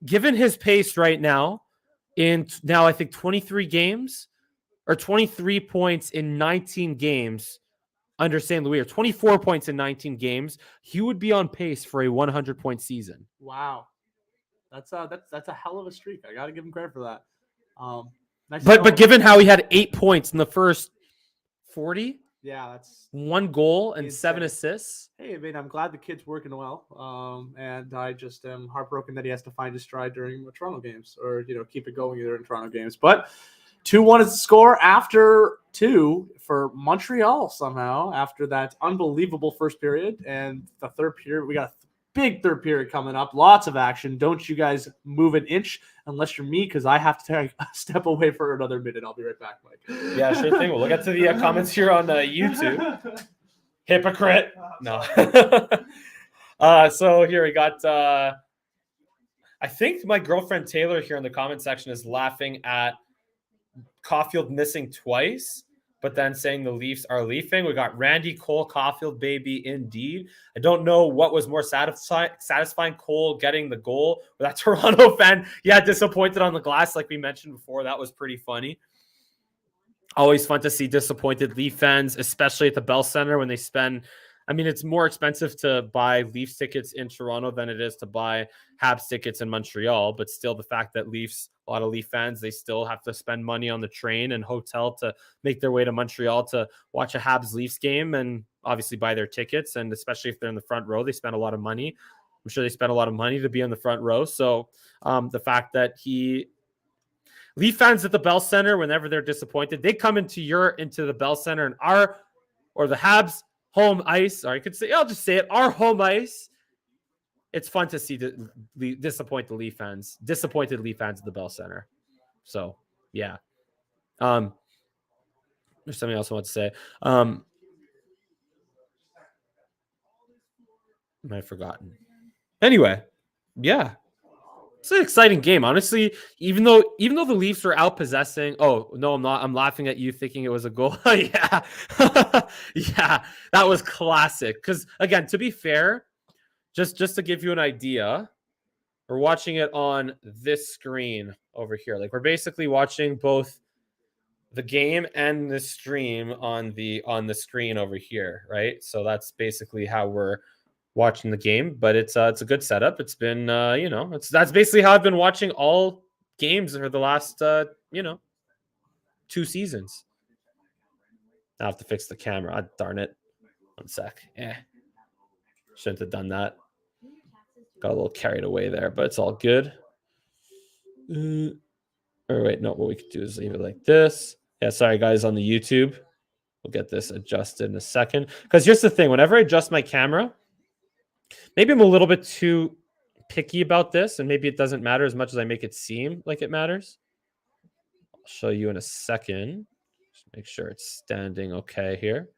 given his pace right now, I think 23 games or 23 points in 19 games under St. Louis, or 24 points in 19 games, he would be on pace for a 100-point season. Wow. That's a hell of a streak. I got to give him credit for that. Nice but given how he had 8 points in the first 40, yeah, that's 1 goal and 7 assists. Hey, I mean, I'm glad the kid's working well. And I just am heartbroken that he has to find his stride during the Toronto games, or keep it going either in Toronto games. But 2-1 is the score after 2 for Montreal somehow after that unbelievable first period. And the third period, we got a big third period coming up. Lots of action. Don't you guys move an inch unless you're me, because I have to take a step away for another minute. I'll be right back, Mike. Yeah, sure thing. We'll get to the comments here on YouTube. Hypocrite. No. So here we got, I think my girlfriend Taylor here in the comment section is laughing at Caulfield missing twice, but then saying the Leafs are leafing. We got Randy Cole Caulfield, baby, indeed. I don't know what was more satisfying, Cole getting the goal or that Toronto fan. Yeah, disappointed on the glass like we mentioned before. That was pretty funny. Always fun to see disappointed Leaf fans, especially at the Bell Center when they spend, I mean, it's more expensive to buy Leafs tickets in Toronto than it is to buy Habs tickets in Montreal. But still, the fact that a lot of Leaf fans, they still have to spend money on the train and hotel to make their way to Montreal to watch a Habs-Leafs game and obviously buy their tickets. And especially if they're in the front row, they spend a lot of money. I'm sure they spent a lot of money to be in the front row. So the fact that Leaf fans at the Bell Center, whenever they're disappointed, they come into the Bell Center and the Habs home ice, or I could say, I'll just say it, our home ice. It's fun to see disappointed Leaf fans at the Bell Center. So, yeah. There's something else I want to say. I've forgotten. Anyway, yeah. It's an exciting game, honestly. Even though the Leafs were out possessing. Oh no, I'm not. I'm laughing at you thinking it was a goal. Yeah, yeah, that was classic. Because again, to be fair, just to give you an idea, we're watching it on this screen over here. Like we're basically watching both the game and the stream on the screen over here, right? So that's basically how we're watching the game, but it's a good setup. It's been that's basically how I've been watching all games for the last 2 seasons. I have to fix the camera. Darn it. One sec. Shouldn't have done that. Got a little carried away there, but it's all good. Or wait, no, what we could do is leave it like this. Yeah, sorry guys on the YouTube. We'll get this adjusted in a second. Because here's the thing, whenever I adjust my camera, maybe I'm a little bit too picky about this, and maybe it doesn't matter as much as I make it seem like it matters. I'll show you in a second. Just make sure it's standing okay here.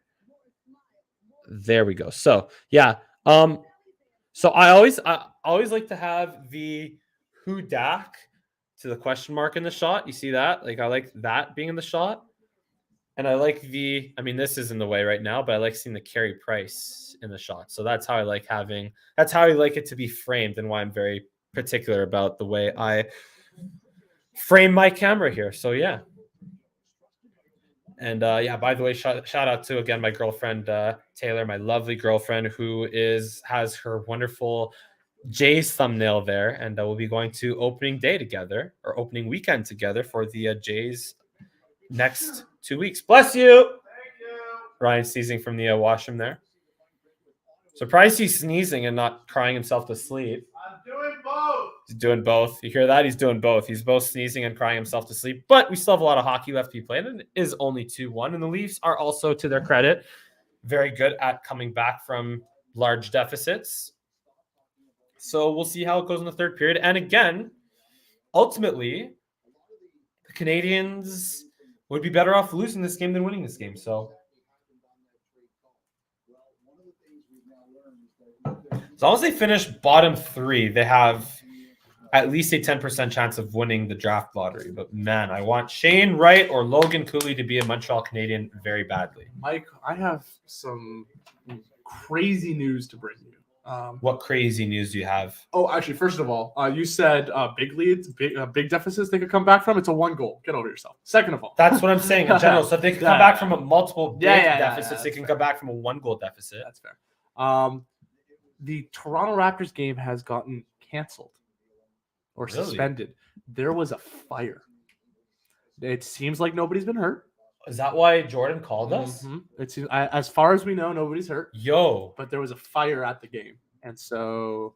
There we go. So yeah. So I always like to have the who Dak to the question mark in the shot. You see that? Like I like that being in the shot. And I like this is in the way right now, but I like seeing the Carey Price in the shot. So that's how I like it to be framed, and why I'm very particular about the way I frame my camera here. So yeah. And by the way, shout out to again my girlfriend Taylor, my lovely girlfriend, who has her wonderful Jays thumbnail there, and we'll be going to opening weekend together for the Jays next 2 weeks. Bless you. Thank you. Ryan sneezing from the washroom there. Surprised he's sneezing and not crying himself to sleep. I'm doing both. He's doing both. You hear that? He's doing both. He's both sneezing and crying himself to sleep. But we still have a lot of hockey left to be played, and it is only 2-1. And the Leafs are also, to their credit, very good at coming back from large deficits. So we'll see how it goes in the third period. And again, ultimately, the Canadians would be better off losing this game than winning this game. So as long as they finish bottom 3, they have at least a 10% chance of winning the draft lottery. But man, I want Shane Wright or Logan Cooley to be a Montreal Canadian very badly. Mike, I have some crazy news to bring you. What crazy news do you have? Oh, actually, first of all, you said big leads, big deficits they could come back from. It's a 1 goal. Get over yourself. Second of all, that's what I'm saying in general. So if they can come back from a multiple big deficits, they can come back from a 1 goal deficit. That's fair. The Toronto Raptors game has gotten canceled or suspended. There was a fire. It seems like nobody's been hurt. Is that why Jordan called us? Mm-hmm. It seems, as far as we know, nobody's hurt. But there was a fire at the game, and so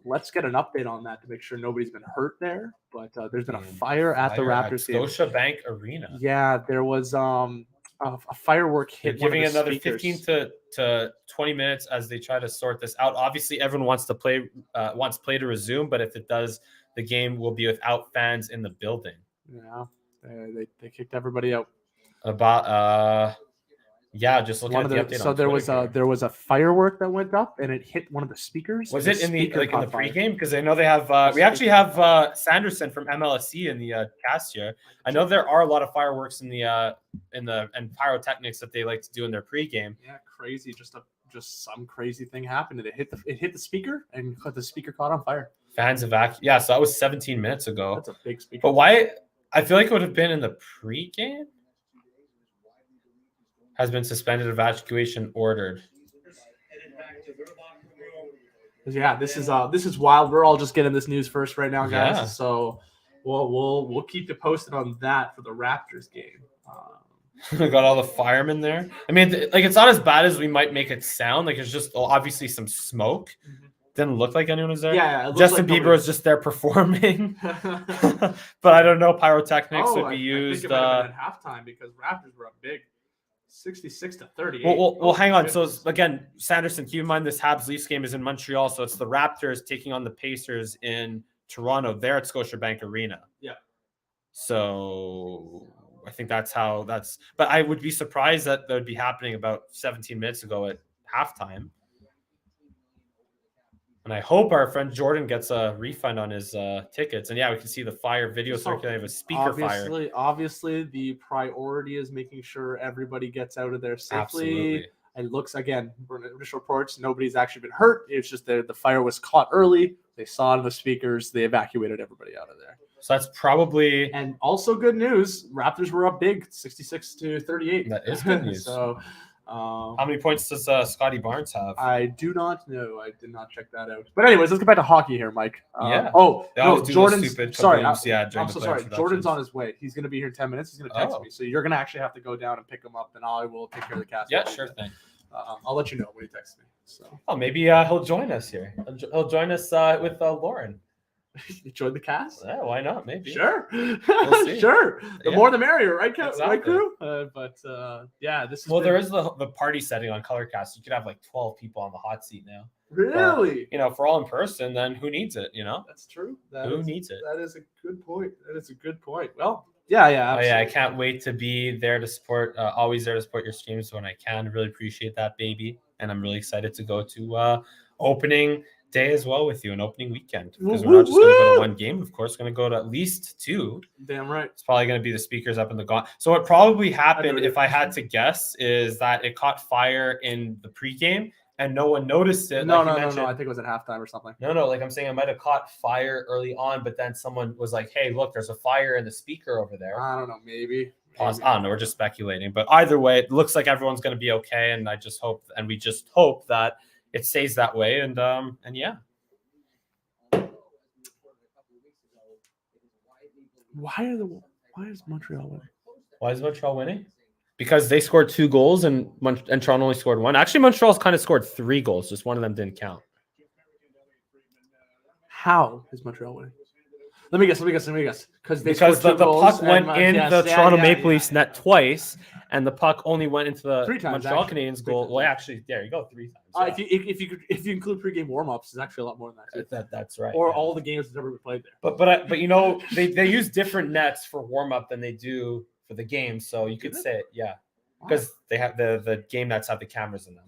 let's get an update on that to make sure nobody's been hurt there. But there's been a fire at the Raptors game. Scotiabank Arena. Yeah, there was a firework hit. They're giving another 15 to 20 minutes as they try to sort this out. Obviously, everyone wants play to resume, but if it does, the game will be without fans in the building. Yeah. They kicked everybody out. Just looking at the update. So there was a firework that went up and it hit one of the speakers. Was it in the pregame? Because I know they have. We actually have Sanderson from MLSE in the cast here. I know there are a lot of fireworks and pyrotechnics that they like to do in their pregame. Yeah, crazy. Just some crazy thing happened. It hit the speaker and the speaker caught on fire. Fans evacuated. Yeah, so that was 17 minutes ago. That's a big speaker. But why? I feel like it would have been in the pregame. Has been suspended, evacuation ordered. Yeah, this is wild. We're all just getting this news first right now, guys. Yeah. So we'll keep you posted on that for the Raptors game. We got all the firemen there. I mean, like it's not as bad as we might make it sound. Like it's just obviously some smoke. Mm-hmm. Didn't look like anyone was there. Yeah, Justin Bieber was just there performing. But I don't know. Pyrotechnics would be used. I think it might have been at halftime because Raptors were up big, 66-38. Well, hang on. So again, Sanderson, keep in mind this Habs-Leafs game is in Montreal, so it's the Raptors taking on the Pacers in Toronto. They're at Scotiabank Arena. Yeah. So I think that's. But I would be surprised that would be happening about 17 minutes ago at halftime. And I hope our friend Jordan gets a refund on his tickets. And yeah, we can see the fire video circulating of a speaker fire. Obviously, the priority is making sure everybody gets out of there safely. Absolutely. It looks, again, initial reports, nobody's actually been hurt. It's just the fire was caught early. They saw it in the speakers. They evacuated everybody out of there. So that's probably... And also good news, Raptors were up big, 66-38. That is good news. So... how many points does Scotty Barnes have? I do not know. I did not check that out. But anyways, let's get back to hockey here, Mike. Yeah. No, Jordan's... Sorry, I'm so sorry. Jordan's on his way. He's going to be here in 10 minutes. He's going to text me. So you're going to actually have to go down and pick him up, and I will take care of the cast. Yeah, sure thing. I'll let you know when he texts me. So. Oh, maybe he'll join us here. He'll join us with Lauren. You join the cast? Yeah, why not? Maybe. Sure. We'll see. Sure. The more the merrier, right, exactly. Right, crew? Yeah, this is... Well, there is the party setting on ColorCast. You could have like 12 people on the hot seat now. Really? If we're all in person, then who needs it, That's true. Who needs it? That is a good point. Well, yeah. Oh, yeah, I can't wait to be there to support, always there to support your streams when I can. Really appreciate that, baby. And I'm really excited to go to opening day as well with you, an opening weekend, because we're not just going to go to one game. Of course, we're going to go to at least two. Damn right. It's probably going to be the speakers up in the gaunt. So what probably happened, if I had to guess, is that it caught fire in the pregame and no one noticed it. No. I think it was at halftime or something. No. Like I'm saying, it might have caught fire early on, but then someone was like, "Hey, look, there's a fire in the speaker over there." I don't know. Maybe. I don't know. We're just speculating, but either way, it looks like everyone's going to be okay, and we just hope that it stays that way. And yeah. Why is Montreal winning? Why is Montreal winning? Because they scored 2 goals and Toronto only scored 1. Actually, Montreal's kind of scored 3 goals. Just one of them didn't count. How is Montreal winning? Let me guess. Because the puck went in the Toronto Maple Leafs net twice, and the puck only went into the Montreal Canadiens goal. Well, actually, there you go, 3 times. Yeah. If you include pregame warmups, it's actually a lot more than that. That's right. Or all the games that ever been played there. But they use different nets for warm up than they do for the game. So you could say it, yeah, because they have the game nets have the cameras in them.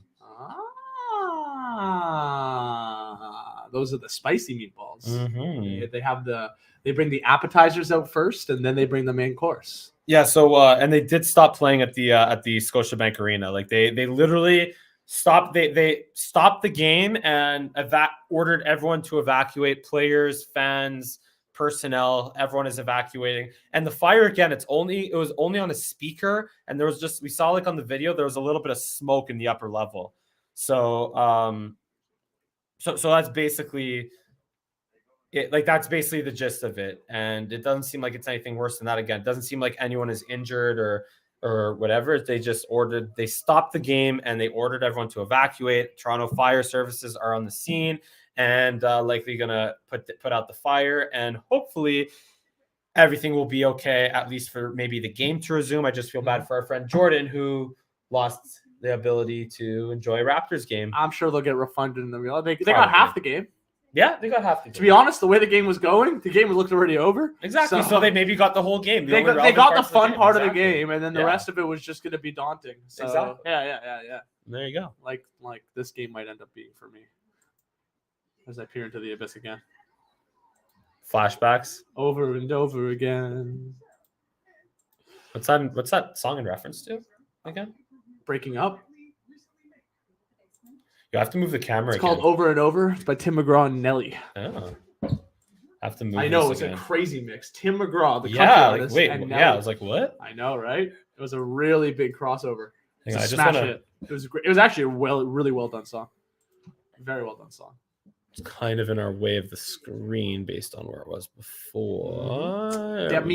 Those are the spicy meatballs. Mm-hmm. They bring the appetizers out first, and then they bring the main course. Yeah. So and they did stop playing at the Scotiabank Arena. Like they literally stopped. They stopped the game and ordered everyone to evacuate. Players, fans, personnel. Everyone is evacuating. And the fire again. It was only on a speaker, and there was we saw like on the video there was a little bit of smoke in the upper level. So so that's basically it. Like that's basically the gist of it, and it doesn't seem like it's anything worse than that. Again, it doesn't seem like anyone is injured or whatever. They stopped the game and they ordered everyone to evacuate. Toronto Fire Services are on the scene and likely gonna put out the fire, and hopefully everything will be okay, at least for maybe the game to resume. I just feel bad for our friend Jordan who lost the ability to enjoy a Raptors game. I'm sure they'll get refunded in the real. They got half the game. Yeah, they got half the game. To be honest, the way the game was going, the game looked already over. Exactly. So they maybe got the whole game. They got the fun part of the game, and then the rest of it was just going to be daunting. So, exactly. Yeah. There you go. Like this game might end up being for me. As I peer into the abyss again. Flashbacks. Over and over again. What's that song in reference to again? Breaking Up. You have to move the camera. It's called Over and Over. It's by Tim McGraw and Nelly. Oh. Have to move. I know, it's a crazy mix. Tim McGraw, the country artist, and Nelly. I was like, what? I know, right? It was a really big crossover. Hang on, Smash hit. It was great. It was actually a really well done song. Very well done song. It's kind of in our way of the screen based on where it was before. Get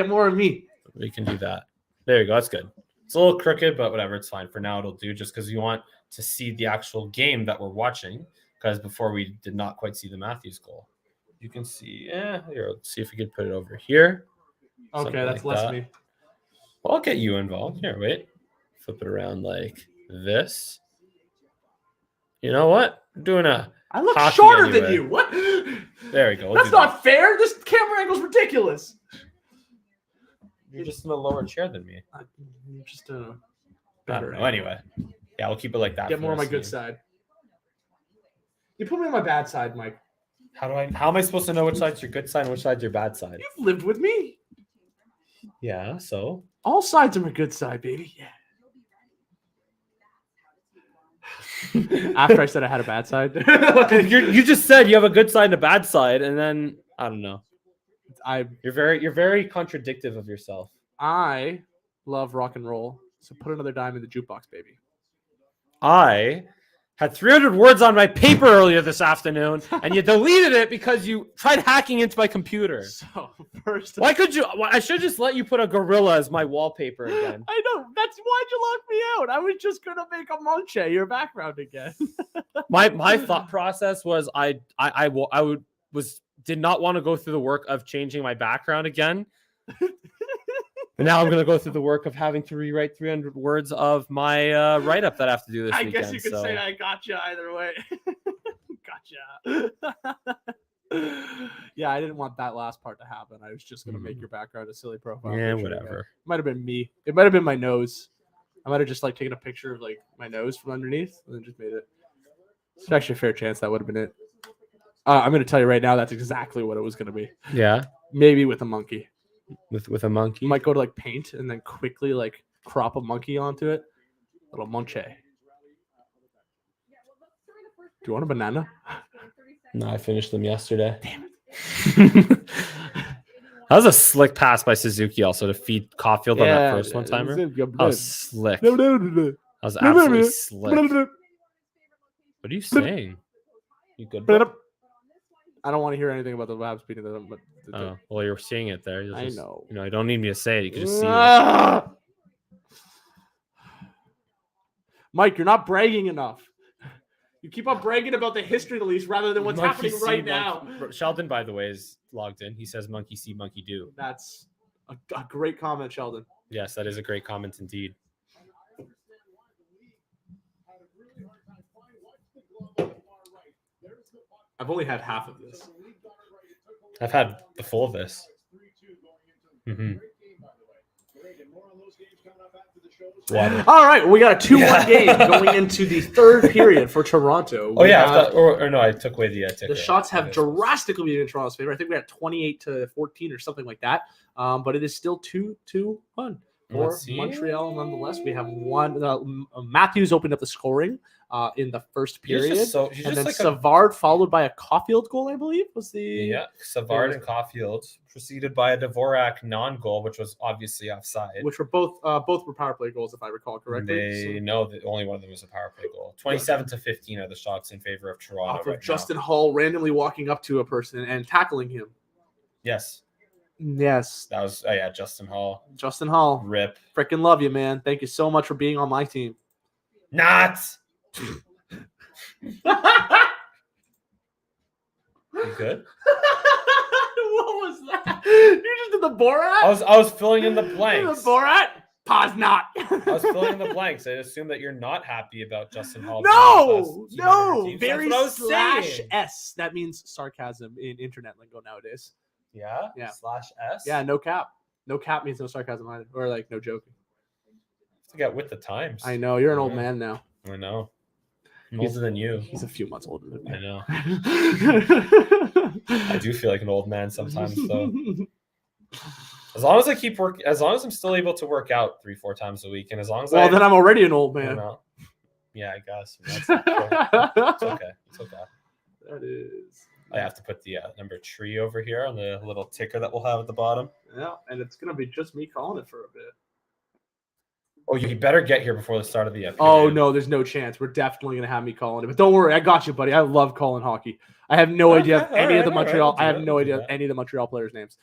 more of me. We can do that. There you go. That's good. It's a little crooked, but whatever. It's fine. For now, it'll do just because you want to see the actual game that we're watching, because before we did not quite see the Matthews goal. You can see, here, let's see if we could put it over here. Okay, that's like less me. Well, I'll get you involved. Here, wait. Flip it around like this. You know what? I'm doing I look shorter than you. What? There we go. That's not fair. This camera angle's ridiculous. You're just in a lower chair than me. I'm just better. Anyway, yeah, we'll keep it like that. Get more on my good side. You put me on my bad side, Mike. How am I supposed to know which side's your good side and which side's your bad side? You've lived with me. Yeah, so All sides are my good side, baby. Yeah. After I said I had a bad side. you just said you have a good side and a bad side, and then I don't know. You're very contradictive of yourself. I love rock and roll, so put another dime in the jukebox, baby. I had 300 words on my paper earlier this afternoon, and you deleted it because you tried hacking into my computer. So first, why could you? I should just let you put a gorilla as my wallpaper again. I know. That's why'd you lock me out? I was just gonna make a Monche your background again. my thought process was did not want to go through the work of changing my background again. And now I'm going to go through the work of having to rewrite 300 words of my write-up that I have to do this weekend. I guess you could say I gotcha either way. Gotcha. Yeah, I didn't want that last part to happen. I was just going to make your background a silly profile. Yeah, picture. whatever. It might have been me. It might have been my nose. I might have just like taken a picture of like my nose from underneath and then just made it. It's actually a fair chance that would have been it. I'm going to tell you right now, that's exactly what it was going to be. Yeah. Maybe with a monkey. With a monkey? You might go to like paint and then quickly like crop a monkey onto it. Little Monche. Do you want a banana? No, I finished them yesterday. Damn it. That was a slick pass by Suzuki also to feed Caulfield on that first one-timer. That was slick. That was absolutely slick. What are you saying? You good, bro? I don't want to hear anything about the Habs beating them. But well, you're seeing it there. I know. You don't need me to say it. You can just see it. Mike, you're not bragging enough. You keep on bragging about the history of the Leafs rather than what's happening right now. Sheldon, by the way, is logged in. He says monkey see, monkey do. That's a great comment, Sheldon. Yes, that is a great comment indeed. I've only had half of this. I've had the full of this. Mm-hmm. All right, we got a 2-1 game going into the third period for Toronto. I took away the ticket. The shots have drastically been in Toronto's favor. I think we had 28-14 or something like that. But it is still 2-1 for Montreal. Nonetheless, we have one. Matthews opened up the scoring in the first period, and then Savard followed by a Caulfield goal, I believe, was the Savard and Caulfield preceded by a Dvorak non-goal, which was obviously offside. Which were both were power play goals, if I recall correctly. No, only one of them was a power play goal. 27-15 are the shots in favor of Toronto. Off of Justin Hall randomly walking up to a person and tackling him. Yes. That was Justin Hall. Justin Hall. Rip. Freaking love you, man. Thank you so much for being on my team. Not. You good? What was that? You just did the Borat? I was filling in the blanks. The Borat? Pause not. I was filling in the blanks. I assume that you're not happy about Justin Hall. No. Very /S. That means sarcasm in internet lingo nowadays. Yeah. /S. Yeah. No cap. No cap means no sarcasm either, or like no joking. To get with the times. I know you're an old man now. I know. I'm older than you. He's a few months older than me. I know. I do feel like an old man sometimes, though. As long as I keep working, as long as I'm still able to work out 3-4 times a week, and as long as then I'm already an old man. Yeah, I guess. It's okay. It's okay. That is. I have to put the number 3 over here on the little ticker that we'll have at the bottom. Yeah, and it's gonna be just me calling it for a bit. Oh, you better get here before the start of the episode. Oh, no, there's no chance. We're definitely going to have me calling it. But don't worry. I got you, buddy. I love calling hockey. I have no idea of any of the Montreal. I have no idea of any of the Montreal players' names.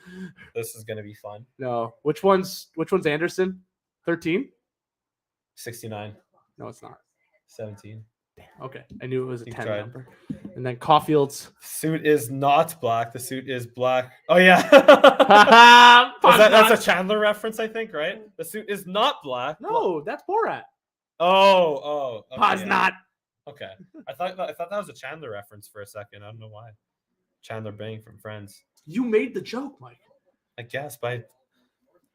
This is going to be fun. No. Which one's Anderson? 13? 69. No, it's not. 17. Okay. I knew it was a 10 number. And then Caulfield's suit is not black. The suit is black. Oh, yeah. That's a Chandler reference, I think, right? The suit is not black. No, that's Borat. Oh. Okay, Pause not. Okay. I thought that was a Chandler reference for a second. I don't know why. Chandler Bing from Friends. You made the joke, Mike. I guess, but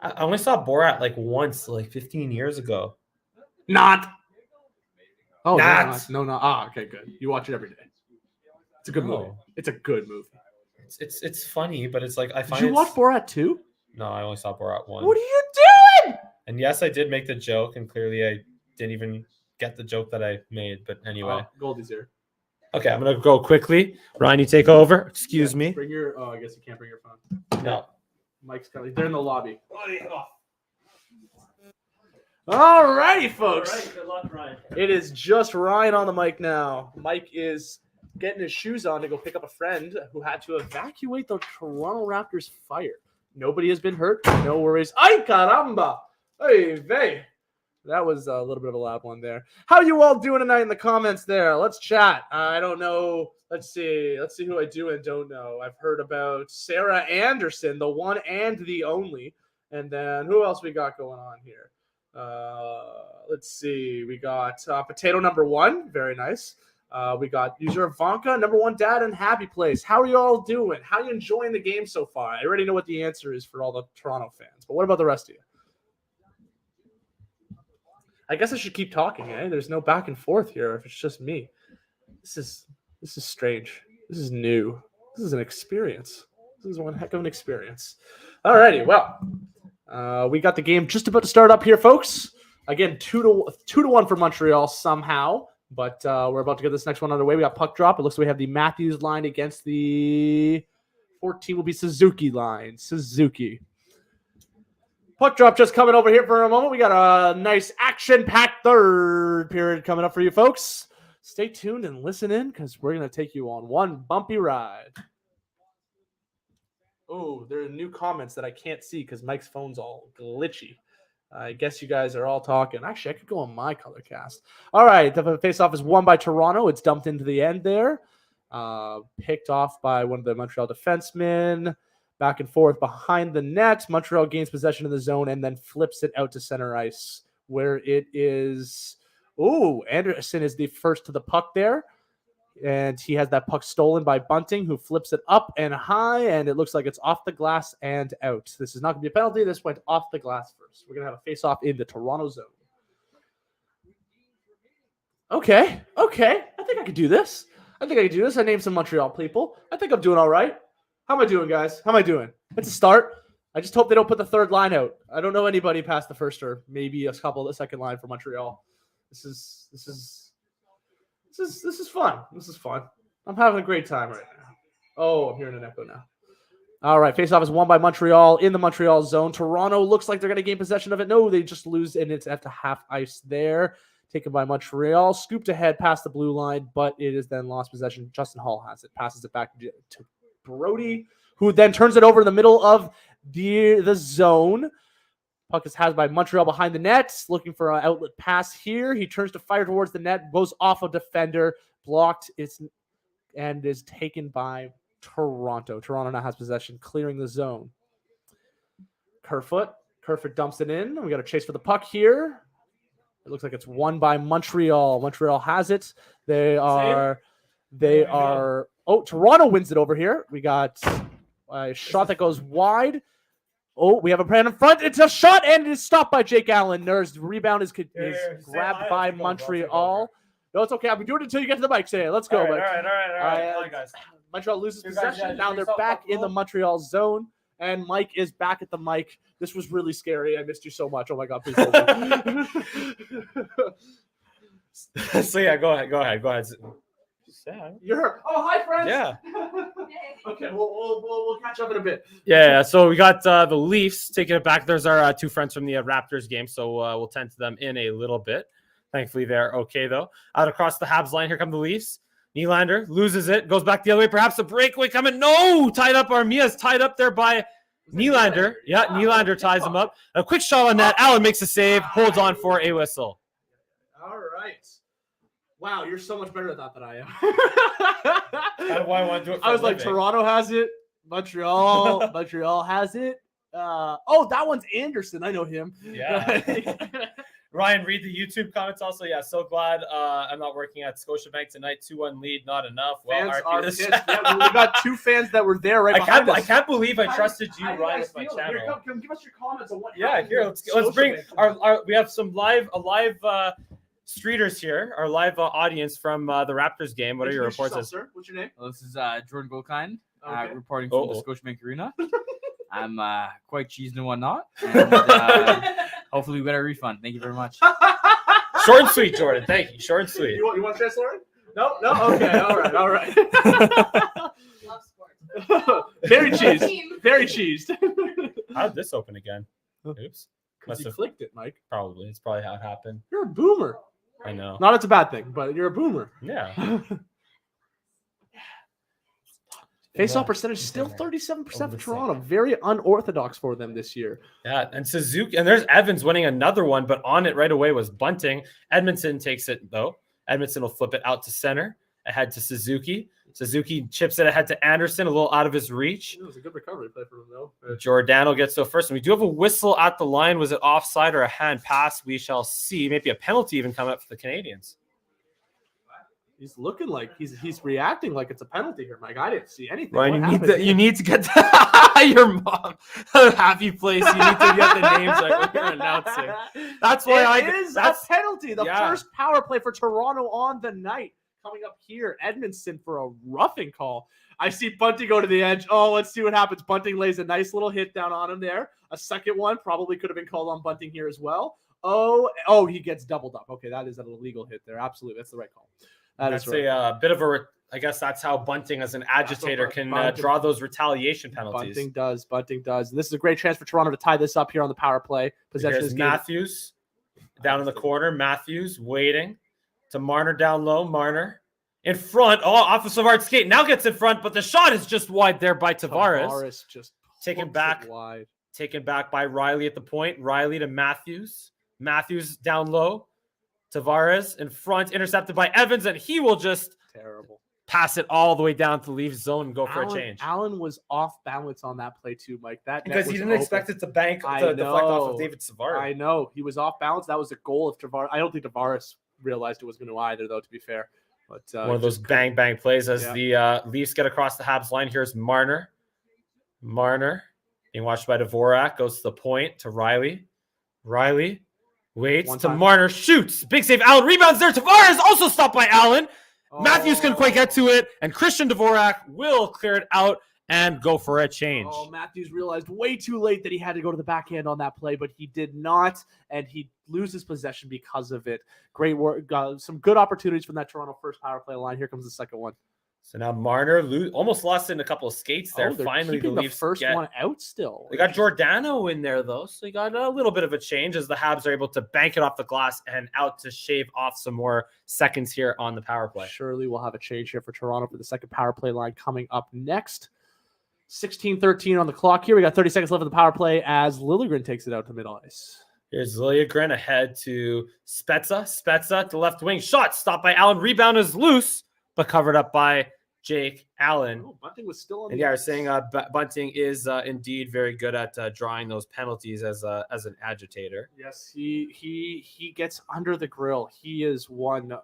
I only saw Borat like once, like 15 years ago. Not. Oh, not. No. Ah, okay, good. You watch it every day. It's a good movie. No. It's a good movie. It's funny, but it's like I find. Did you watch Borat 2? No, I only saw Borat 1. What are you doing? And yes, I did make the joke, and clearly I didn't even get the joke that I made. But anyway, Goldie's here. Okay, I'm gonna go quickly. Ryan, you take over. Excuse me. Bring your. Oh, I guess you can't bring your phone. No. Mike's coming. They're in the lobby. All righty, folks. All right, good luck, Ryan. It is just Ryan on the mic now. Mike is getting his shoes on to go pick up a friend who had to evacuate the Toronto Raptors fire. Nobody has been hurt. No worries. Ay, caramba. Hey, vey. That was a little bit of a loud one there. How you all doing tonight in the comments there? Let's chat. I don't know. Let's see who I do and don't know. I've heard about Sarah Anderson, the one and the only. And then who else we got going on here? Let's see. We got Potato number 1. Very nice. We got user Ivanka, number 1 dad and happy place. How are you all doing? How are you enjoying the game so far? I already know what the answer is for all the Toronto fans, but what about the rest of you? I guess I should keep talking, eh? There's no back and forth here if it's just me. This is strange. This is new. This is an experience. This is one heck of an experience. Alrighty, well, we got the game just about to start up here, folks. Again, 2-1 for Montreal somehow, but we're about to get this next one underway. We got puck drop. It looks like we have the Matthews line against the 14 will be Suzuki line. Suzuki. Puck drop just coming over here for a moment. We got a nice action-packed third period coming up for you folks. Stay tuned and listen in because we're going to take you on one bumpy ride. Oh, there are new comments that I can't see because Mike's phone's all glitchy. I guess you guys are all talking. Actually, I could go on my COLORCAST. All right, the face-off is won by Toronto. It's dumped into the end there. Picked off by one of the Montreal defensemen. Back and forth behind the net. Montreal gains possession of the zone and then flips it out to center ice where it is. Oh, Anderson is the first to the puck there. And he has that puck stolen by Bunting, who flips it up and high. And it looks like it's off the glass and out. This is not going to be a penalty. This went off the glass first. We're going to have a face-off in the Toronto zone. Okay. I think I could do this. I named some Montreal people. I think I'm doing all right. How am I doing, guys? How am I doing? It's a start. I just hope they don't put the third line out. I don't know anybody past the first or maybe a couple of the second line for Montreal. This is fun. This is fun. I'm having a great time right now. Oh, I'm hearing an echo now. All right, faceoff is won by Montreal in the Montreal zone. Toronto looks like they're going to gain possession of it. No, they just lose, and it's at the half ice there. Taken by Montreal, scooped ahead past the blue line, but it is then lost possession. Justin Hall has it, passes it back to Brody, who then turns it over in the middle of the zone. Puck is had by Montreal behind the net, looking for an outlet pass here. He turns to fire towards the net, goes off a defender, blocked, and is taken by Toronto. Toronto now has possession, clearing the zone. Kerfoot dumps it in. We got a chase for the puck here. It looks like it's won by Montreal. Montreal has it. Toronto wins it over here. We got a shot that goes wide. Oh, we have a man in front. It's a shot, and it is stopped by Jake Allen. The rebound is grabbed by Montreal. No, it's okay. I'll be doing it until you get to the mic. Say it. Let's go. All right, guys. Montreal loses possession. Now they're back in the Montreal zone, and Mike is back at the mic. This was really scary. I missed you so much. Oh, my God. Please hold me. So, yeah, go ahead. You're her. Oh, hi, friends. Yeah. Okay, we'll catch up in a bit. Yeah, so we got the Leafs taking it back. There's our two friends from the Raptors game, so we'll tend to them in a little bit. Thankfully, they're okay, though. Out across the Habs line, here come the Leafs. Nylander loses it, goes back the other way. Perhaps a breakaway coming. No! Tied up. Armia's tied up there by Nylander. Yeah, Nylander ties him up. A quick shot on that. Allen makes a save, holds on for a whistle. All right. Wow, you're so much better at that than I am. That's why I want to do it for I was like, Toronto has it. Montreal has it. That one's Anderson. I know him. Yeah. Ryan, read the YouTube comments also. Yeah, so glad I'm not working at Scotiabank tonight. 2-1 lead, not enough. Well, fans are pissed. Yeah, we got two fans that were there behind us. I can't believe I trusted you, Ryan, with my channel. Here, come give us your comments on what. Yeah, here let's bring our we have some live Streeters here, our live audience from the Raptors game. What are your reports? Sir? What's your name? Well, this is Jordan Goldkind, Okay. reporting from the Uh-oh. Scotiabank Arena. I'm quite cheesed and whatnot. And, hopefully we get a refund. Thank you very much. Short and sweet, Jordan. Thank you. Short and sweet. You want to try, Lauren? No. Okay. All right. Love sports. Very cheesed. Very cheesed. How did this open again? Oops. Because you have clicked it, Mike. probably. It's probably how it happened. You're a boomer. I know. Not it's a bad thing, but you're a boomer. Yeah. Face-off percentage still 37% for Toronto. Very unorthodox for them this year. Yeah, and Suzuki, and there's Evans winning another one, but on it right away was Bunting. Edmondson takes it though. Edmondson will flip it out to center, ahead to Suzuki. Suzuki chips it ahead to Anderson, a little out of his reach. It was a good recovery play for him though. Giordano gets to first, and we do have a whistle at the line. Was it offside or a hand pass? We shall see. Maybe a penalty even come up for the Canadians. He's looking like he's reacting like it's a penalty here, Mike. I didn't see anything. Ryan, you need to get to your mom happy place. You need to get the names right when you're announcing. That's why it is a penalty. The first power play for Toronto on the night. Coming up here, Edmondson for a roughing call. I see Bunting go to the edge. Oh, let's see what happens. Bunting lays a nice little hit down on him there. A second one probably could have been called on Bunting here as well. Oh, he gets doubled up. Okay, that is an illegal hit there. Absolutely, that's the right call. That's right. A bit of a. I guess that's how Bunting, as an agitator, can draw those retaliation penalties. Bunting does. And this is a great chance for Toronto to tie this up here on the power play. Possession is Matthews down in the corner. Matthews waiting to Marner down low. Marner in front. Oh, off of Savard's skate. Now gets in front, but the shot is just wide there by Tavares. Tavares just taken back wide. Taken back by Riley at the point. Riley to Matthews. Matthews down low. Tavares in front, intercepted by Evans, and he will just pass it all the way down to the Leafs zone and go for a change. Allen was off balance on that play too, Mike. Because he didn't expect it to deflect off of David Savard. I know. He was off balance. That was a goal of Tavares. I don't think Tavares realized it was going to either, though, to be fair. But one of those bang plays as the Leafs get across the Habs line. Here's Marner. Marner being watched by Dvorak, goes to the point to Riley. Riley waits to Marner, shoots. Big save. Allen rebounds there. Tavares also stopped by Allen. Matthews couldn't quite get to it, and Christian Dvorak will clear it out and go for a change. Matthews realized way too late that he had to go to the backhand on that play, but he did not, and he loses possession because of it. Great work. Some good opportunities from that Toronto first power play line. Here comes the second one. So now Marner almost lost in a couple of skates there. Finally, the Leafs first one out still. They got Giordano in there, though, so you got a little bit of a change as the Habs are able to bank it off the glass and out to shave off some more seconds here on the power play. Surely we'll have a change here for Toronto for the second power play line coming up next. 16:13 on the clock here. We got 30 seconds left of the power play as Liljegren takes it out to middle ice. Here's Liljegren ahead to Spezza. Spezza to the left wing. Shot stopped by Allen. Rebound is loose, but covered up by Jake Allen. Bunting was still on. And we're saying Bunting is indeed very good at drawing those penalties as an agitator. Yes, he gets under the grill. He is one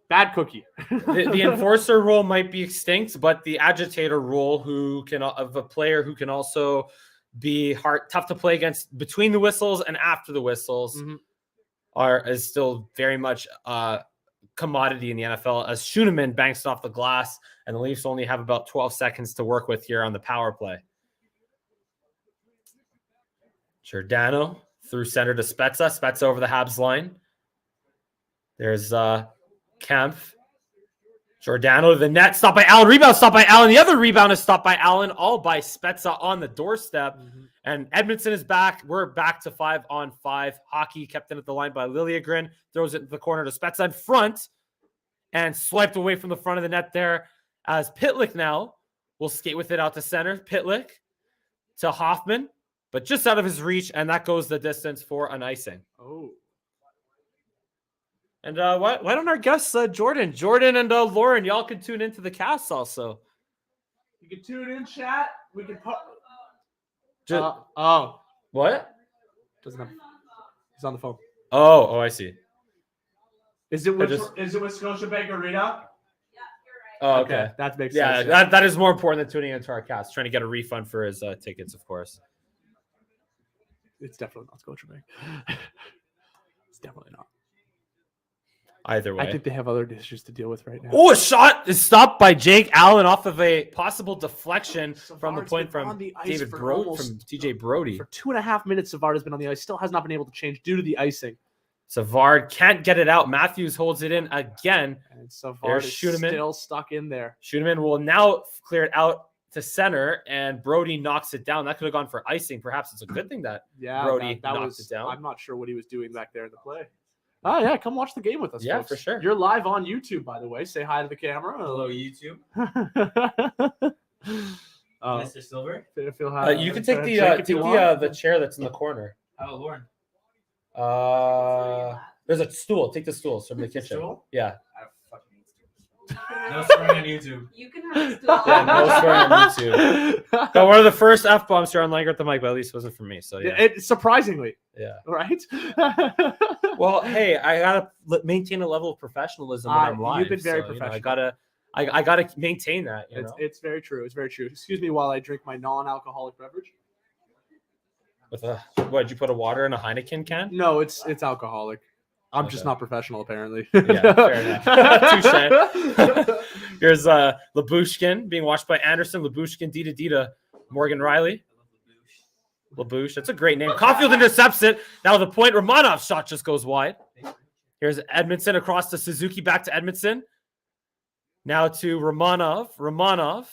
bad cookie. the enforcer role might be extinct, but the agitator role, of a player who can also be tough to play against between the whistles and after the whistles, is still very much commodity in the NFL as Schoeneman banks off the glass, and the Leafs only have about 12 seconds to work with here on the power play. Giordano through center to Spezza. Spezza over the Habs line. There's Kempf. Giordano to the net. Stopped by Allen. Rebound stopped by Allen. The other rebound is stopped by Allen, all by Spezza on the doorstep. And Edmondson is back. We're back to 5-on-5. Hockey kept in at the line by Liljegren. Throws it in the corner to Spezza in front and swiped away from the front of the net there as Pitlick now will skate with it out to center. Pitlick to Hoffman, but just out of his reach, and that goes the distance for an icing. And why don't our guests, Jordan and Lauren, y'all can tune into the cast also. You can tune in, chat. We can put... What? Doesn't have... He's on the phone. Oh, I see. Is it with Scotiabank Arena? Yeah, you're right. Oh, okay. That makes sense. Yeah, that is more important than tuning into our cast. Trying to get a refund for his tickets, of course. It's definitely not Scotiabank. It's definitely not. Either way. I think they have other issues to deal with right now. Oh, a shot is stopped by Jake Allen off of a possible deflection from the Savard's point been on from the ice David for Brody, almost- from TJ Brody. For 2.5 minutes, Savard has been on the ice. Still has not been able to change due to the icing. Savard can't get it out. Matthews holds it in again. And Savard There's is Schuenemann. still stuck in there. Schuenemann will now clear it out to center, and Brody knocks it down. That could have gone for icing. Perhaps it's a good thing that Yeah, Brody that knocked was. it down. I'm not sure what he was doing back there in the play. Oh yeah, come watch the game with us. Yeah, folks. for sure. You're live on YouTube, by the way. Say hi to the camera. Hello, YouTube. Oh, Mr. Silver. feel how You can take drink the if you want. the chair that's in the corner. Oh, Lauren. There's a stool. Take the stool from the kitchen. Stool? Yeah. I fucking hate stools. No swearing on YouTube. You can have a stool. Yeah, no swearing on YouTube. Got one of the first F-bombs here on Langer at the mic, but at least it wasn't from me. So yeah. It surprisingly, Yeah. right? Well, hey, I gotta maintain a level of professionalism when I'm live. You've been very so, professional. I gotta maintain that. It's very true. It's very true. Excuse me while I drink my non-alcoholic beverage. With what? Did you put a water in a Heineken can? No, it's alcoholic. I'm just Okay. not professional, apparently. Yeah, fair enough. Touche. Here's Labushkin being watched by Anderson. Labushkin, D to Morgan Riley. Labouche. That's a great name. Caulfield intercepts it. Now the point. Romanov's shot just goes wide. Here's Edmondson across to Suzuki. Back to Edmondson. Now to Romanov. Romanov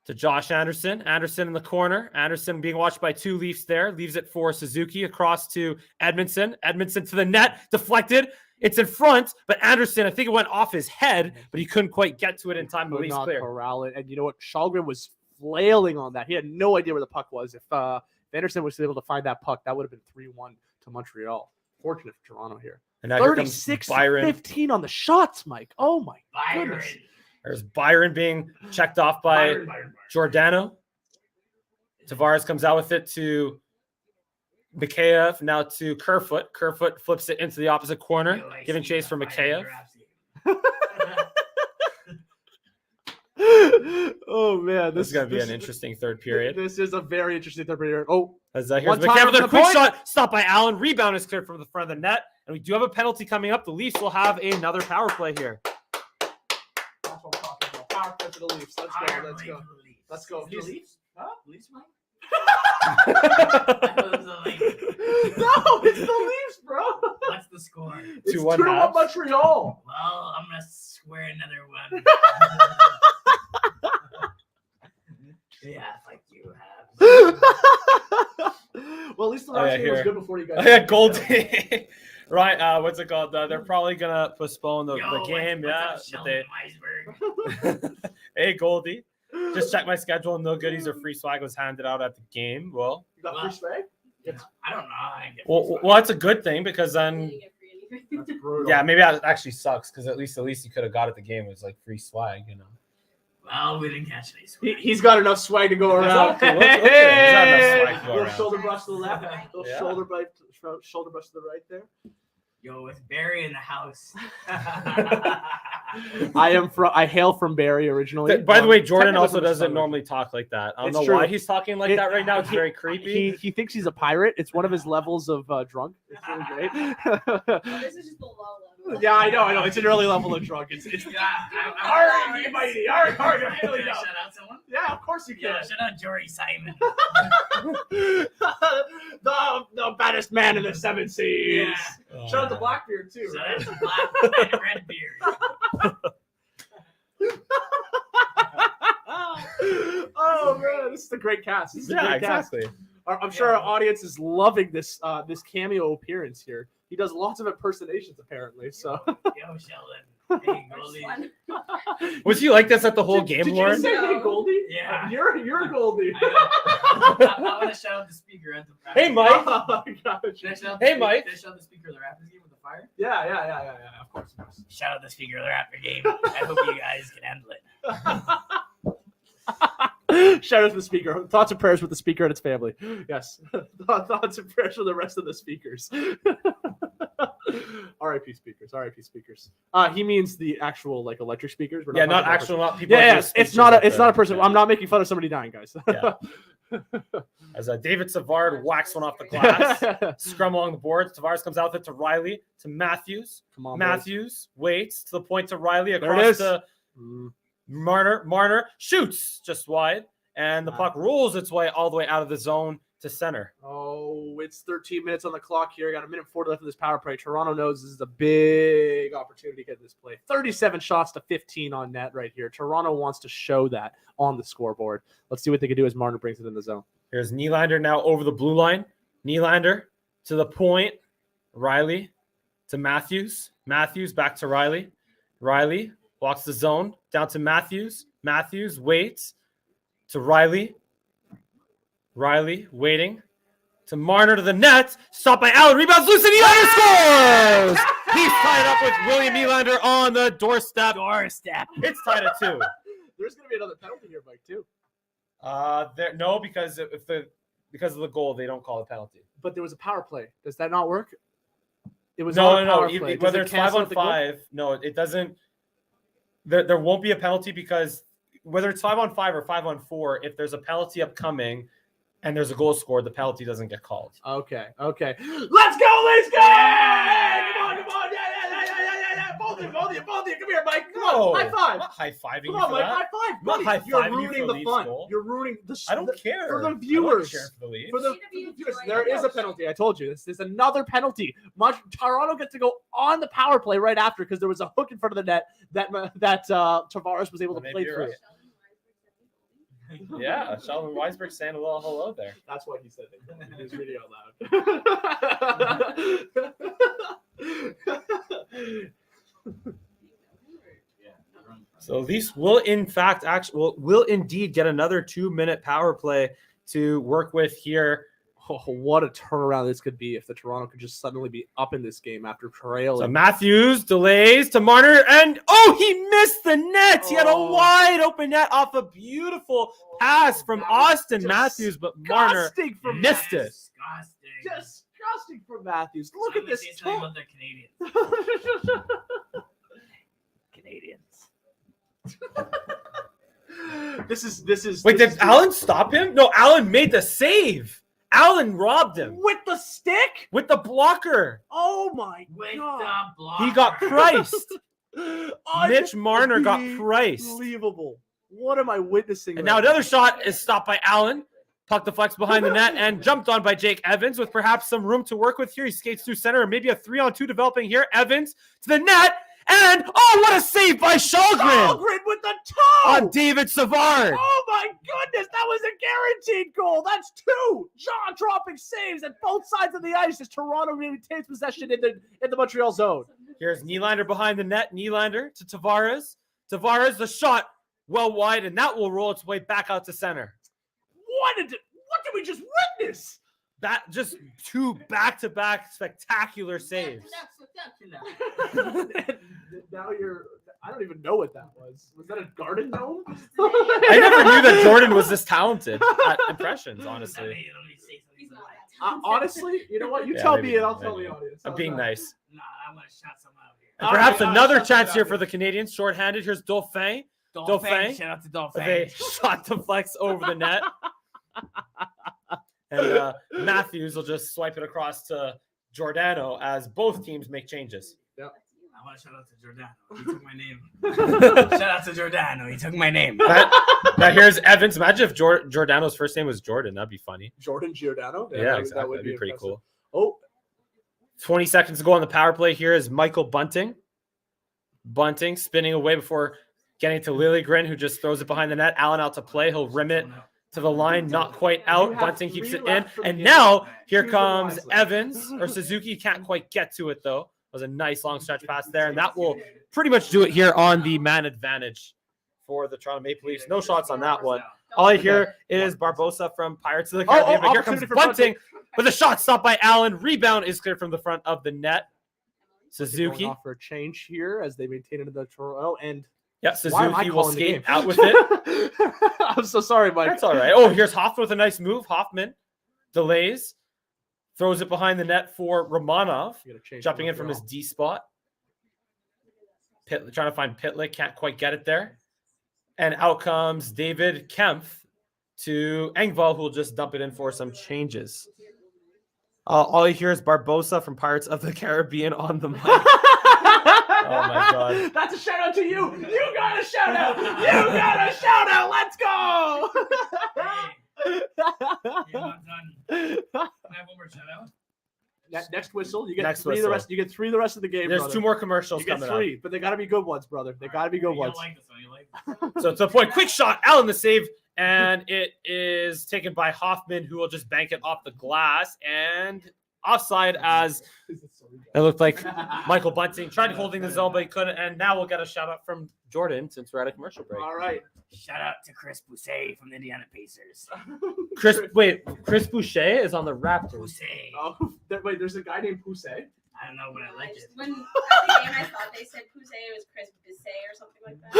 to Josh Anderson. Anderson in the corner. Anderson being watched by two Leafs there. Leaves it for Suzuki across to Edmondson. Edmondson to the net. Deflected. It's in front, but Anderson, I think it went off his head, but he couldn't quite get to it in time to Could Leafs not clear. corral it. And you know what? Shalgren was flailing on that. He had no idea where the puck was. If Anderson was able to find that puck, that would have been 3-1 to Montreal. Fortunate for Toronto here. And now here comes 36 Byron. 15 on the shots, Mike. Oh my goodness. There's Byron being checked off by Giordano. Tavares comes out with it to Mikheyev, now to Kerfoot. Kerfoot flips it into the opposite corner, giving chase for Mikheyev. Oh man, This is going to be an interesting third period. This is a very interesting third period. Oh, As here's One time Mikheyev with from a the quick point. shot, stopped by Allen. Rebound is cleared from the front of the net, and we do have a penalty coming up. The Leafs will have another power play here. that's what I'm talking about. Power play for the Leafs. Let's go. Let's go. Let's go. The Leafs? Huh? Leafs, Mike? No, it's the Leafs, bro. What's the score? It's 2-1 2-1 Habs. Montreal. Well, I'm going to swear another one. Yeah, like you have. Well, at least the Oh, yeah, last game was here. good before you guys. Oh, yeah, Goldie. Right, what's it called? They're probably going to postpone the Yo, game. what's Yeah. up, But Sheldon Weisberg? Hey, Goldie. Just check my schedule. No goodies or free swag was handed out at the game. Well, You got free swag? I don't know. I get well, that's a good thing because You then, didn't get free anything. That's brutal. yeah, maybe that actually sucks because at least you could have got at the game was like free swag, you know. Well, we didn't catch any sweat. He's got enough swag to go around. Okay, okay. He's got enough swag to go Little around. shoulder brush to the left. Little Yeah. shoulder brush to the right there. Yo, with Barry in the house. I hail from Barrie originally. By the way, Jordan technically also from doesn't Scotland. normally talk like that. I don't It's know true. why he's talking like that right now. It's very creepy. He thinks he's a pirate. It's one of his levels of drunk. It's really great. This is just the low level. Yeah, I know. It's an early level of drunk. It's Alright, mighty. Alright, Can I really shout out someone? Yeah, of course you Yeah, can. shout out Jory Simon. the baddest man in the seven seas. Yeah. Oh, Shout out to man. Blackbeard too. Shout Right? out to Black and Red Beard. Oh man, this is a great cast. This is a Yeah, great cast. exactly. I'm sure our audience is loving this this cameo appearance here. He does lots of impersonations apparently. So Yo, Sheldon. Hey, Goldie. One. Was he like this at the whole game, did Lauren? you say hey Goldie? Yeah. You're Goldie. I want to shout out the speaker at the Hey, Mike. Oh my gosh. Should I shout out Hey, the Mike. Should I shout out the speaker of the Raptors game with the fire? Yeah. Of course. Shout out the speaker of the Raptor game. I hope you guys can handle it. Shout out to the speaker. Thoughts and prayers with the speaker and its family. Yes. Thoughts and prayers for the rest of the speakers. R.I.P. speakers. R.I.P. speakers. He means the actual like electric speakers. We're Yeah, not talking about actual, not people. Yeah, that do yes. speeches It's not like a that. person. I'm not making fun of somebody dying, guys. Yeah. As David Savard whacks one off the glass. Scrum along the boards. Tavares comes out with it to Riley, to Matthews. Come on, Matthews waits to the point to Riley There it across is. to Marner. Marner shoots just wide, and the puck rolls its way all the way out of the zone to center. Oh, it's 13 minutes on the clock here. Got a minute 40 left of this power play. Toronto knows this is a big opportunity to get this play. 37 shots to 15 on net right here. Toronto wants to show that on the scoreboard. Let's see what they can do as Marner brings it in the zone. Here's Nylander now over the blue line. Nylander to the point. Riley to Matthews. Matthews back to Riley. Riley walks the zone down to Matthews. Matthews waits to Riley. Riley waiting to Marner to the net. Stopped by Allen. Rebounds loose and Nylander scores! He's tied up with William Nylander on the doorstep. It's tied at 2. There's going to be another penalty here, Mike, too. No, because because of the goal, they don't call a penalty. But there was a power play. Does that not work? It was No. power play. Does Whether it it's cancel 5 on out the goal? 5, no, it doesn't. There won't be a penalty because whether it's 5 on 5 or 5 on 4, if there's a penalty upcoming and there's a goal scored, the penalty doesn't get called. Okay. Let's go, Leafs! Come on! Yeah. Both of you. Come here, Mike. Come on, high five. I'm not high-fiving Come you on, for Mike, that. high five. I'm not Buddy. high-fiving You're you ruining for the Leafs fun. goal. You're ruining the. I don't care. For the I don't viewers. care for the Leafs. For the viewers, there is a penalty. I told you. This is another penalty. Toronto gets to go on the power play right after because there was a hook in front of the net that Tavares was able to play through. Right. Yeah, Sheldon Weisberg saying a little hello there. That's why he said it in his video loud. So Leafs will will indeed get another 2-minute power play to work with here. Oh, what a turnaround this could be if the Toronto could just suddenly be up in this game after trailing. So Matthews delays to Marner, and he missed the net. He had a wide open net off a beautiful pass from Austin Matthews, but Marner missed it. Disgusting from Matthews. Look at this. About the Canadians. This is. Wait, did Allen stop him? No, Allen made the save. Allen robbed him with the stick? with the blocker. Oh my god. He got priced. Mitch Marner got priced. Unbelievable. What am I witnessing? And now another shot is stopped by Allen. Puck deflects behind the net and jumped on by Jake Evans with perhaps some room to work with here. He skates through center and maybe a 3-on-2 developing here. Evans to the net. And, what a save by Shalgren Shalgren with the toe! on David Savard. Oh my goodness, that was a guaranteed goal. That's 2 jaw-dropping saves at both sides of the ice as Toronto retains possession in the Montreal zone. Here's Nylander behind the net. Nylander to Tavares. Tavares, the shot well wide, and that will roll its way back out to center. What did we just witness? That just 2 back-to-back spectacular saves. Now I don't even know what that was. Was that a garden gnome? I never knew that Jordan was this talented at impressions, honestly. Honestly, you know what? You Yeah, tell maybe me and not, I'll tell maybe the not. audience. I'm being nice. Nah, I want to shout some out here. And perhaps All right, another shout chance some here out for the Canadians. Short-handed. Here's Dauphin. Dauphin. Shout out to With Dauphin. a shot deflects over the net. And Matthews will just swipe it across to Giordano as both teams make changes. I want to shout out to Giordano. He took my name. Shout out to Giordano. He took my name. Now here's Evans. Imagine if Giordano's first name was Jordan. That'd be funny. Jordan Giordano? Yeah, that exactly. would That'd be pretty impressive. cool. Oh, 20 seconds to go on the power play. Here is Michael Bunting. Bunting spinning away before getting to Liljegren, who just throws it behind the net. Allen out to play. He'll rim it to the line, not quite out. Bunting keeps it in. And now here comes Evans, or Suzuki. Can't quite get to it, though. It was a nice long stretch pass there. And that will pretty much do it here on the man advantage for the Toronto Maple Leafs. No shots on that one. All I hear is Barbosa from Pirates of the Caribbean. But here comes opportunity for Bunting with a shot stopped by Allen. Rebound is cleared from the front of the net. Going Suzuki. off for a change here as they maintain it in the Toronto and Yeah, why am I Suzuki will calling the game? skate out with it. I'm so sorry, Mike. That's all right. Oh, here's Hoffman with a nice move. Hoffman delays, throws it behind the net for Romanov, jumping in from his D spot. Trying to find Pitlick, can't quite get it there. And out comes David Kempf to Engvall, who will just dump it in for some changes. All you hear is Barbosa from Pirates of the Caribbean on the mic. Oh my God. That's a shout out to you. You got a shout out. You got a shout out. Let's go. Yeah, I'm done. Can I have one more shout out? Next whistle, you get Next three. The whistle. rest, you get 3 the rest of the game. There's brother. 2 more commercials You get coming 3, but they got to be good ones, brother. They got to be good You ones. don't like this one. You like this? up. So it's a point. Quick shot. Allen the save. And it is taken by Hoffman, who will just bank it off the glass. And offside as it looked like Michael Bunting tried holding the zone, but he couldn't. And now we'll get a shout out from Jordan since we're at a commercial break. All right. Shout out to Chris Boucher from the Indiana Pacers. Chris Boucher is on the Raptors. Boucher. Oh, wait, there's a guy named Poussey. I don't know, but I like it. When at the game I thought they said Poussey, it was Chris Bissay or something like that.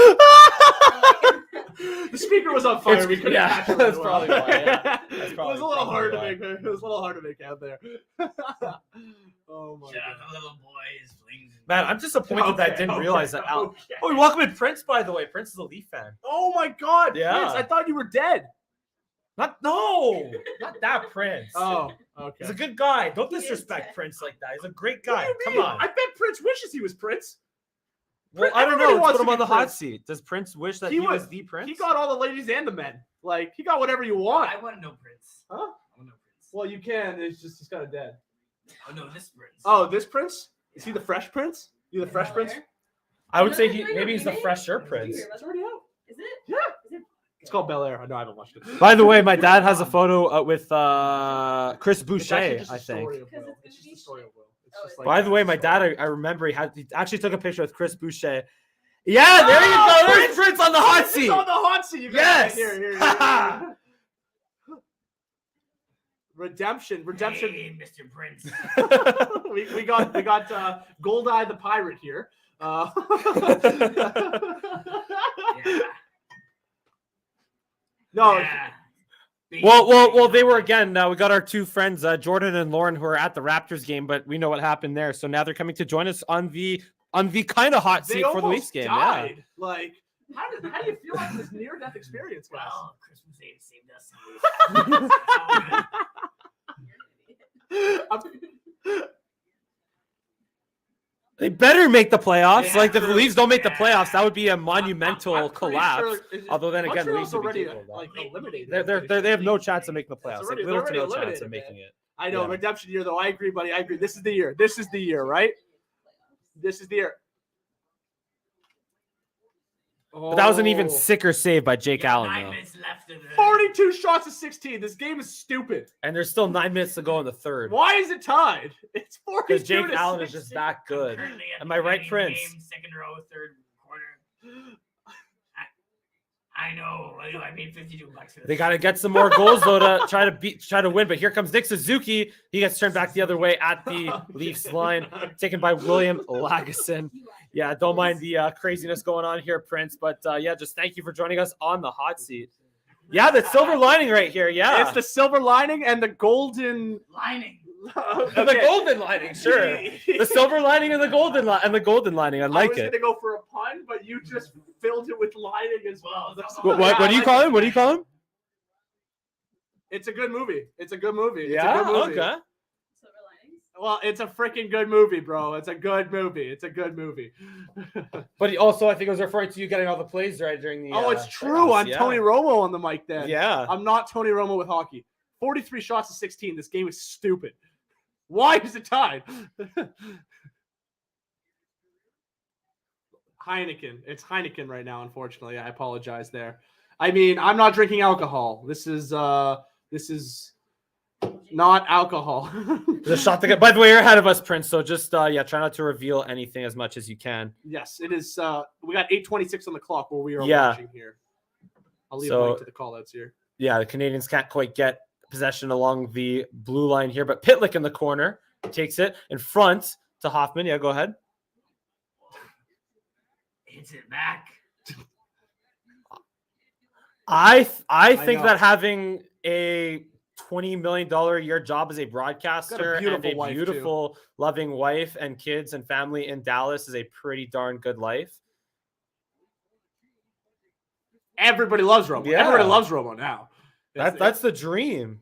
The speaker was on fire. It's- We couldn't yeah, catch it that's well. probably why, yeah. That's It probably- was a little hard to probably make. It was a little hard to make out there. Oh my Shout out god. to little boys. Flings. Man, I'm disappointed that I didn't realize that. Al- Okay. Oh, we welcomed Prince, by the way. Prince is a Leaf fan. Oh my god. Yeah. Prince, I thought you were dead. Not that Prince. Oh, okay. He's a good guy. Don't He is disrespect dead. Prince like that. He's a great What guy. do you Come mean? on. I bet Prince wishes he was Prince. Well, I don't everybody know. Let's wants put him to on be the hot Prince. seat. Does Prince wish that He he was was- the Prince? He got all the ladies and the men. Like, he got whatever you want. I want to know Prince. Huh? I want to know Prince. Well, you can. It's just he's kind of dead. Oh no, this Prince. Oh, this Prince? Is he the Fresh Prince? You the Fresh Prince? I would say They're doing a maybe he's the remake? fresher That's Prince. weird. It's already out. Is it? Yeah. Is it? It's called Bel Air. I know I haven't watched it. By the way, my dad has a photo with Chris It's actually Boucher, just I a think. story of Because Will. it's It's just gonna a be story shit. of Will. It's Oh, just it's like By the way, my dad, story. I remember he actually took a picture with Chris Boucher. Yeah, there you go. There's Prince on the hot He's seat. on the hot seat. You guys. Yes. Here. Redemption. Hey, Mr. Prince. we got Goldeye the Pirate here. Yeah. No, Yeah. Well, they were again. We got our 2 friends, Jordan and Lauren, who are at the Raptors game, but we know what happened there. So now they're coming to join us on the kind of hot they seat for the Leafs almost game. died. Like, how do you feel like this near-death experience, guys? Well, Christmas Eve saved us. It's all good. They better make the playoffs. Yeah. Like if the Leafs don't make the playoffs, that would be a monumental I'm pretty collapse. sure Although then again, the Leafs Montreal's would be already capable of that. like eliminated. They have no chance of making the playoffs. already- Like little to they're no already chance of eliminated, making it. I know Yeah. redemption year though. I agree, buddy. I agree. This is the year. This is the year, right? This is the year. But that was an even Oh. sicker save by Jake Yeah, Allen, 9 though. minutes left of the 42 shots to 16. This game is stupid. And there's still 9 minutes to go in the third. Why is it tied? It's 42 Because Jake to Allen is 16. just that good. Currently at Am the I right, 90 Prince? Game, second row, third quarter. I know. I paid $52 for this. They got to get some more goals though to try to win. But here comes Nick Suzuki. He gets turned back the other way at the Leafs line, taken by William Lagesson. Yeah, don't mind the craziness going on here, Prince. But yeah, just thank you for joining us on the hot seat. Yeah, the silver lining right here. Yeah, It's the silver lining and the golden lining. And the golden lining, sure. The silver lining and the golden lining. I I like was it. gonna go for a pun, but you just filled it with lining as well. Well, What do you call him? What do you call him? It's a good movie. It's a good movie. It's Yeah, a good movie. okay. Silver linings. Well, it's a freaking good movie, bro. It's a good movie. It's a good movie. But he also, I think, I was referring to you getting all the plays right during the. Oh, it's true. playoffs, I'm yeah. Tony Romo on the mic then. Yeah. I'm not Tony Romo with hockey. 43 shots to 16. This game is stupid. Why is it tied? Heineken. It's Heineken right now, unfortunately. I apologize there. I mean, I'm not drinking alcohol. This is not alcohol. The shot to get. By the way, you're ahead of us, Prince. So just try not to reveal anything as much as you can. Yes, it is. We got 8:26 on the clock where we are Yeah. watching here. I'll leave a So- link to the call-outs here. Yeah, the Canadians can't quite get possession along the blue line here, but Pitlick in the corner takes it in front to Hoffman. Yeah, go ahead. Hits it back. I think know. that having a $20 million a year job as a broadcaster and beautiful a wife, too. beautiful, loving wife and kids and family in Dallas is a pretty darn good life. Everybody loves Romo. Yeah. Everybody loves Romo now. That's the dream.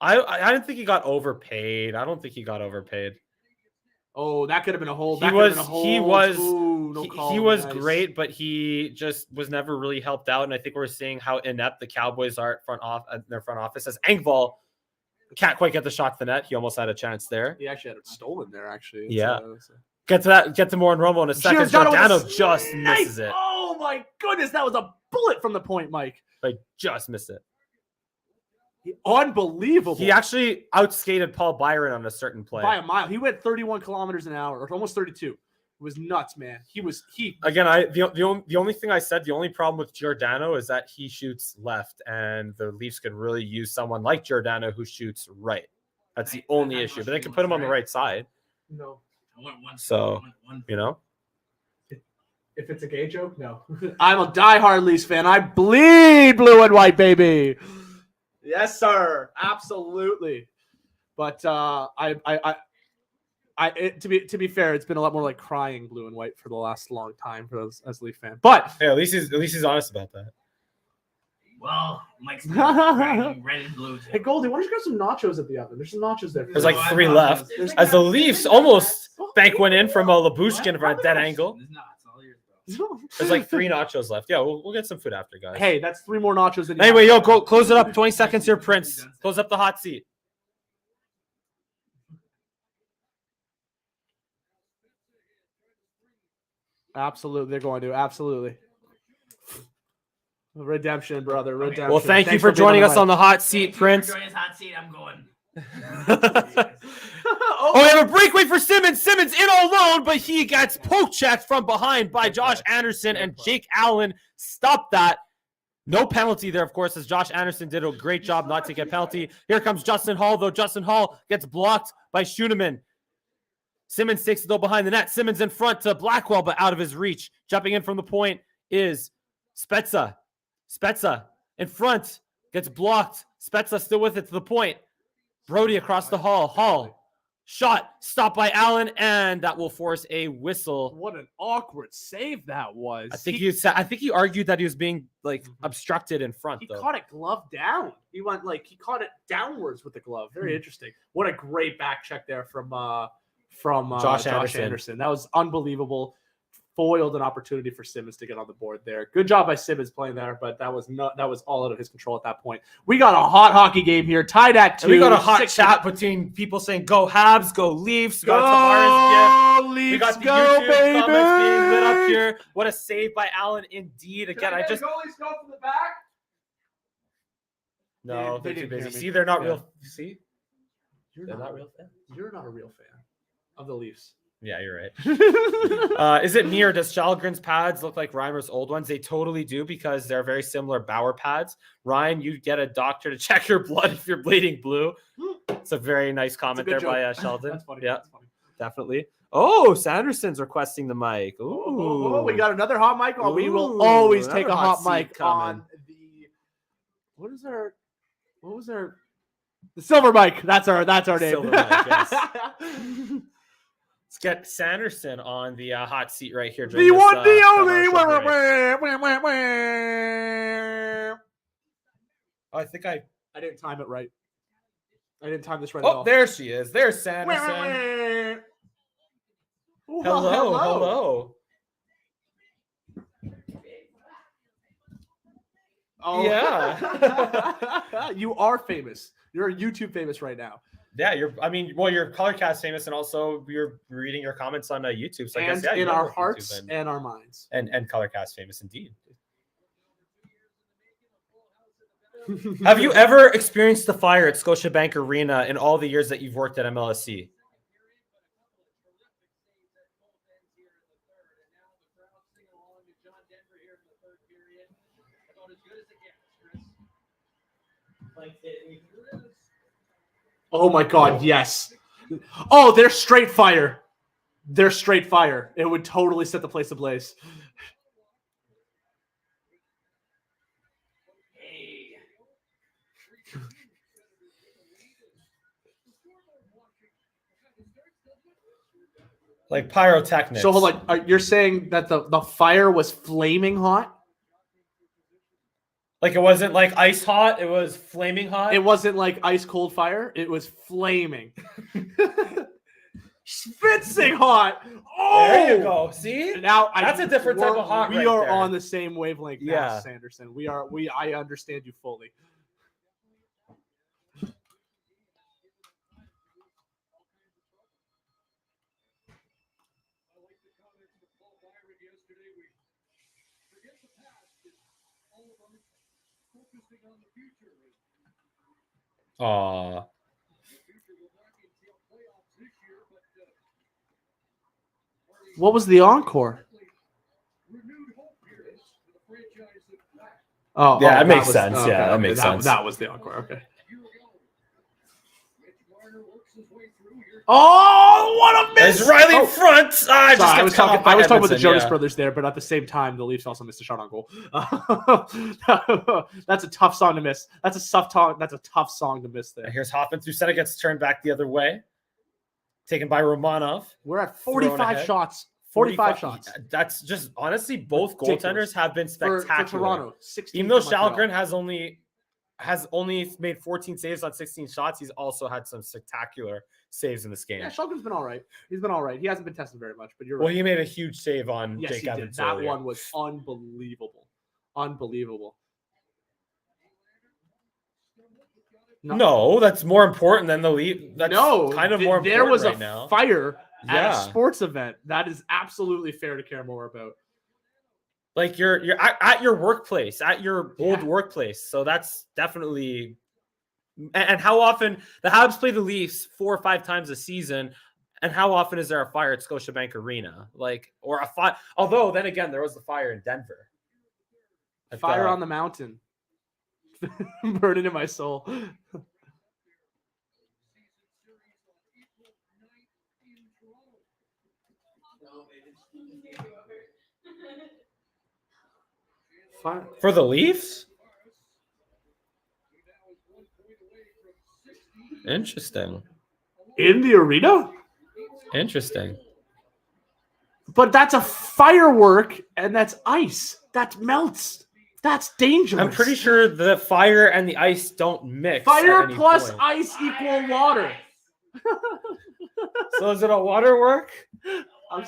I didn't think he got overpaid. I don't think he got overpaid. Oh, that could have been a hold. He was great, but he just was never really helped out. And I think we're seeing how inept the Cowboys are at their front office. As Engvall can't quite get the shot to the net. He almost had a chance there. He actually had it stolen there. Actually, Get to that. Get to more in Romo in a second. Giordano just misses it. Oh my goodness, that was a bullet from the point, Mike. Like just missed it. Unbelievable. He actually outskated Paul Byron on a certain play by a mile. He went 31 kilometers an hour, or almost 32. It was nuts, man. The only thing I said, the only problem with Giordano is that he shoots left, and the Leafs could really use someone like Giordano who shoots right. That's the only issue. But they can put him on the right side. No. So, you know. If it's a gay joke, no. I'm a diehard Leafs fan. I bleed blue and white, baby. Yes, sir. Absolutely. But to be fair, it's been a lot more like crying blue and white for the last long time for us as Leaf fan. But at least he's honest about that. Well, Mike's red and blue. Hey Goldie, why don't you grab some nachos at the oven? There's some nachos there. There's like 3 left. As the Leafs almost bank one in from a Labushkin from a dead angle. There's like 3 nachos left. Yeah, we'll get some food after, guys. Hey, that's 3 more nachos than anyway, yo, go close it up. 20 seconds here, Prince. Close up the hot seat. Absolutely, they're going to. Absolutely. Redemption, brother. Redemption. Well, thanks you for joining us on the hot seat, Prince. Join his hot seat. I'm going. We have a breakaway for Simmons. Simmons in all alone, but he gets poke checked from behind by Josh Anderson, and Jake Allen stopped that. No penalty there, of course, as Josh Anderson did a great job not to get penalty. Here comes Justin Hall, though. Justin Hall gets blocked by Schoenemann. Simmons takes it, though, behind the net. Simmons in front to Blackwell, but out of his reach. Jumping in from the point is Spezza. Spezza in front, gets blocked. Spezza still with it to the point. Brody across the hall. Hall. Shot. Stopped by Allen, and that will force a whistle. What an awkward save that was. I think he argued that he was being obstructed in front. He caught it glove down. He caught it downwards with the glove. Very interesting. What a great back check there from Josh Anderson. That was unbelievable. Foiled an opportunity for Simmons to get on the board there. Good job by Simmons playing there, but that was all out of his control at that point. We got a hot hockey game here, tied at 2. And we got a hot chat between people saying "Go Habs, go Leafs." Go Leafs, we got the go YouTube baby! comments being lit up here. What a save by Allen, indeed. Again, goalies go from the back. No, they they're too didn't hear busy. me. See, they're not Yeah. real. See, You're they're not not real fans. You're not a real fan of the Leafs. Yeah, you're right. Is it me or does Chalgren's pads look like Reimer's old ones? They totally do because they're very similar Bauer pads. Ryan, you get a doctor to check your blood if you're bleeding blue. It's a very nice comment there by Sheldon. That's funny. Yeah, That's funny. definitely. Oh, Sanderson's requesting the mic. Ooh. Oh, we got another hot mic. Oh, we will always take a hot mic on the. What was our? The silver mic. That's our name. Silver mic, yes. Let's get Sanderson on the hot seat right here. The one, the only. I think I didn't time it right. I didn't time this right at at all. Oh, there she is. There's Sanderson. Ooh, Hello. Oh. Yeah. You are famous. You're YouTube famous right now. Yeah, you're ColorCast famous, and also you're reading your comments on YouTube. So I and guess, in our hearts and our minds. And ColorCast famous indeed. Have you ever experienced the fire at Scotiabank Arena in all the years that you've worked at MLSC? Oh my God, yes. Oh, they're straight fire. They're straight fire. It would totally set the place ablaze. Like pyrotechnics. So hold on, you're saying that the fire was flaming hot? Like it wasn't like ice hot. It was flaming hot. It wasn't like ice cold fire. It was flaming. Spitzing hot. Oh, there you go. See, now that's a different type of hot. We right are there. on the same wavelength now, Yeah. Sanderson. I understand you fully. Aw. What was the encore? Oh, Yeah, that it makes was- sense. okay, Yeah, that okay, makes sense. That was the encore. Okay. Oh, what a miss! There's Riley in Oh, front. Ah, sorry, I was talking about the Edmondson, Jonas yeah. Brothers there, but at the same time, the Leafs also missed a shot on goal. That's a tough song to miss. That's a tough song to miss there. Here's Hoffman through center, gets turned back the other way. Taken by Romanov. We're at Thrown 45 ahead. shots. 45 shots. That's just honestly, both Ridiculous. goaltenders have been For spectacular. Toronto, 16 Even though for Montreal. Shalgren has only made 14 saves on 16 shots, he's also had some spectacular saves in this game. Yeah, Shalgren's been all right. He's been all right. He hasn't been tested very much, but you're right. Well, he made a huge save on Yes, Jake he did. Evans. That earlier. one was unbelievable. Unbelievable. No, that's more important than the lead. That's no, kind of more important there was right a now. fire at Yeah. a sports event. That is absolutely fair to care more about. Like you're at your workplace, at your old Yeah. workplace. So that's definitely. And how often the Habs play the Leafs 4 or 5 times a season, and how often is there a fire at Scotiabank Arena? Like, or a fire? Although then again, there was the fire in Denver. Fire on the mountain. Burning in my soul. Fire. For the Leafs? Interesting. In the arena? Interesting. But that's a firework and that's ice. That melts. That's dangerous. I'm pretty sure the fire and the ice don't mix. Fire at any plus point. ice equal water. So is it a waterwork? I'm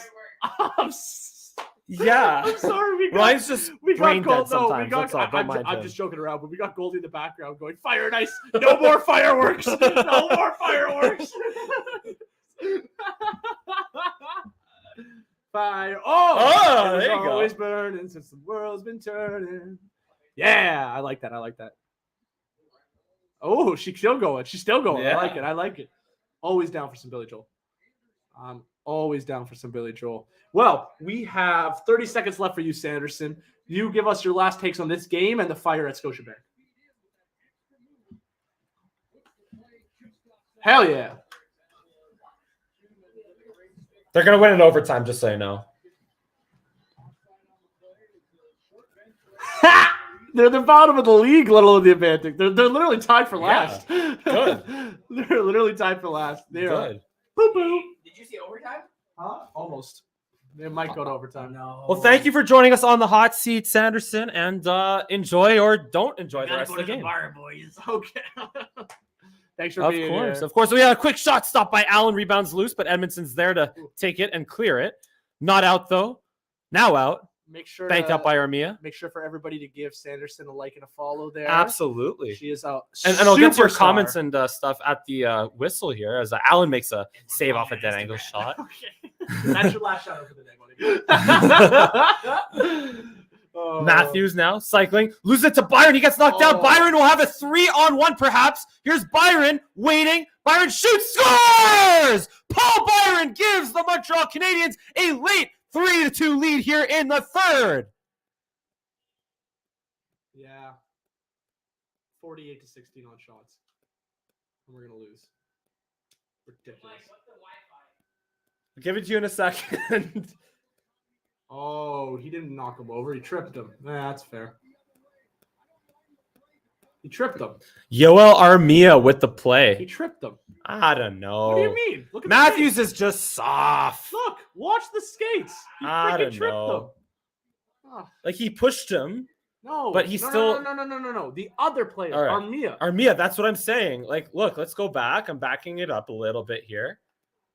Yeah. sorry. Ryan's just We got brain Gold. dead No, sometimes. we got. That's all. Don't mind I'm him. just joking around, but we got Goldie in the background going fire and ice. No more fireworks. No more fireworks. Fire. Oh, it was there you go. always burning since the world's been turning. Yeah, I like that. Oh, she's still going. Yeah. I like it. Always down for some Billy Joel. I'm always down for some Billy Joel. Well, we have 30 seconds left for you, Sanderson. You give us your last takes on this game and the fire at Scotiabank. Hell yeah. They're gonna win in overtime, just so you know. They're the bottom of the league, let alone the Atlantic. They're literally tied for Yeah. last. Good. They're literally tied for last. They are. Good. Boo-boo. Did you see overtime? Huh? Almost. They might go to overtime. No. Well, thank you for joining us on the hot seat, Sanderson, and enjoy or don't enjoy the Gotta rest go of the to the game. bar, boys. Okay. Thanks for Of being course, here. of course. We had a quick shot stopped by Allen, rebounds loose, but Edmondson's there to take it and clear it. Not out though. Now out. Make sure Banked up by Armia. Make sure for everybody to give Sanderson a like and a follow there. Absolutely. She is a And I'll get to your superstar. comments and stuff at the whistle here as Allen makes a save off a dead angle shot. Okay. That's your last shot over the net, buddy. Oh. Matthews now cycling, loses it to Byron. He gets knocked down. Oh. Byron will have a 3-on-1 perhaps. Here's Byron waiting. Byron shoots, scores! Paul Byron gives the Montreal Canadiens a late 3-2 lead here in the third. Yeah. 48-16 on shots. And we're gonna lose. Ridiculous. I'll give it to you in a second. Oh, he didn't knock him over. He tripped him. Nah, that's fair. He tripped him. Yoel Armia with the He play. tripped him. I don't know. What do you mean? Look at the Matthews skates. is just soft. Look, watch the skates. He I freaking don't tripped know. them. Oh, Like he pushed him, No, But he's no, still- no. The other player, All right. Armia. Armia, that's what I'm saying. Like, look, let's go back. I'm backing it up a little bit here.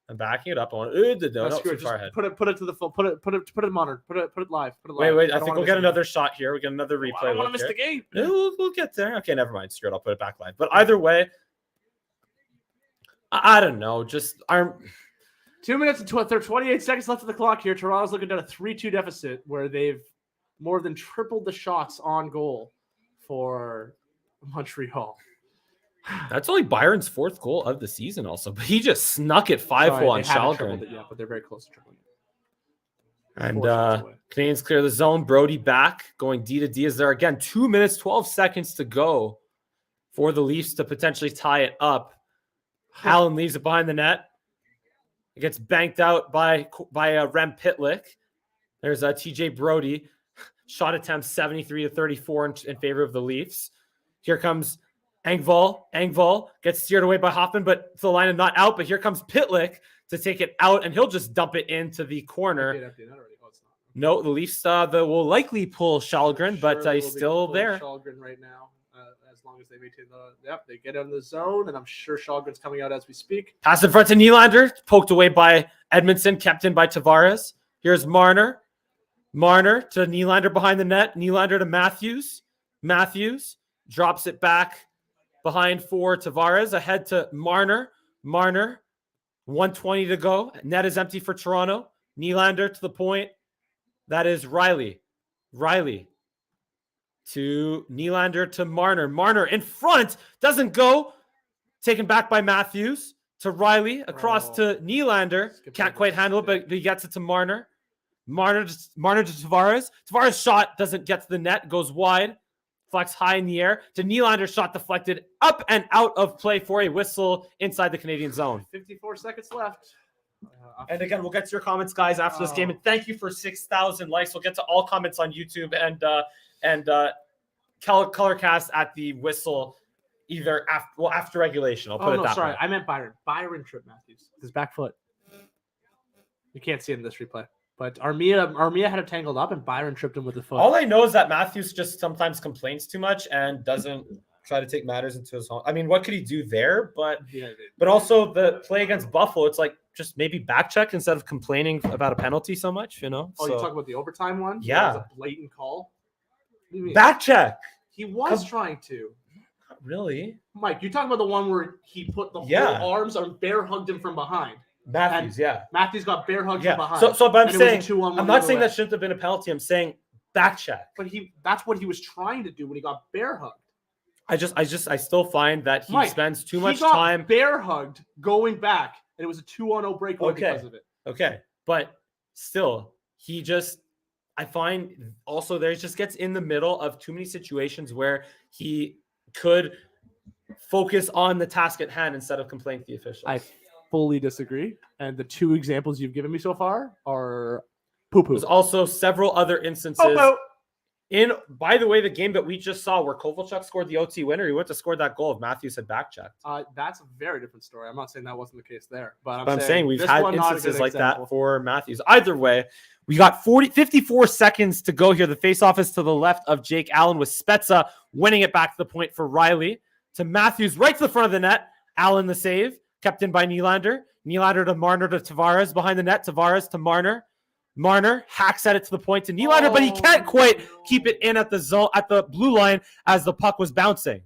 I'm backing it up. I want no, Screw it. too far Just ahead. put it to the full. Put it modern. Put it live. Put it live. Wait. I don't think wanna we'll miss get the another shot here. We get another game. replay. I don't want look to miss the here. game. Yeah, we'll get there. Okay, never mind. Screw it. I'll put it back live. But either way, I don't know. Just 2 minutes and 28 seconds left of the clock here. Toronto's looking at a 3-2 deficit where they've more than tripled the shots on goal for Montreal. That's only Byron's 4th goal of the season, also. But he just snuck it 5-hole on They haven't tripled Shalgren. it yet, but they're very close to tripling it. And 4 shots away. Canadians clear the zone. Brody back, going D to D is there again. 2 minutes, 12 seconds to go for the Leafs to potentially tie it up. Allen leaves it behind the net. It gets banked out by Rem Pitlick. There's TJ Brody. Shot attempt 73-34 in favor of the Leafs. Here comes Engvall. Engvall gets steered away by Hoffman, but to the line and not out. But here comes Pitlick to take it out, and he'll just dump it into the corner. No, the Leafs will likely pull Shalgren, but he's still there. Shalgren right now, as long as they maintain they get in the zone, and I'm sure Shalgren's coming out as we speak. Pass in front to Nylander, poked away by Edmondson, kept in by Tavares. Here's Marner. Marner to Nylander behind the net. Nylander to Matthews. Matthews drops it back behind for Tavares. Ahead to Marner. Marner, 1:20 to go. Net is empty for Toronto. Nylander to the point. That is Riley. Riley to Nylander to Marner. Marner in front. Doesn't go. Taken back by Matthews to Riley. Across to Nylander. Can't quite handle it, but he gets it to Marner. Marner to Tavares. Tavares' shot doesn't get to the net. Goes wide. Flex high in the air. To Nylander, shot deflected up and out of play for a whistle inside the Canadian zone. 54 seconds left. And again, we'll get to your comments, guys, after this game. And thank you for 6,000 likes. We'll get to all comments on YouTube and ColorCast at the whistle, either after regulation. I'll put it that sorry, way. I meant Byron. Byron tripped Matthews. His back foot. You can't see it in this replay, but Armia had it tangled up, and Byron tripped him with the foot. All I know is that Matthews just sometimes complains too much and doesn't try to take matters into his own. I mean, what could he do there? But also the play against Buffalo, it's like just maybe back check instead of complaining about a penalty so much, you know? Oh, you talking about the overtime one? Yeah. That was a blatant call. What do you mean? Back check. He was trying to. Not really. Mike, you're talking about the one where he put the whole arms and bear hugged him from behind. Matthews, Matthews got bear hugged from behind. So but I'm saying, I'm not saying way. that shouldn't have been a penalty. I'm saying back check. But that's what he was trying to do when he got bear hugged. I still find that he spends too much time bear hugged going back, and it was a 2-on-0 breakaway because of it. Okay, but still, I find also there just gets in the middle of too many situations where he could focus on the task at hand instead of complaining to the officials. I fully disagree, and the two examples you've given me so far are poo-poo. There's also several other instances. By the way, the game that we just saw where Kovalchuk scored the OT winner, he went to score that goal if Matthews had back checked. That's a very different story. I'm not saying that wasn't the case there, but I'm saying we've had instances like example. that for Matthews. Either way, we got 54 seconds to go here. The faceoff is to the left of Jake Allen with Spezza winning it back to the point for Riley. To Matthews right to the front of the net. Allen the save, kept in by Nylander. Nylander to Marner to Tavares behind the net. Tavares to Marner. Marner hacks at it to the point to Nylander, but he can't quite keep it in at the blue line as the puck was bouncing.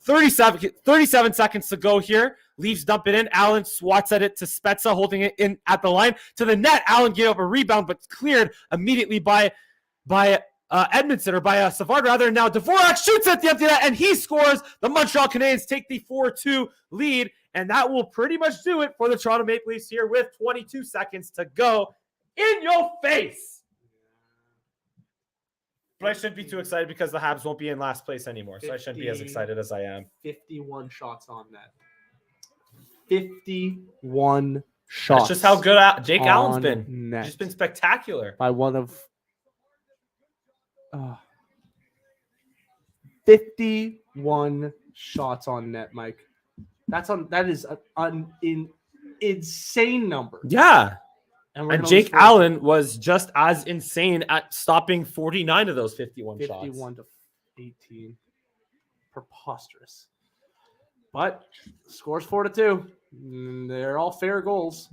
37 seconds to go here. Leafs dump it in. Allen swats at it to Spezza, holding it in at the line to the net. Allen gave up a rebound, but cleared immediately by Edmondson or by Savard rather. Now Dvorak shoots at the empty net and he scores. The Montreal Canadiens take the 4-2 lead, and that will pretty much do it for the Toronto Maple Leafs here with 22 seconds to go. In your face. But I shouldn't be too excited because the Habs won't be in last place anymore. So I shouldn't be as excited as I am. 51 shots on net. 51 shots. That's just how good Jake Allen's been. Net. Just been spectacular. By one of 51 shots on net, Mike. That is an insane number. Yeah. And Jake Allen was just as insane at stopping 49 of those 51 shots. 51 to 18. Preposterous. But scores 4-2. They're all fair goals.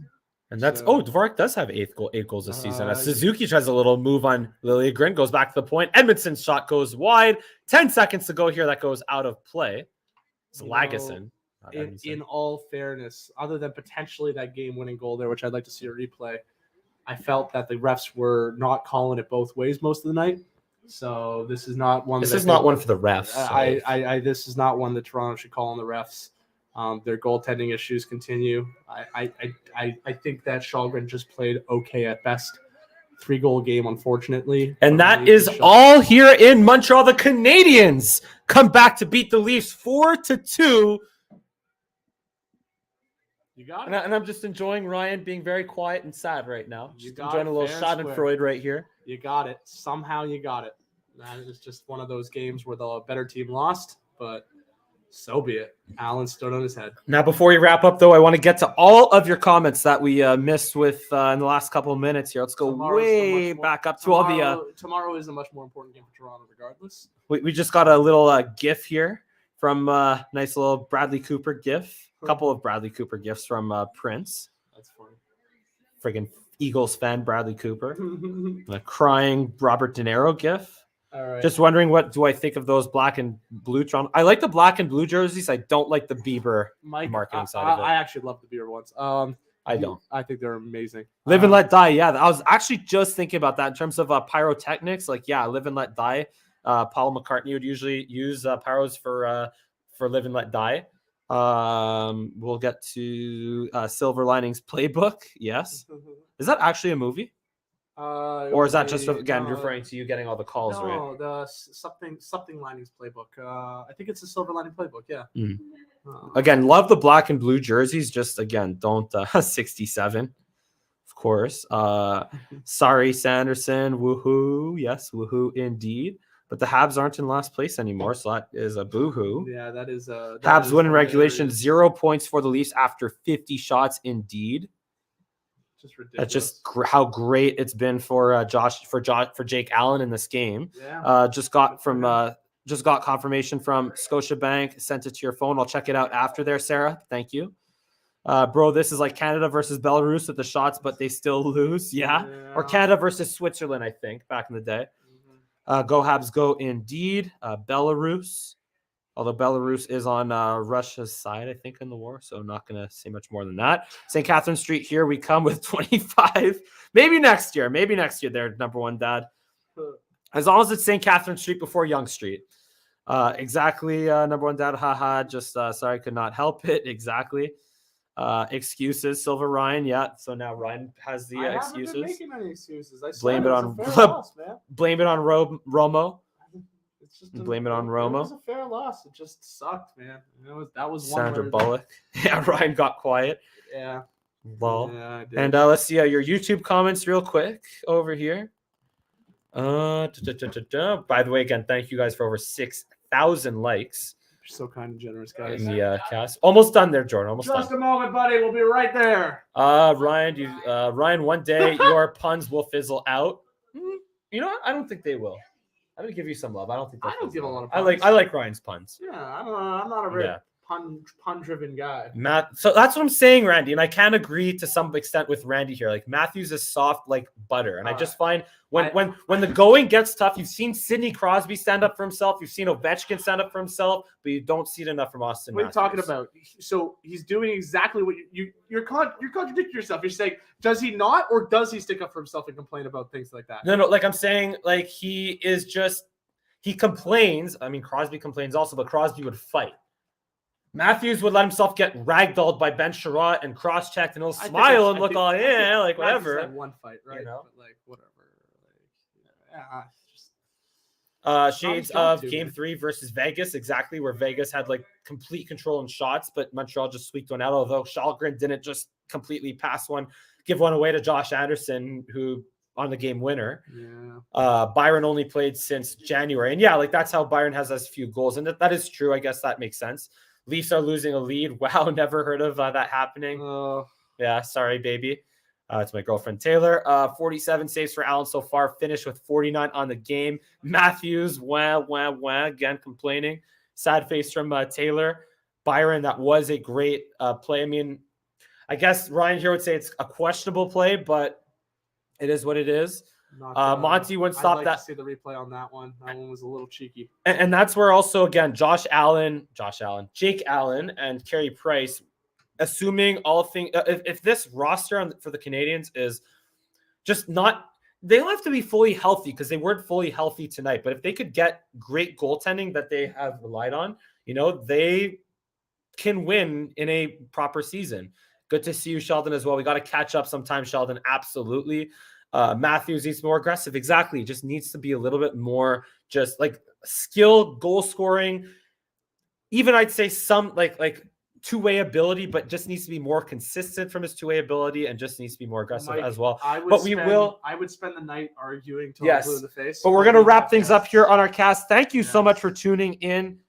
And that's Dvorak does have eight goals this season. As Suzuki tries a little move on Liljegren, goes back to the point. Edmondson's shot goes wide. 10 seconds to go here. That goes out of play. It's Lagesson. In all fairness, other than potentially that game-winning goal there, which I'd like to see a replay, I felt that the refs were not calling it both ways most of the night. So this is not one. This is not one for the refs. This is not one that Toronto should call on the refs. Their goaltending issues continue. I think that Shalgren just played okay at best. 3-goal game, unfortunately. And that is all here in Montreal. The Canadiens come back to beat the Leafs 4-2. You got it. And I'm just enjoying Ryan being very quiet and sad right now. Just enjoying a little Schadenfreude Freud right here. You got it. Somehow you got it. That is just one of those games where the better team lost, but so be it. Allen stood on his head. Now, before we wrap up, though, I want to get to all of your comments that we missed with in the last couple of minutes here. Let's go way back up to all the... Tomorrow is a much more important game for Toronto regardless. We just got a little GIF here from nice little Bradley Cooper GIF. A couple of Bradley Cooper GIFs from Prince. That's funny. Friggin' Eagles fan Bradley Cooper. A crying Robert De Niro GIF. All right. Just wondering, what do I think of those black and blue Toronto? I like the black and blue jerseys. I don't like the Bieber marketing side of it. I actually love the Bieber ones. I don't. I think they're amazing. Live and Let Die. Yeah, I was actually just thinking about that in terms of pyrotechnics. Like, yeah, Live and Let Die. Paul McCartney would usually use pyros for Live and Let Die. We'll get to Silver Linings Playbook. Yes. Is that actually a movie? Or is that just again referring to you getting all the calls right? No, the something Linings Playbook. I think it's a Silver Lining Playbook. Yeah. Again, love the black and blue jerseys. Just again, don't 67, of course. Sorry, Sanderson. Woohoo! Yes, woohoo indeed. But the Habs aren't in last place anymore, so that is a boohoo. Yeah, that is a Habs win in regulation. 0 points for the Leafs after 50 shots. Indeed. Just ridiculous. That's just how great it's been for Jake Allen in this game. Yeah. Just got confirmation from Scotiabank. Sent it to your phone. I'll check it out after there, Sarah. Thank you. Bro, this is like Canada versus Belarus with the shots, but they still lose. Yeah. Or Canada versus Switzerland, I think, back in the day. Go Habs, go indeed. Belarus. Although Belarus is on Russia's side, I think, in the war. So I'm not going to say much more than that. St. Catherine Street, here we come with 25. Maybe next year. They're number one, Dad. As long as it's St. Catherine Street before Yonge Street. Exactly, number one, Dad. Haha. Just sorry, could not help it. Exactly. Excuses. Silver Ryan. Yeah. So now Ryan has the excuses. I haven't been making any excuses. Blame it on Romo. It's just blame it on Romo. It was a fair loss. It just sucked, man. That was Sandra Bullock. Yeah, Ryan got quiet. Yeah. Lol. Yeah, I did. And let's see your YouTube comments real quick over here. By the way, again, thank you guys for over 6,000 likes. You're so kind and generous, guys. In the cast. Almost done there, Jordan. Almost just done. A moment, buddy. We'll be right there. Ryan, one day your puns will fizzle out. You know what? I don't think they will. I'm gonna give you some love. I don't think I don't give a lot of puns. I like Ryan's puns. Yeah, I'm not a very pun-driven guy. So that's what I'm saying, Randy, and I can agree to some extent with Randy here. Like Matthews is soft like butter, and I just find when the going gets tough, you've seen Sidney Crosby stand up for himself, you've seen Ovechkin stand up for himself, but you don't see it enough from Austin. What are you talking about? So he's doing exactly what you're contradicting yourself. You're saying, does he not, or does he stick up for himself and complain about things like that? No. Like I'm saying, like he complains. I mean, Crosby complains also, but Crosby would fight. Matthews would let himself get ragdolled by Ben Sherratt and cross-checked, and he'll smile and look all, like whatever. Had one fight, right? You know? But like whatever. Like, shades of Game 3 versus Vegas, exactly where Vegas had like complete control in shots, but Montreal just squeaked one out. Although Shalgren didn't just completely give one away to Josh Anderson, who on the game winner. Yeah. Byron only played since January, and yeah, like that's how Byron has as few goals, and that is true. I guess that makes sense. Leafs are losing a lead. Wow, never heard of that happening. Yeah, sorry, baby. It's my girlfriend Taylor. 47 saves for Allen so far. Finished with 49 on the game. Matthews, again complaining. Sad face from Taylor. Byron, that was a great play. I mean, I guess Ryan here would say it's a questionable play, but it is what it is. Monty wouldn't stop that. To see the replay on that one. That one was a little cheeky. And that's where also, again, Jake Allen, and Carey Price, assuming all things, if this roster for the Canadians is just not, they don't have to be fully healthy because they weren't fully healthy tonight. But if they could get great goaltending that they have relied on, they can win in a proper season. Good to see you, Sheldon, as well. We got to catch up sometime, Sheldon. Absolutely. Matthews needs more aggressive. Exactly. Just needs to be a little bit more just like skill, goal scoring. Even I'd say some like two-way ability, but just needs to be more consistent from his two-way ability and just needs to be more aggressive as well. I would spend the night arguing till I'm blue in the face. But we're going to wrap things up here on our cast. Thank you so much for tuning in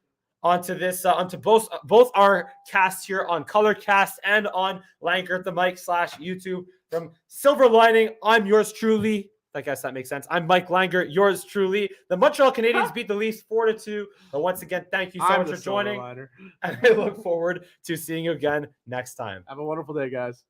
onto this, onto both our casts here on ColorCast and on Langer at the Mic /YouTube. From Silver Lining, I'm yours truly. I guess that makes sense. I'm Mike Langer, yours truly. The Montreal Canadiens beat the Leafs 4-2. But once again, thank you so much for joining. And I look forward to seeing you again next time. Have a wonderful day, guys.